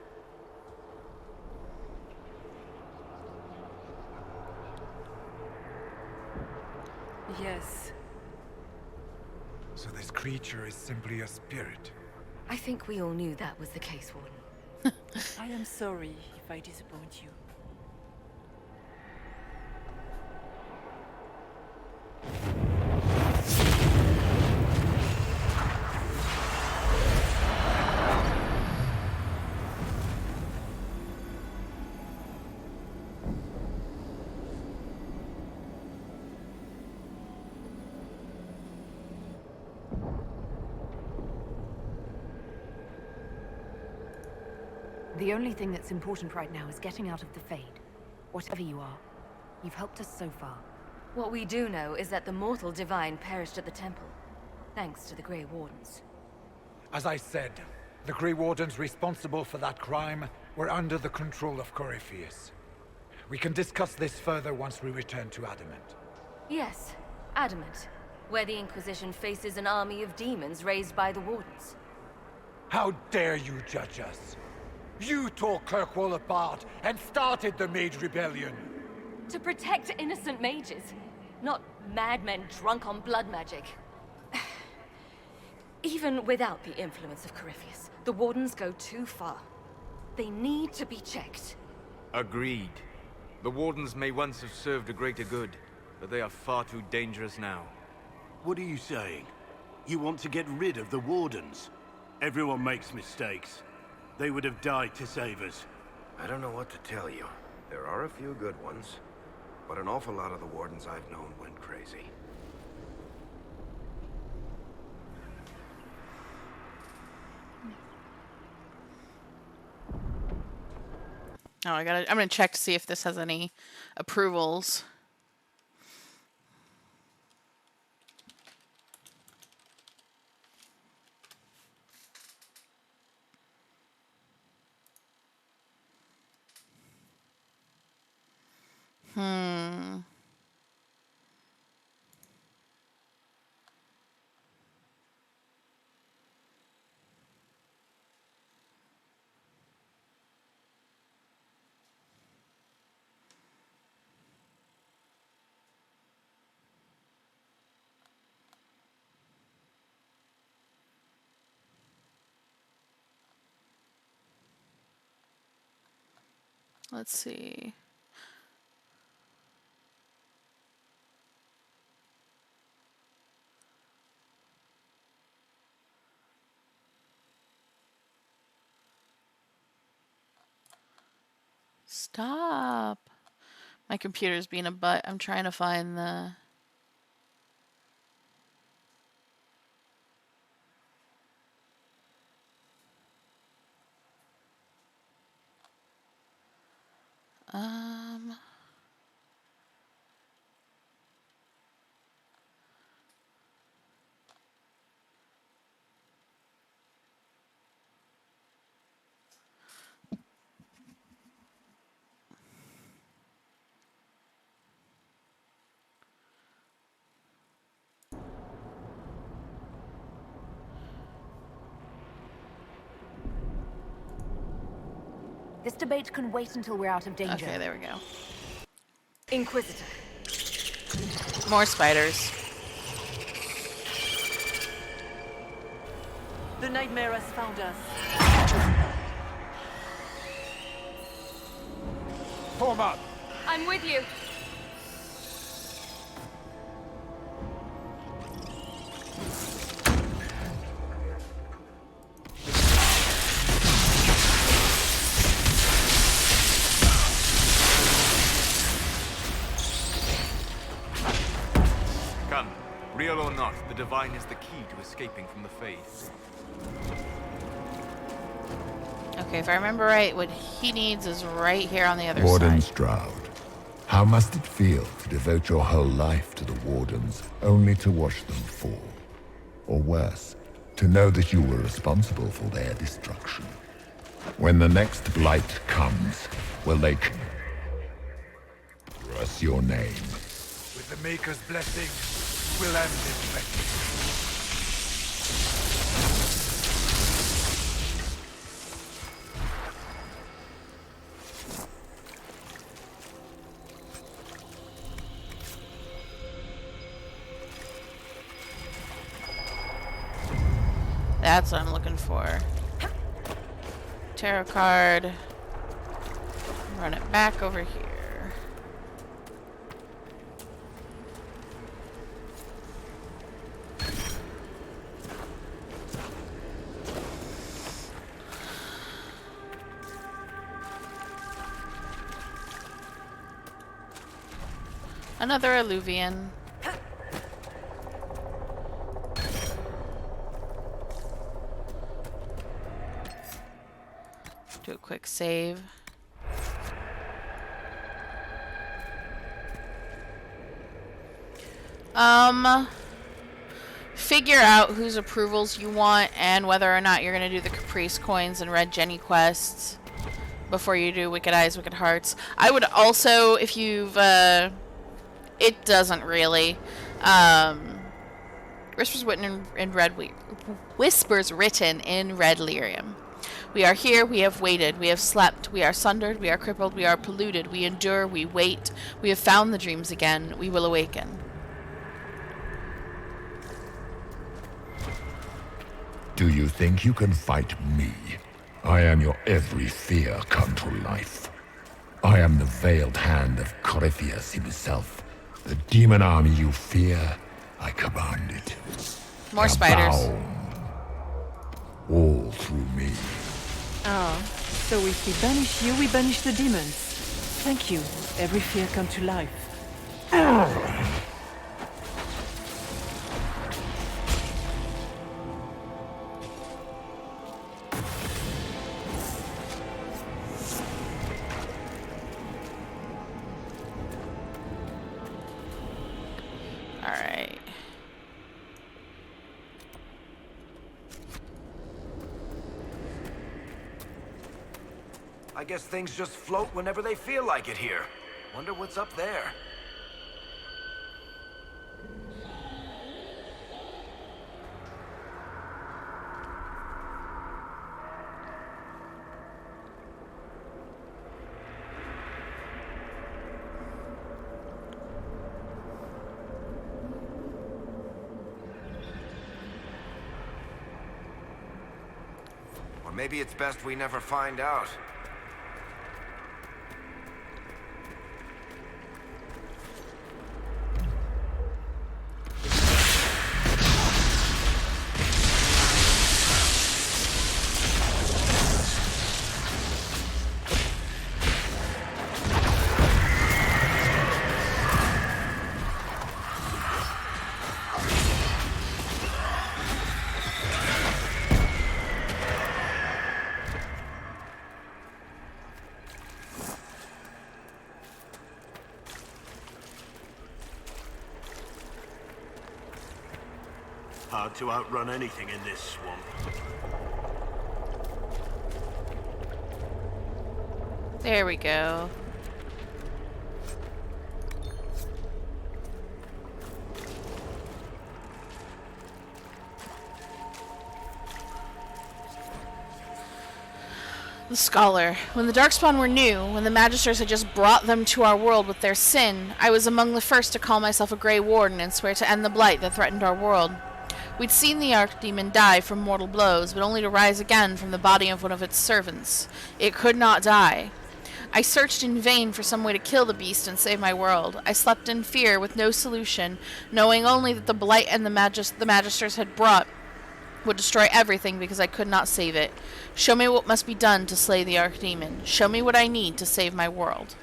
U: Yes.
P: So this creature is simply a spirit.
G: I think we all knew that was the case, Warden.
U: I am sorry if I disappoint you.
B: The only thing that's important right now is getting out of the Fade. Whatever you are, you've helped us so far.
G: What we do know is that the mortal divine perished at the temple, thanks to the Grey Wardens.
P: As I said, the Grey Wardens responsible for that crime were under the control of Corypheus. We can discuss this further once we return to Adamant.
G: Yes, Adamant, where the Inquisition faces an army of demons raised by the Wardens.
P: How dare you judge us? You tore Kirkwall apart and started the Mage Rebellion!
G: To protect innocent mages, not madmen drunk on blood magic. Even without the influence of Corypheus, the Wardens go too far. They need to be checked.
M: Agreed. The Wardens may once have served a greater good, but they are far too dangerous now.
Q: What are you saying? You want to get rid of the Wardens? Everyone makes mistakes. They would have died to save us.
C: I don't know what to tell you. There are a few good ones, but an awful lot of the Wardens I've known went crazy.
A: Oh, I'm gonna check to see if this has any approvals. Let's see. Stop. My computer's being a butt. I'm trying to find the...
B: This debate can wait until we're out of danger.
A: Okay, there we go.
B: Inquisitor.
A: More spiders.
U: The nightmare has found us.
L: Form up.
T: I'm with you.
M: Come, real or not, the Divine is the key to escaping from the Fade.
A: Okay, if I remember right, what he needs is right here on the other
H: Warden
A: side.
H: Stroud, how must it feel to devote your whole life to the Wardens, only to watch them fall? Or worse, to know that you were responsible for their destruction? When the next blight comes, will they curse your name?
L: With the Maker's blessing, we'll end this mess.
A: That's what I'm looking for. Tarot card. Run it back over here. Another Alluvian. Do a quick save. Figure out whose approvals you want and whether or not you're going to do the Caprice coins and Red Jenny quests before you do Wicked Eyes, Wicked Hearts. I would also, if you've, it doesn't really. Whispers written in Red Whispers written in Red Lyrium. We are here, we have waited, we have slept, we are sundered, we are crippled, we are polluted, we endure, we wait, we have found the dreams again, we will awaken.
H: Do you think you can fight me? I am your every fear come to life. I am the veiled hand of Corypheus himself. The demon army you fear, I command it.
A: More spiders.
H: All through me.
U: Ah, so if we banish you, we banish the demons. Thank you. Every fear come to life.
A: Alright.
C: I guess things just float whenever they feel like it here. Wonder what's up there. Or maybe it's best we never find out.
Q: Hard to outrun anything in this swamp.
A: There we go. The Scholar. When the Darkspawn were new, when the Magisters had just brought them to our world with their sin, I was among the first to call myself a Grey Warden and swear to end the blight that threatened our world. We'd seen the Archdemon die from mortal blows, but only to rise again from the body of one of its servants. It could not die. I searched in vain for some way to kill the beast and save my world. I slept in fear with no solution, knowing only that the blight and the Magisters had brought would destroy everything because I could not save it. Show me what must be done to slay the Archdemon. Show me what I need to save my world.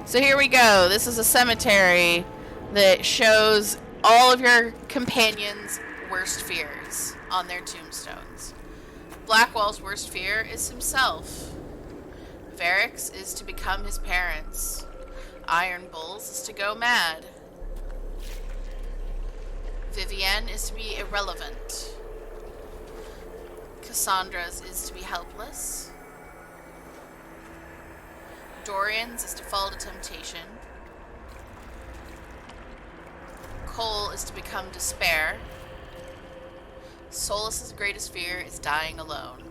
A: So here we go. This is a cemetery that shows all of your companions' worst fears on their tombstones. Blackwall's worst fear is himself. Varric's is to become his parents. Iron Bull's is to go mad. Vivienne is to be irrelevant. Cassandra's is to be helpless. Dorian's is to fall to temptation. Cole is to become despair. Solas's greatest fear is dying alone.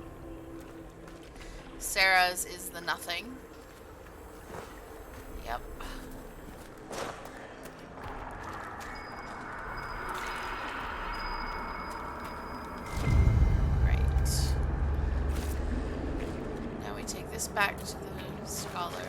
A: Sarah's is the nothing. Yep. Right. Now we take this back to the Scholar.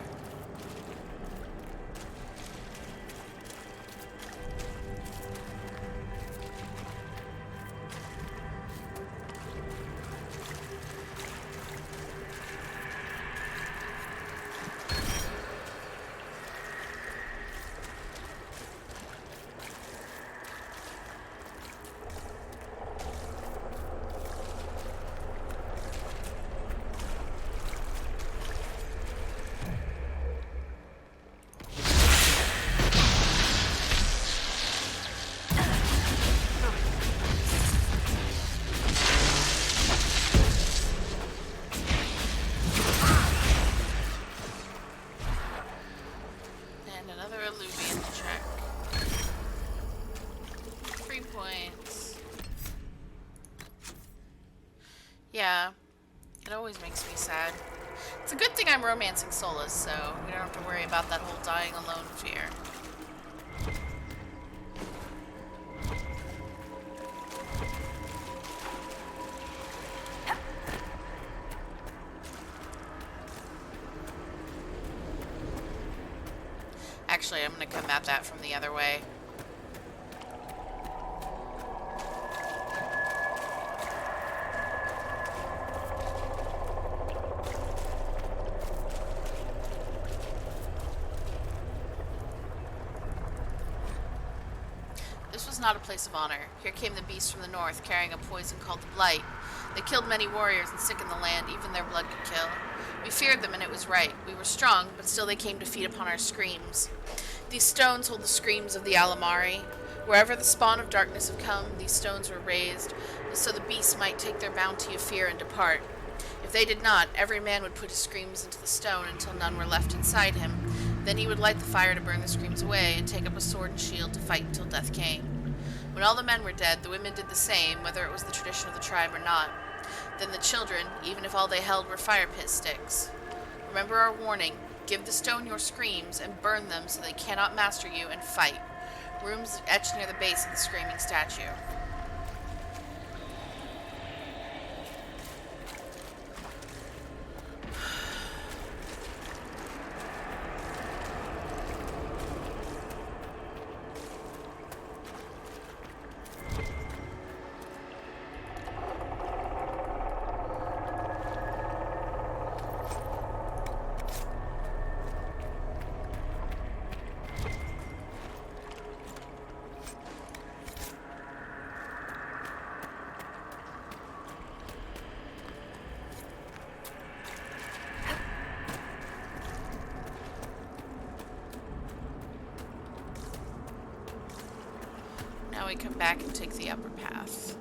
A: Yeah, it always makes me sad. It's a good thing I'm romancing Solas, so we don't have to worry about that whole dying alone fear. Actually, I'm gonna come at that from the other way. was not a place of honor. Here came the beasts from the north, carrying a poison called the Blight. They killed many warriors and sickened the land, even their blood could kill. We feared them, and it was right. We were strong, but still they came to feed upon our screams. These stones hold the screams of the Alamari. Wherever the spawn of darkness have come, these stones were raised, so the beasts might take their bounty of fear and depart. If they did not, every man would put his screams into the stone until none were left inside him. Then he would light the fire to burn the screams away, and take up a sword and shield to fight until death came. When all the men were dead, the women did the same, whether it was the tradition of the tribe or not. Then the children, even if all they held were fire pit sticks. Remember our warning. Give the stone your screams, and burn them so they cannot master you, and fight. Rooms etched near the base of the screaming statue. Now we come back and take the upper path.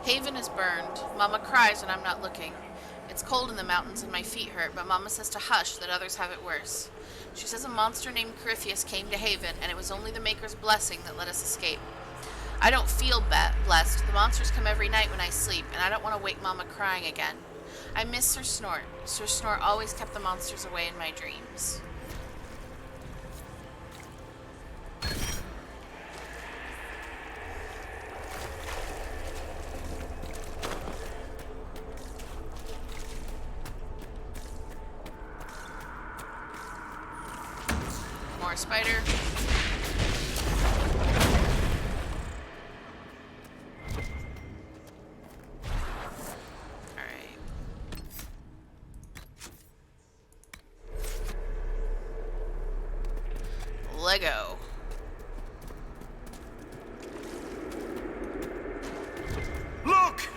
A: Haven is burned. Mama cries when I'm not looking. It's cold in the mountains and my feet hurt, but Mama says to hush, that others have it worse. She says a monster named Corypheus came to Haven, and it was only the Maker's blessing that let us escape. I don't feel blessed. The monsters come every night when I sleep, and I don't want to wake Mama crying again. I miss Sir Snort. Sir Snort always kept the monsters away in my dreams. More spider. Lego.
D: Look!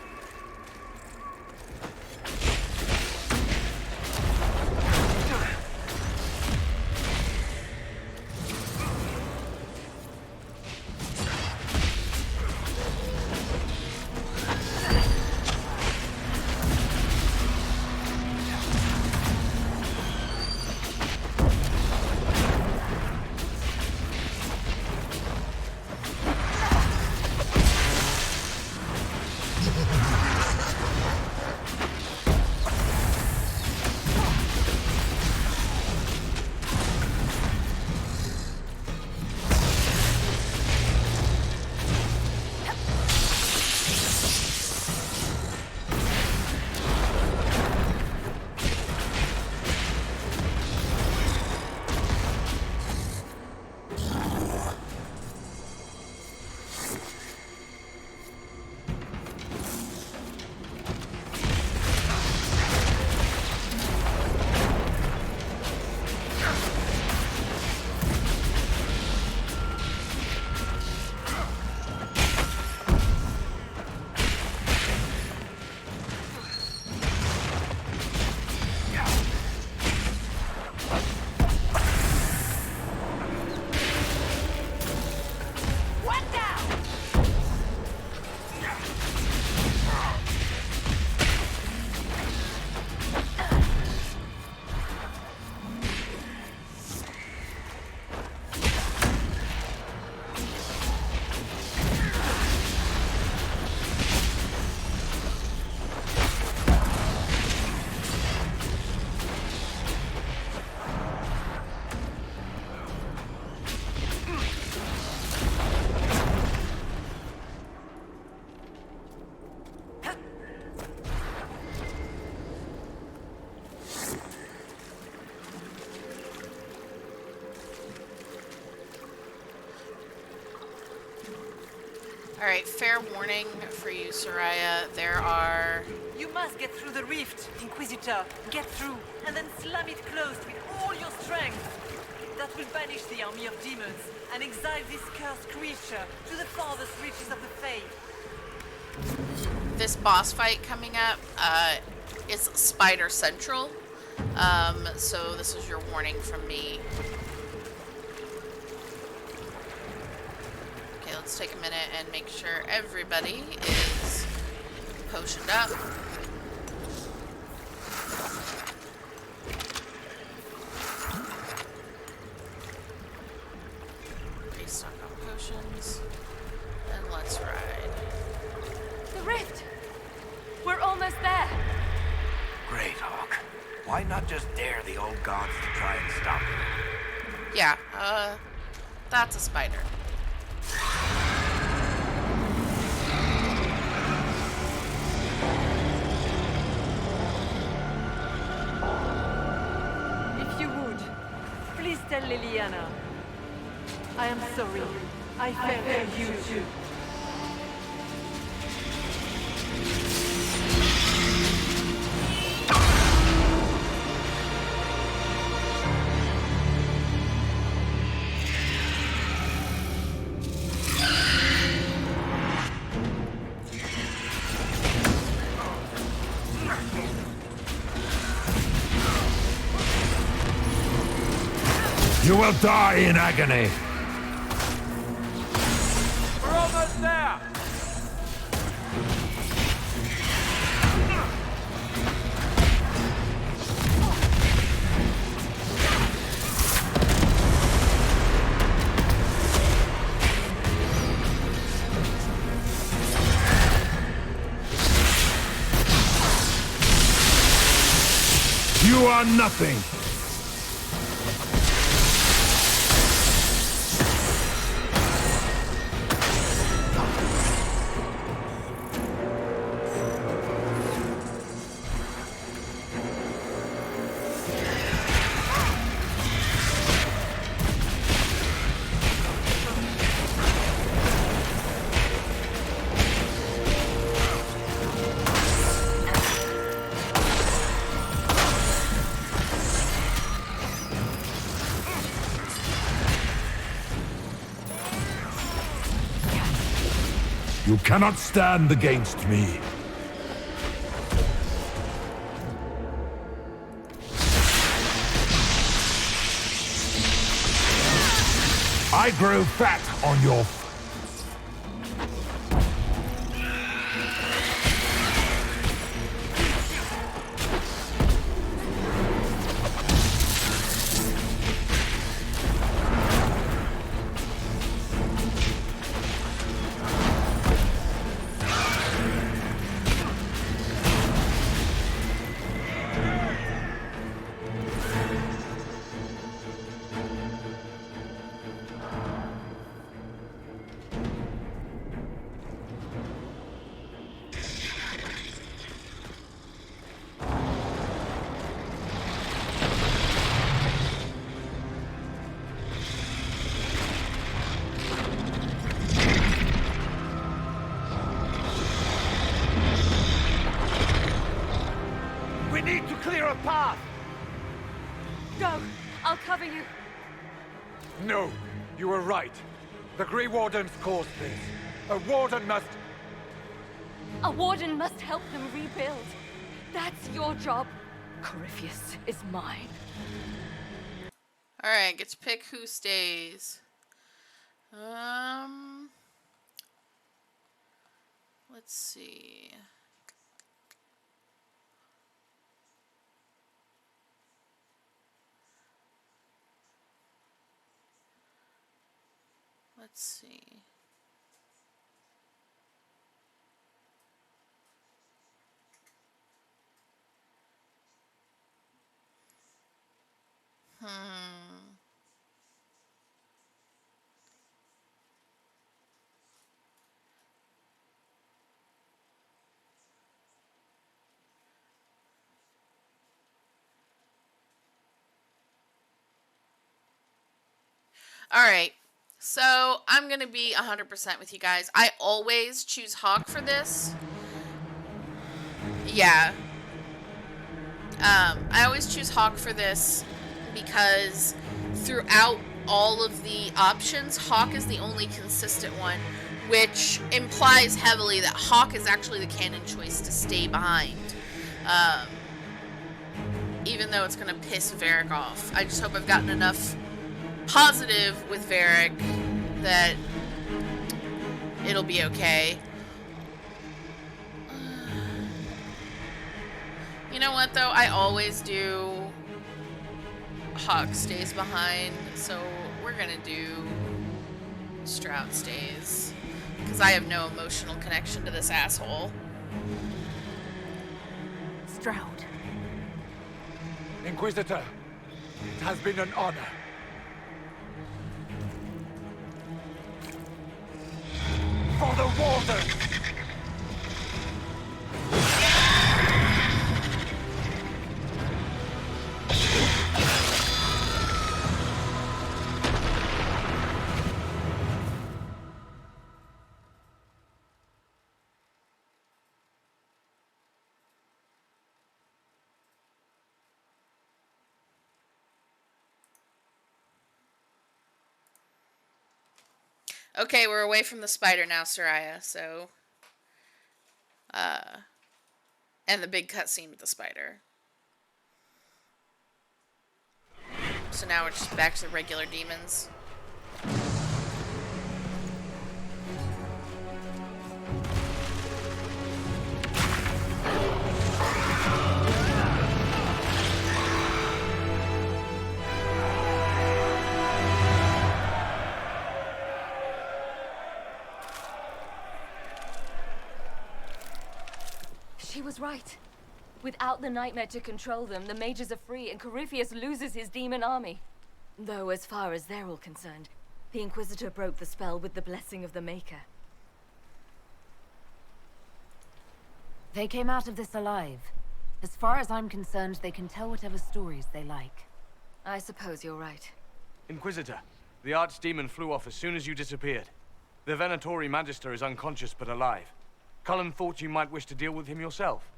A: Alright, fair warning for you, Soraya. There are...
U: You must get through the rift, Inquisitor. Get through, and then slam it closed with all your strength. That will banish the army of demons and exile this cursed creature to the farthest reaches of the Fae.
A: This boss fight coming up is Spider Central. So this is your warning from me. Okay, let's take a minute and make sure everybody is potioned up. Restock on potions. And let's ride.
G: The rift! We're almost there!
C: Great, Hawk. Why not just dare the old gods to try and stop it?
A: Yeah, that's a spider.
U: If you would, please tell Liliana. I am sorry. I failed you too.
H: You will die in agony.
J: We're almost there!
H: You are nothing. You cannot stand against me. I grow fat on your...
J: We need to clear a path!
G: Go! I'll cover you.
L: No, you were right. The Grey Wardens caused this. A warden must...
G: A warden must help them rebuild. That's your job. Corypheus is mine.
A: Alright, get to pick who stays. Let's see. Let's see. Alright, So, I'm going to be 100% with you guys. I always choose Hawk for this. Yeah. I always choose Hawk for this because throughout all of the options, Hawk is the only consistent one, which implies heavily that Hawk is actually the canon choice to stay behind. Even though it's going to piss Varric off. I just hope I've gotten enough positive with Varric that it'll be okay. You know what, though? I always do Hawk stays behind, so we're gonna do Stroud stays. Because I have no emotional connection to this asshole.
P: Stroud. Inquisitor, it has been an honor. For the Warden!
A: Okay, we're away from the spider now, Soraya, so... and the big cutscene with the spider. So now we're just back to the regular demons.
G: She was right. Without the nightmare to control them, the mages are free and Corypheus loses his demon army. Though as far as they're all concerned, the Inquisitor broke the spell with the blessing of the Maker.
F: They came out of this alive. As far as I'm concerned, they can tell whatever stories they like.
G: I suppose you're right.
J: Inquisitor, the Archdemon flew off as soon as you disappeared. The Venatori Magister is unconscious but alive. Cullen thought you might wish to deal with him yourself.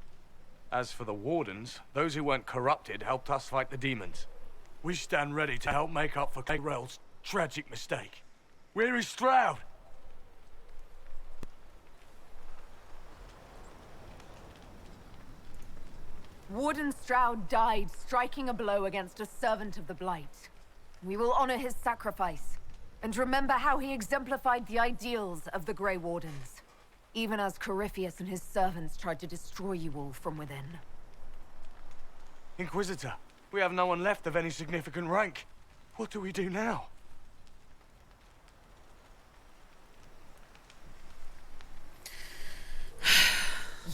J: As for the Wardens, those who weren't corrupted helped us fight the demons. We stand ready to help make up for Cayrell's tragic mistake. Where is Stroud?
F: Warden Stroud died striking a blow against a servant of the Blight. We will honor his sacrifice, and remember how he exemplified the ideals of the Grey Wardens. Even as Corypheus and his servants tried to destroy you all from within.
J: Inquisitor, we have no one left of any significant rank. What do we do now?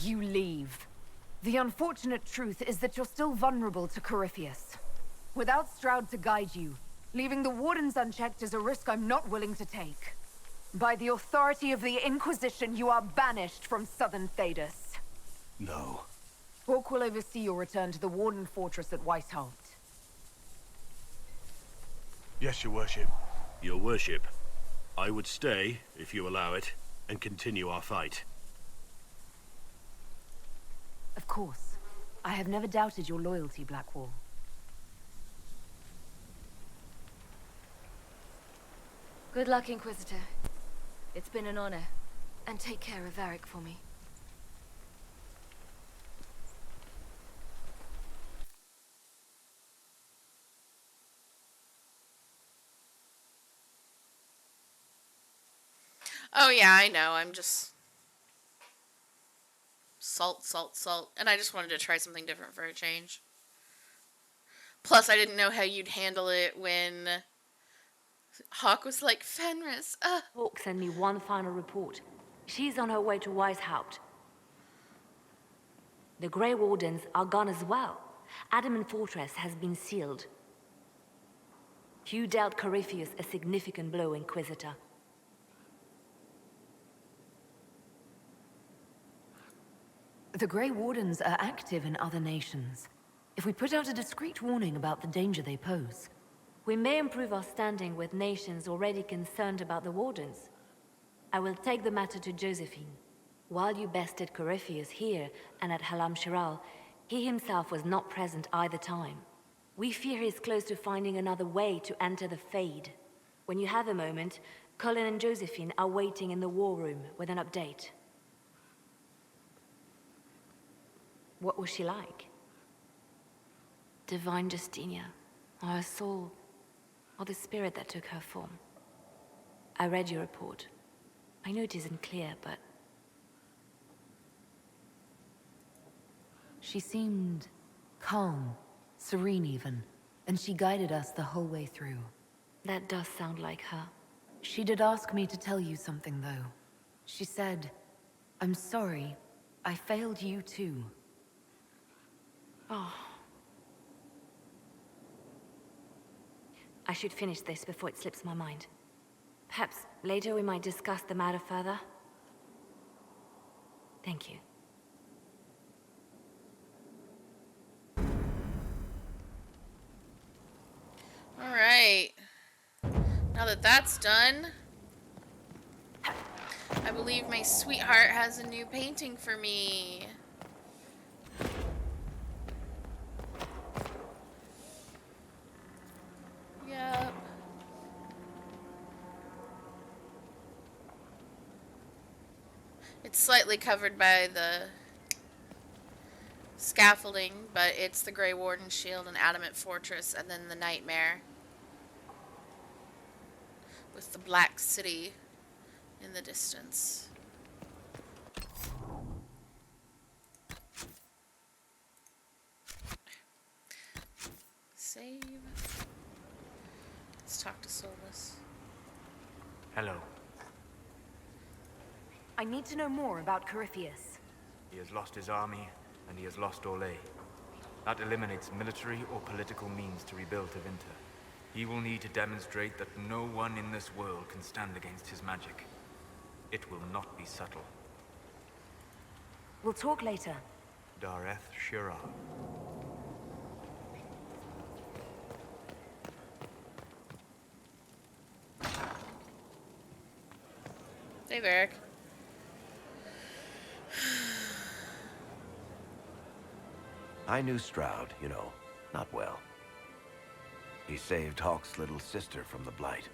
F: You leave. The unfortunate truth is that you're still vulnerable to Corypheus. Without Stroud to guide you, leaving the Wardens unchecked is a risk I'm not willing to take. By the authority of the Inquisition, you are banished from Southern Thedas.
Q: No.
F: Hawk will oversee your return to the Warden Fortress at Weishaupt.
J: Yes, your worship.
Q: Your worship, I would stay, if you allow it, and continue our fight.
F: Of course. I have never doubted your loyalty, Blackwall.
G: Good luck, Inquisitor. It's been an honor. And take care of Varric for me.
A: Oh yeah, I know. I'm just... Salt, salt, salt. And I just wanted to try something different for a change. Plus, I didn't know how you'd handle it when Hawk was like, Fenris,
B: Hawk sent me one final report. She's on her way to Weishaupt. The Grey Wardens are gone as well. Adamant Fortress has been sealed. You dealt Corypheus a significant blow, Inquisitor.
F: The Grey Wardens are active in other nations. If we put out a discreet warning about the danger they pose,
B: We may improve our standing with nations already concerned about the Wardens. I will take the matter to Josephine. While you bested Corypheus here and at Halam Shiral, he himself was not present either time. We fear he is close to finding another way to enter the Fade. When you have a moment, Colin and Josephine are waiting in the war room with an update. What was she like? Divine Justinia, or her soul, or the spirit that took her form. I read your report. I know it isn't clear, but...
E: She seemed calm, serene even, and she guided us the whole way through.
B: That does sound like her.
E: She did ask me to tell you something, though. She said, "I'm sorry, I failed you too."
B: Oh. I should finish this before it slips my mind. Perhaps later we might discuss the matter further. Thank you.
A: All right. Now that that's done, I believe my sweetheart has a new painting for me. Yep. It's slightly covered by the scaffolding, but it's the Grey Warden Shield and Adamant Fortress, and then the Nightmare with the Black City in the distance. Save. Let's talk to Solas.
M: Hello.
B: I need to know more about Corypheus.
M: He has lost his army, and he has lost Orlais. That eliminates military or political means to rebuild Tevinter. He will need to demonstrate that no one in this world can stand against his magic. It will not be subtle.
B: We'll talk later.
M: Dareth Shira.
A: Hey, Eric.
C: I knew Stroud, you know, not well. He saved Hawke's little sister from the Blight.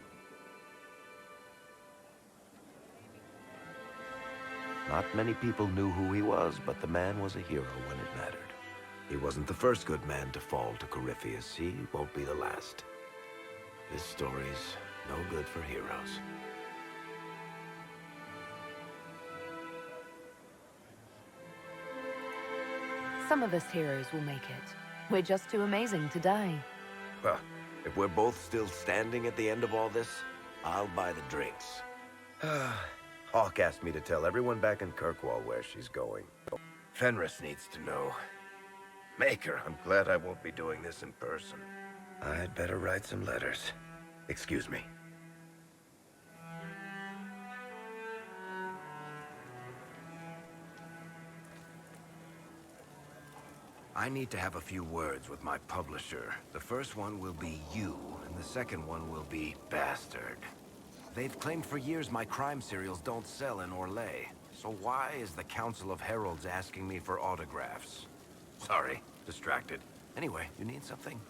C: Not many people knew who he was, but the man was a hero when it mattered. He wasn't the first good man to fall to Corypheus. He won't be the last. This story's no good for heroes.
E: Some of us heroes will make it. We're just too amazing to die.
C: Well, if we're both still standing at the end of all this, I'll buy the drinks. Hawke asked me to tell everyone back in Kirkwall where she's going. Fenris needs to know. Maker, I'm glad I won't be doing this in person. I'd better write some letters. Excuse me. I need to have a few words with my publisher. The first one will be you, and the second one will be Bastard. They've claimed for years my crime serials don't sell in Orlais. So why is the Council of Heralds asking me for autographs? Sorry, distracted. Anyway, you need something?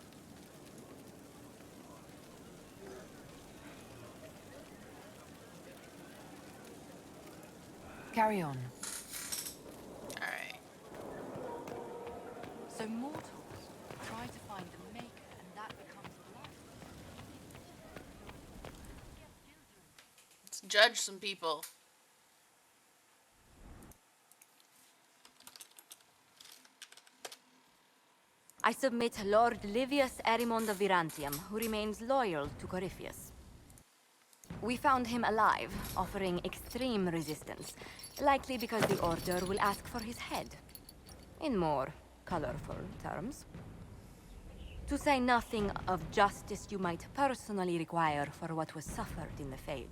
E: Carry on.
A: Alright.
E: So mortals try to find the Maker, and that becomes life.
A: Let's judge some people.
B: I submit Lord Livius Erimond of Virantium, who remains loyal to Corypheus. We found him alive, offering extreme resistance, likely because the Order will ask for his head. In more colorful terms. To say nothing of justice you might personally require for what was suffered in the Fade.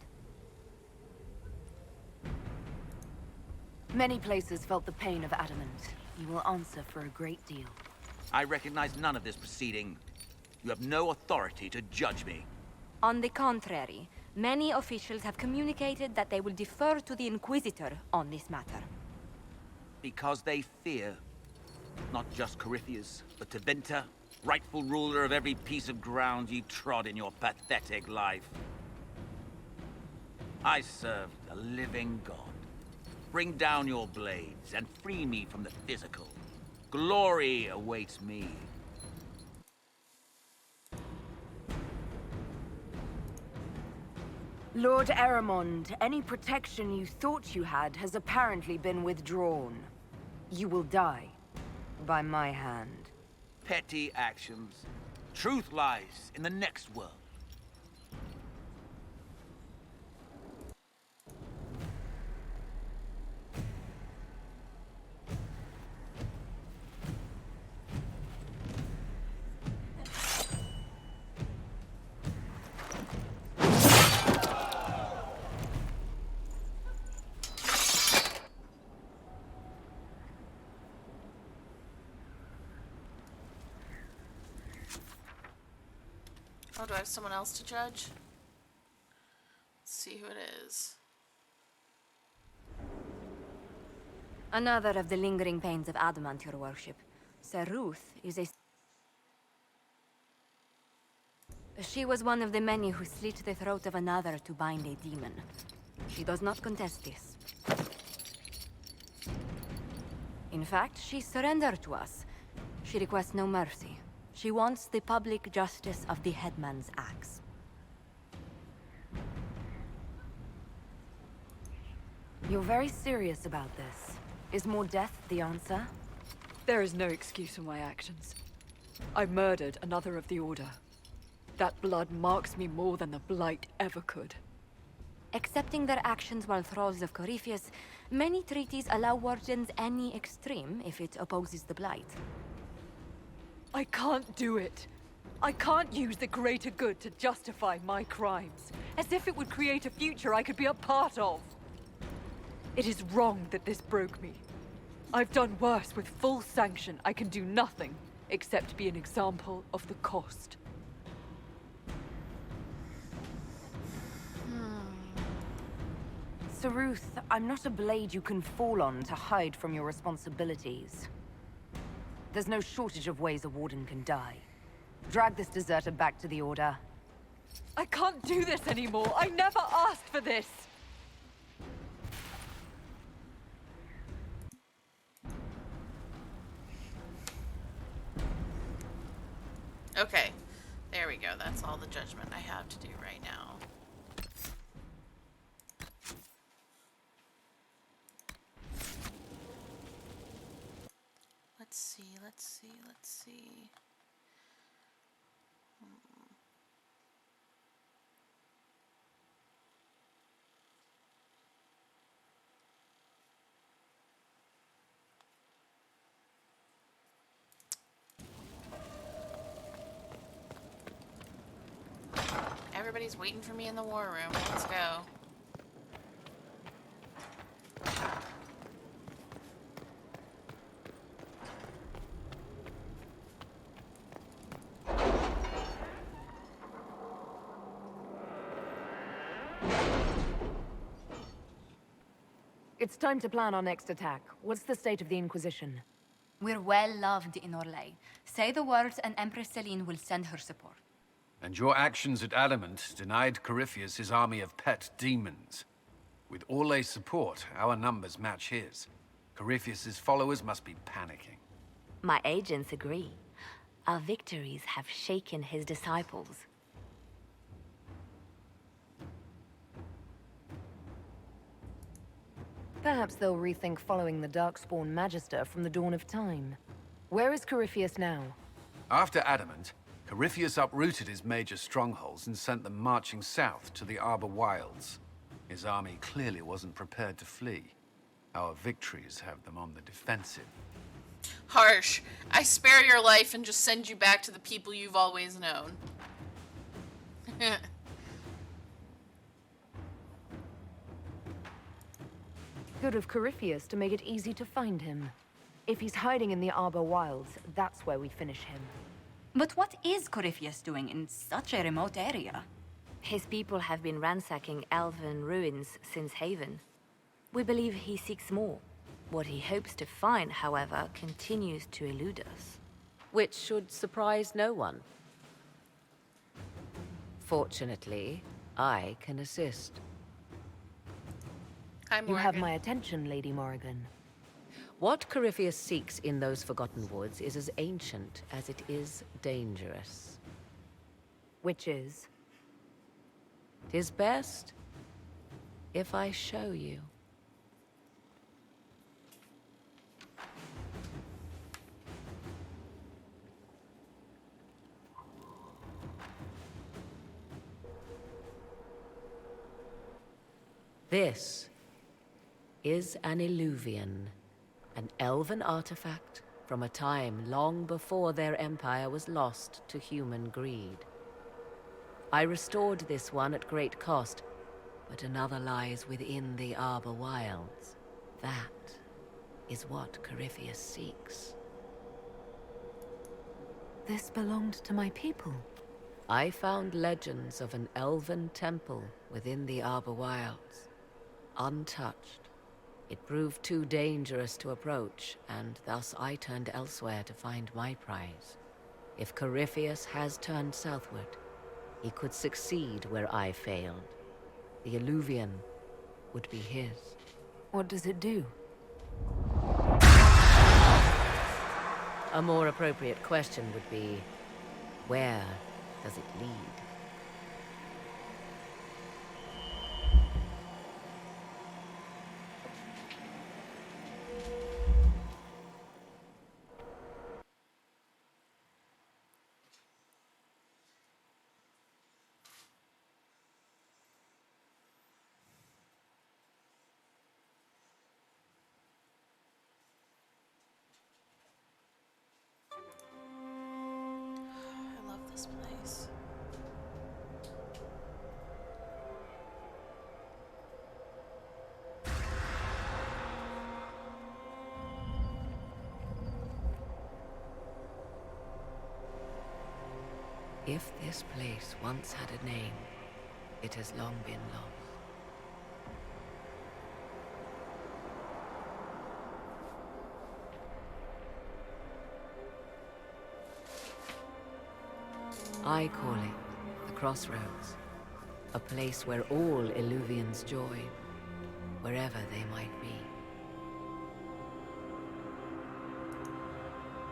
E: Many places felt the pain of adamant. You will answer for a great deal.
I: I recognize none of this proceeding. You have no authority to judge me.
T: On the contrary, many officials have communicated that they will defer to the Inquisitor on this matter.
I: Because they fear. Not just Corypheus, but Tevinter, rightful ruler of every piece of ground you trod in your pathetic life. I serve the living God. Bring down your blades and free me from the physical. Glory awaits me.
N: Lord Eramond, any protection you thought you had has apparently been withdrawn. You will die. By my hand.
I: Petty actions. Truth lies in the next world.
A: Oh, do I have someone else to judge? Let's see who it is.
B: Another of the lingering pains of adamant, your worship. Sir Ruth is a... She was one of the many who slit the throat of another to bind a demon. She does not contest this. In fact, she surrendered to us. She requests no mercy. She wants the public justice of the headman's axe.
N: You're very serious about this. Is more death the answer?
U: There is no excuse for my actions. I murdered another of the Order. That blood marks me more than the Blight ever could.
B: Accepting their actions while thralls of Corypheus, many treaties allow wardens any extreme if it opposes the Blight.
U: I can't do it. I can't use the greater good to justify my crimes, as if it would create a future I could be a part of. It is wrong that this broke me. I've done worse with full sanction. I can do nothing except be an example of the cost.
N: Sir Ruth, I'm not a blade you can fall on to hide from your responsibilities. There's no shortage of ways a warden can die. Drag this deserter back to the Order.
U: I can't do this anymore. I never asked for this.
A: Okay, there we go. That's all the judgment I have to do right now. Let's see, let's see, let's see. Everybody's waiting for me in the war room. Let's go.
N: It's time to plan our next attack. What's the state of the Inquisition?
T: We're well loved in Orlais. Say the words and Empress Celine will send her support.
O: And your actions at Adamant denied Corypheus his army of pet demons. With Orlais' support, our numbers match his. Corypheus' followers must be panicking.
B: My agents agree. Our victories have shaken his disciples.
N: Perhaps they'll rethink following the Darkspawn Magister from the dawn of time. Where is Corypheus now?
O: After Adamant, Corypheus uprooted his major strongholds and sent them marching south to the Arbor Wilds. His army clearly wasn't prepared to flee. Our victories have them on the defensive.
A: Harsh. I spare your life and just send you back to the people you've always known.
N: Good of Corypheus to make it easy to find him. If he's hiding in the Arbor Wilds, that's where we finish him.
R: But what is Corypheus doing in such a remote area?
B: His people have been ransacking elven ruins since Haven. We believe he seeks more. What he hopes to find, however, continues to elude us.
V: Which should surprise no one. Fortunately, I can assist.
A: Hi,
N: You have my attention, Lady Morrigan.
V: What Corypheus seeks in those Forgotten Woods is as ancient as it is dangerous.
N: Which is?
V: 'Tis best if I show you. This is an Illuvian, an elven artifact from a time long before their empire was lost to human greed. I restored this one at great cost, but another lies within the Arbor Wilds. That is what Corypheus seeks.
N: This belonged to my people.
V: I found legends of an elven temple within the Arbor Wilds, untouched. It proved too dangerous to approach, and thus I turned elsewhere to find my prize. If Corypheus has turned southward, he could succeed where I failed. The Illuvian would be his.
N: What does it do?
V: A more appropriate question would be, where does it lead?
A: I love this place.
V: If this place once had a name, it has long been lost. I call it the Crossroads, a place where all Illuvians join, wherever they might be.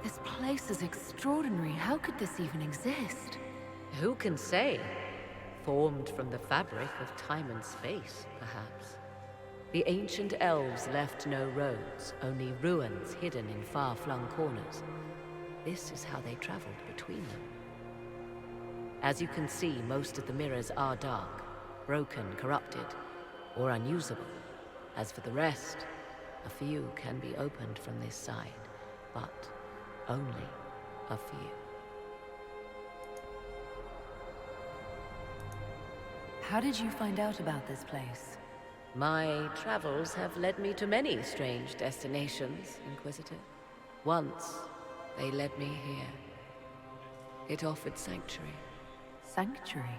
N: This place is extraordinary. How could this even exist?
V: Who can say? Formed from the fabric of time and space, perhaps. The ancient elves left no roads, only ruins hidden in far-flung corners. This is how they traveled between them. As you can see, most of the mirrors are dark, broken, corrupted, or unusable. As for the rest, a few can be opened from this side, but only a few.
N: How did you find out about this place?
V: My travels have led me to many strange destinations, Inquisitor. Once, they led me here. It offered sanctuary.
N: Sanctuary?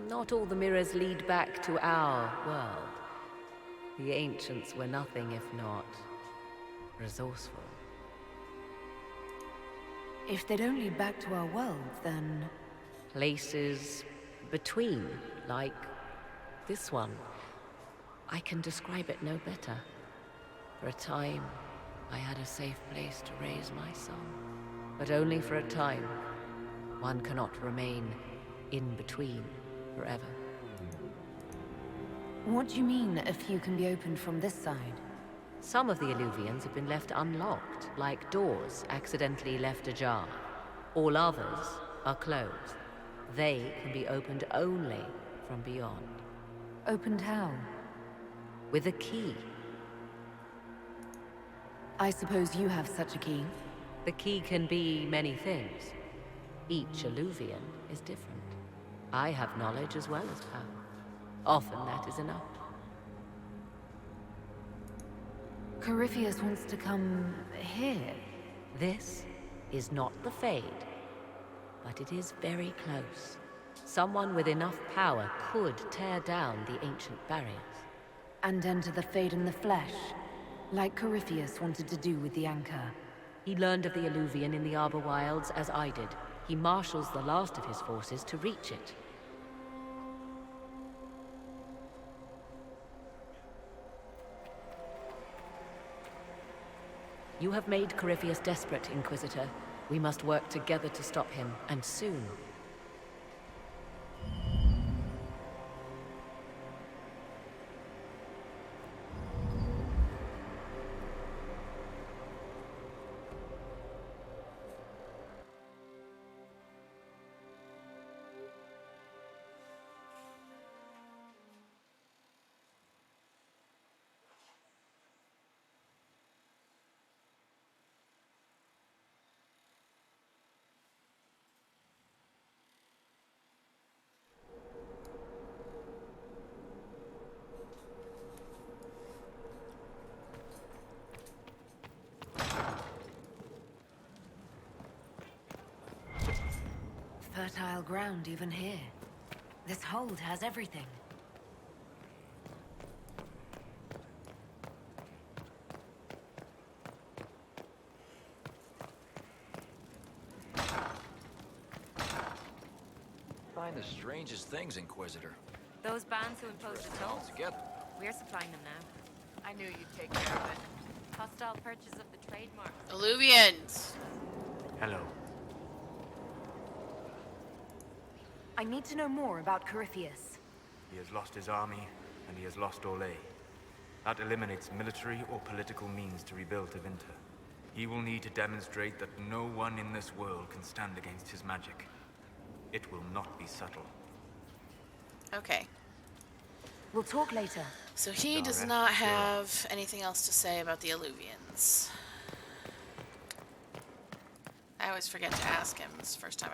V: Not all the mirrors lead back to our world. The ancients were nothing if not resourceful.
N: If they don't lead back to our world, then...
V: Places between, like this one. I can describe it no better. For a time, I had a safe place to raise my son. But only for a time. One cannot remain in between forever.
N: What do you mean, a few can be opened from this side?
V: Some of the Illuvians have been left unlocked, like doors accidentally left ajar. All others are closed. They can be opened only from beyond.
N: Opened how?
V: With a key.
N: I suppose you have such a key.
V: The key can be many things. Each Illuvian is different. I have knowledge as well as power. Often that is enough.
N: Corypheus wants to come here.
V: This is not the Fade. but it is very close. Someone with enough power could tear down the ancient barriers.
N: And enter the Fade in the flesh, like Corypheus wanted to do with the Anchor.
V: He learned of the Alluvian in the Arbor Wilds as I did. He marshals the last of his forces to reach it. You have made Corypheus desperate, Inquisitor. We must work together to stop him, and soon.
N: Fertile ground even here. This hold has everything.
K: Find the strangest things, Inquisitor.
S: Those bands who imposed the toll?
K: Together.
S: We're supplying them now. I knew you'd take care of it. Hostile purchase of the trademark.
A: Alluvians.
M: Hello.
N: I need to know more about Corypheus.
M: He has lost his army, and he has lost Orlais. That eliminates military or political means to rebuild Tevinter. He will need to demonstrate that no one in this world can stand against his magic. It will not be subtle.
A: Okay.
N: We'll talk later.
A: So he does not have anything else to say about the Alluvians. I always forget to ask him this first time